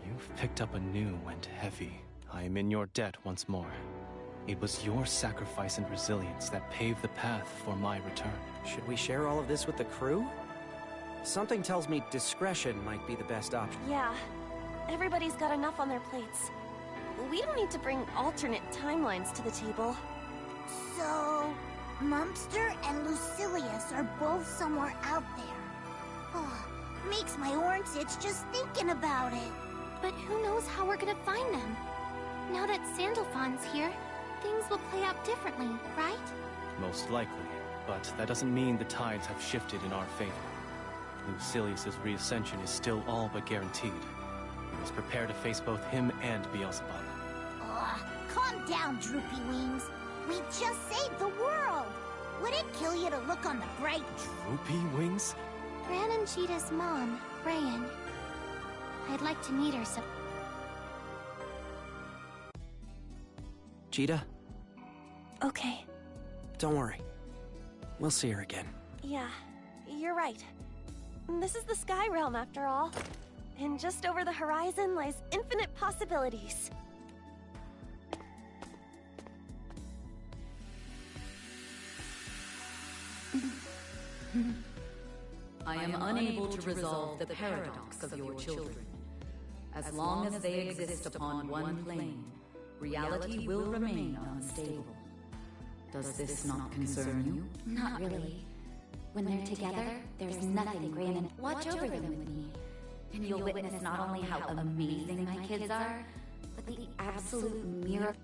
You've picked up a new and heavy. I am in your debt once more. It was your sacrifice and resilience that paved the path for my return. Should we share all of this with the crew? Something tells me discretion might be the best option. Yeah. Everybody's got enough on their plates. We don't need to bring alternate timelines to the table. So... Mumster and Lucilius are both somewhere out there. Oh, makes my orange itch just thinking about it. But who knows how we're gonna find them? Now that Sandalphon's here, things will play out differently, right? Most likely, but that doesn't mean the tides have shifted in our favor. Lucilius's reascension is still all but guaranteed. We must prepare to face both him and Beelzebub. Calm down, Droopy Wings. We just saved the world! Would it kill you to look on the bright... Droopy Wings? Gran and Cheetah's mom, Rayan. I'd like to meet her so... Cheetah? Okay. Don't worry. We'll see her again. Yeah, you're right. This is the Sky Realm, after all. And just over the horizon lies infinite possibilities. I am unable to resolve the paradox of your children. As long as they exist upon one plane, reality will remain unstable. Does this not concern you? Not really. When they're together, there's nothing grand and watch over them with me. And you'll witness not only how amazing my kids are, but the absolute miracle.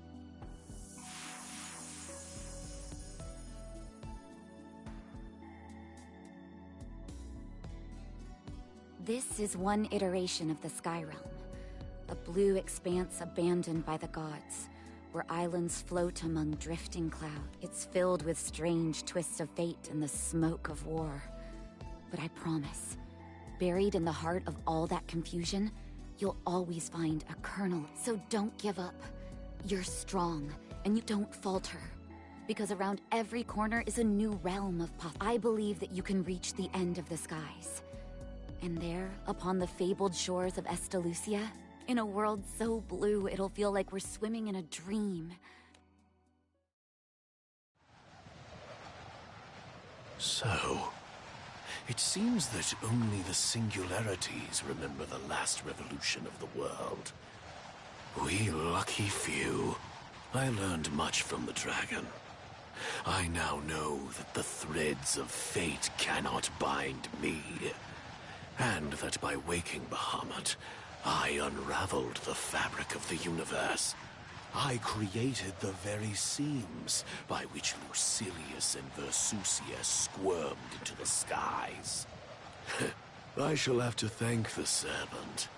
This is one iteration of the Sky Realm. A blue expanse abandoned by the gods, where islands float among drifting clouds. It's filled with strange twists of fate and the smoke of war. But I promise, buried in the heart of all that confusion, you'll always find a kernel. So don't give up. You're strong, and you don't falter. Because around every corner is a new realm of I believe that you can reach the end of the skies. And there, upon the fabled shores of Estalucia, in a world so blue it'll feel like we're swimming in a dream. So, it seems that only the singularities remember the last revolution of the world. We lucky few. I learned much from the dragon. I now know that the threads of fate cannot bind me. And that by waking Bahamut, I unraveled the fabric of the universe. I created the very seams by which Lucilius and Versusia squirmed into the skies. I shall have to thank the serpent.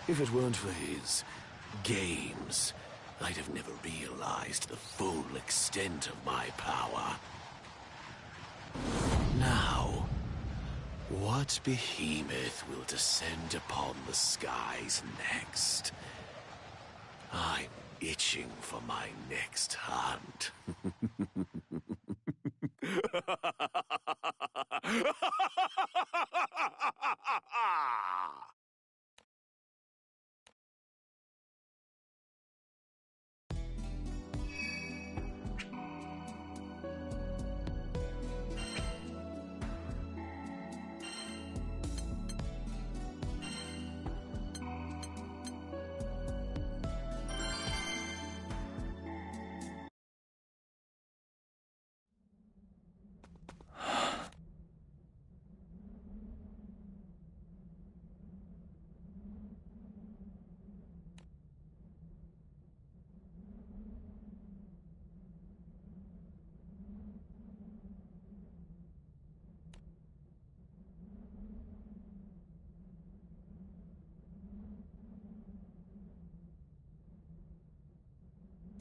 If it weren't for his games, I'd have never realized the full extent of my power. Now, what behemoth will descend upon the skies next? I'm itching for my next hunt.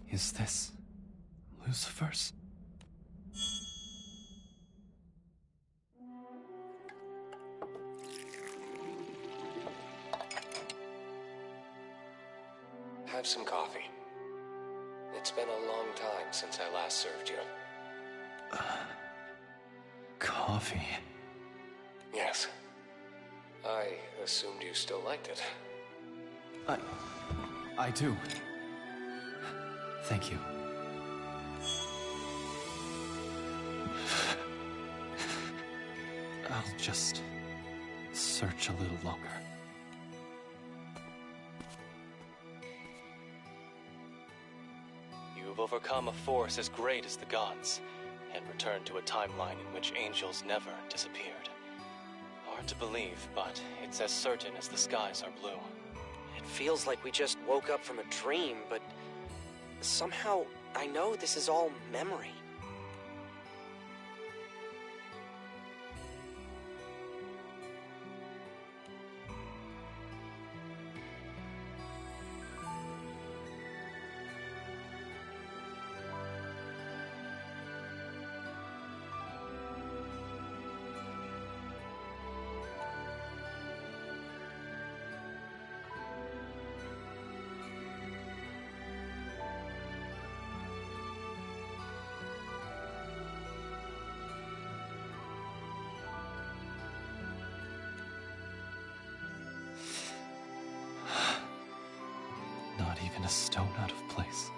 Is this Lucifer's? Have some coffee. It's been a long time since I last served you. Coffee? Yes. I assumed you still liked it. I do. Thank you. I'll just search a little longer. You've overcome a force as great as the gods, and returned to a timeline in which angels never disappeared. Hard to believe, but it's as certain as the skies are blue. It feels like we just woke up from a dream, but somehow I know this is all memory. a stone out of place.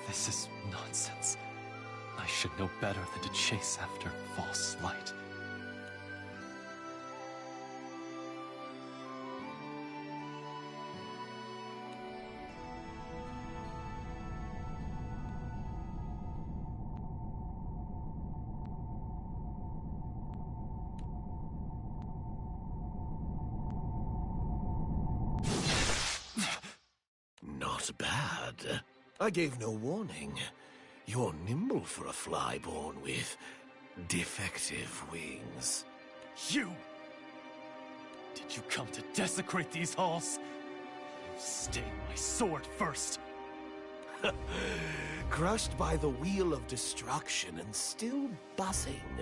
This is nonsense. I should know better than to chase after false light. Not bad. I gave no warning. You're nimble for a fly born with defective wings. You! Did you come to desecrate these halls? Stay my sword first. Crushed by the wheel of destruction and still buzzing.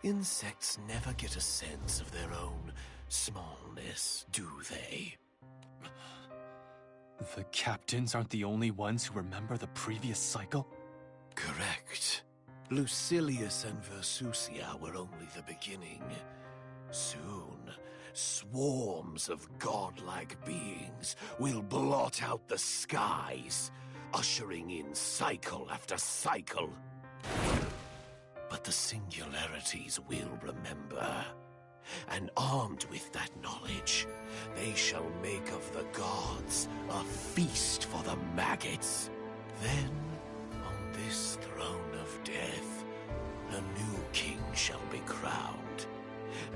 Insects never get a sense of their own smallness, do they? The captains aren't the only ones who remember the previous cycle? Correct. Lucilius and Versusia were only the beginning. Soon, swarms of godlike beings will blot out the skies, ushering in cycle after cycle. But the singularities will remember. And armed with that knowledge, they shall make of the gods a feast for the maggots. Then, on this throne of death, a new king shall be crowned,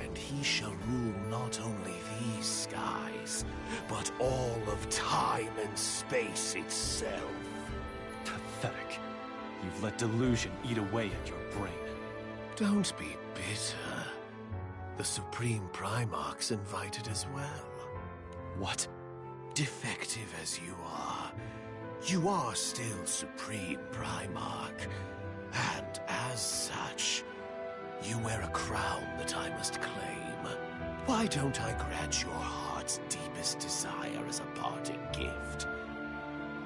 and he shall rule not only these skies, but all of time and space itself. Pathetic. You've let delusion eat away at your brain. Don't be bitter. The Supreme Primarch's invited as well. What? Defective as you are still Supreme Primarch. And as such, you wear a crown that I must claim. Why don't I grant your heart's deepest desire as a parting gift?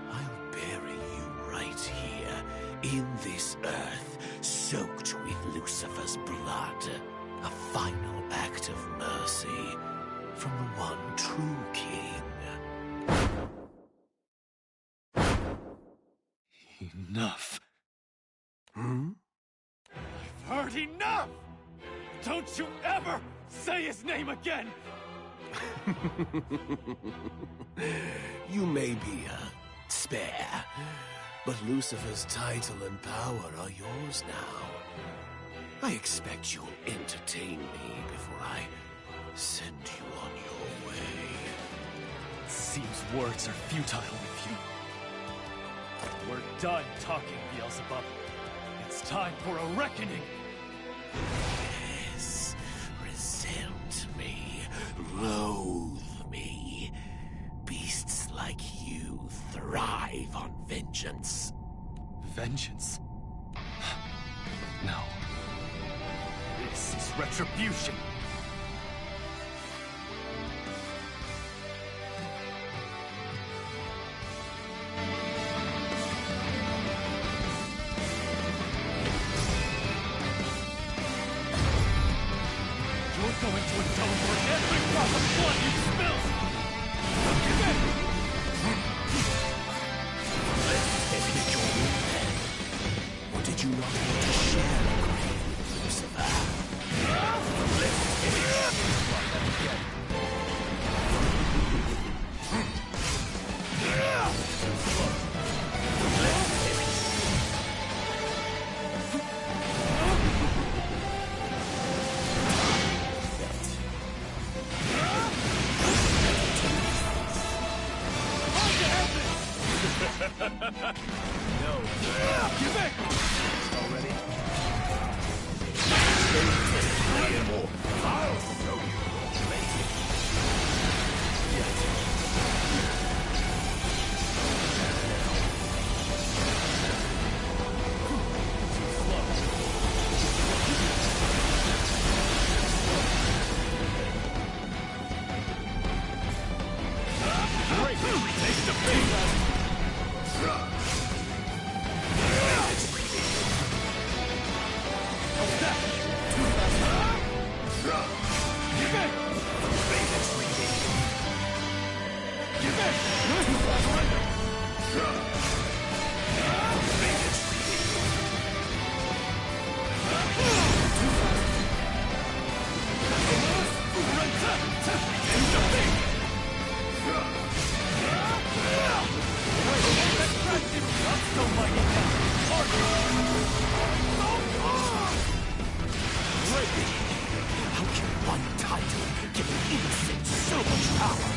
I'll bury you right here, in this earth, soaked with Lucifer's blood. A final act of mercy from the one true king. Enough. I've heard enough! Don't you ever say his name again! You may be spare, but Lucifer's title and power are yours now. I expect you'll entertain me before I send you on your way. Seems words are futile with you. We're done talking, Beelzebub. It's time for a reckoning! Yes, resent me, loathe me. Beasts like you thrive on vengeance. Vengeance? No. This is retribution! You're going to atone for every drop of blood you spill! Let's admit your will then. Or did you not want to share a grave with Lucifer? No. Give it! Already? I'll show you your blade. Great! Taste the beat! Give it! How can one title give an innocent so much power?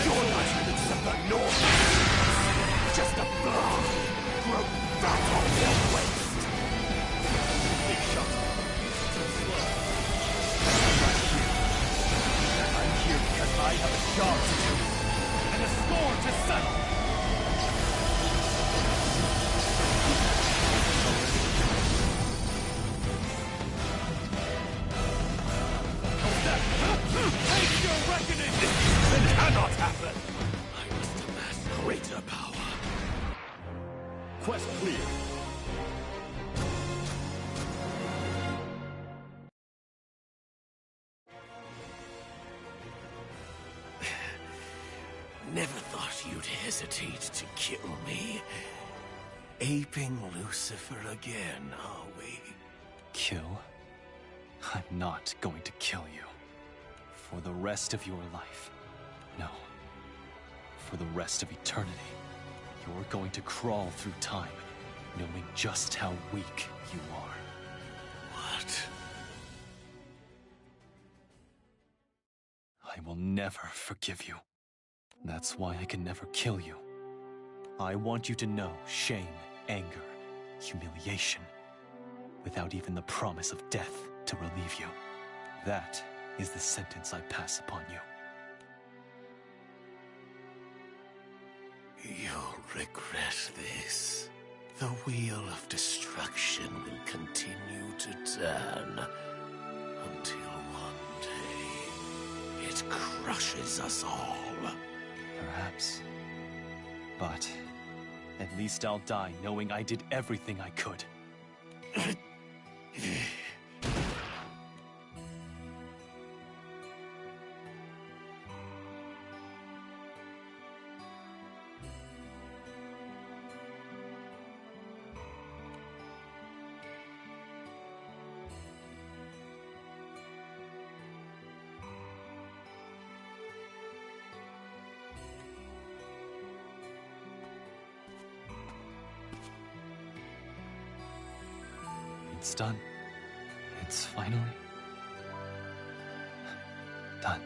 Your license of the North! Just a fly! Broke battle will waste! Big shot. Too slow. I'm here because I have a job to do, and a score to settle! Take your reckoning! This cannot happen! I must amass greater power. Quest clear. Never thought you'd hesitate to kill me. Aping Lucifer again, are we? Kill? I'm not going to kill you. For the rest of your life. No. For the rest of eternity. You're going to crawl through time, knowing just how weak you are. What? I will never forgive you. That's why I can never kill you. I want you to know shame, anger, humiliation, without even the promise of death to relieve you. That is the sentence I pass upon you. You'll regret this. The wheel of destruction will continue to turn until one day it crushes us all. Perhaps. But at least I'll die knowing I did everything I could. It's done. It's finally done.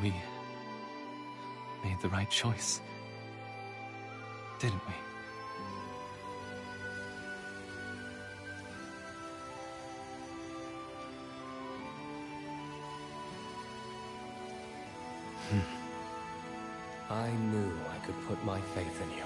We made the right choice, didn't we? I knew I could put my faith in you.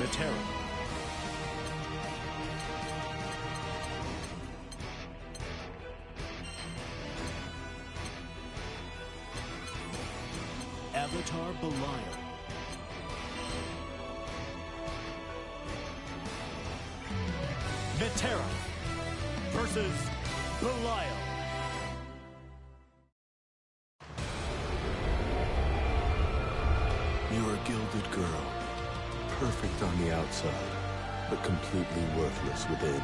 Vetera. Avatar Belial. Vetera versus Belial. You're a gilded girl. Perfect on the outside, but completely worthless within.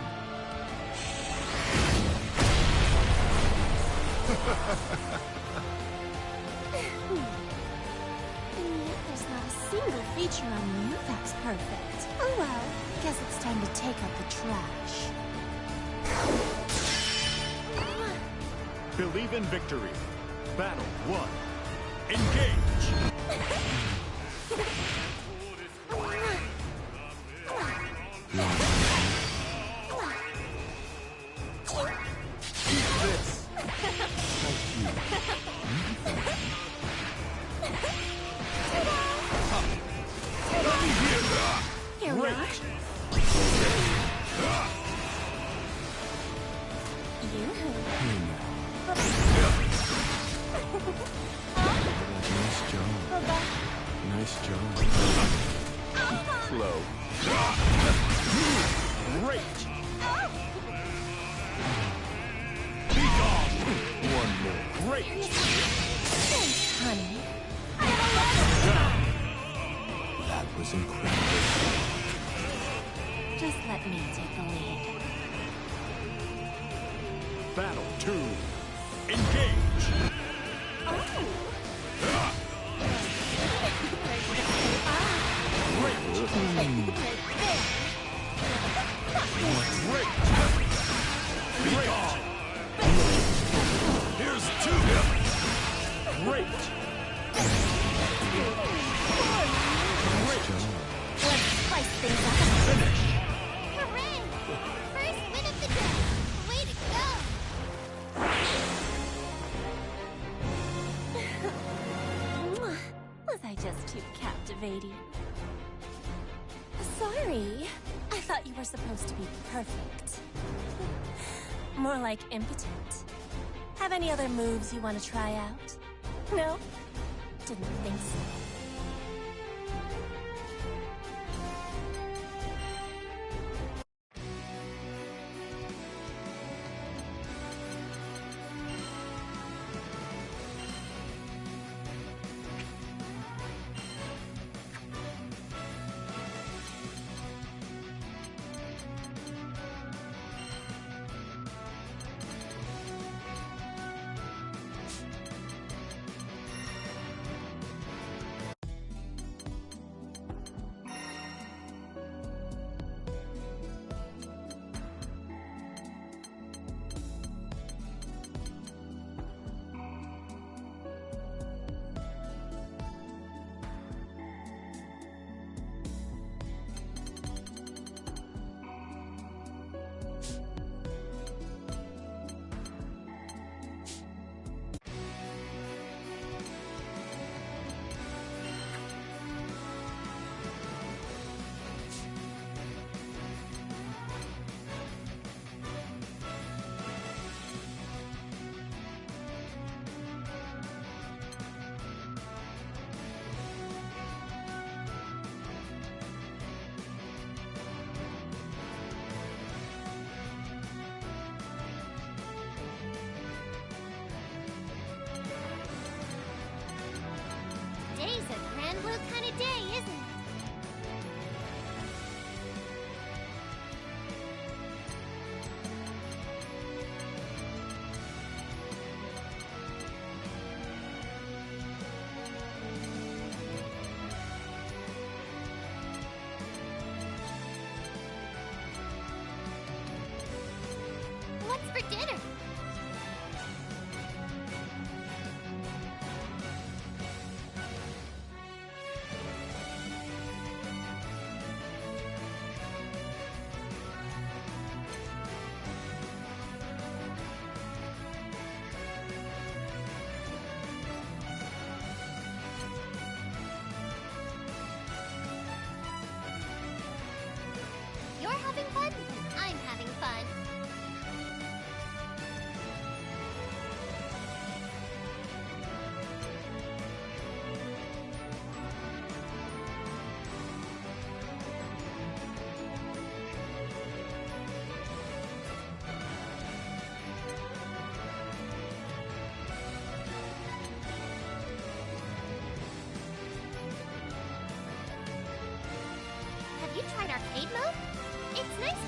And yet there's not a single feature on you that's perfect. Oh well, guess it's time to take out the trash. Believe in victory. Battle 1. Engage! Eat this! Here we are. Nice job. Slow. Great! Be gone! One more. Great! Thanks, honey. That was incredible. Just let me take the lead. Battle 2. Engage! Great! Great! Here's 2! Great! Let's spice things up. Finish! Hooray! First win of the day! Way to go! Was I just too captivating? Sorry. I thought you were supposed to be perfect. More like impotent. Have any other moves you want to try out? No? Didn't think so.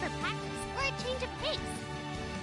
for practice or a change of pace.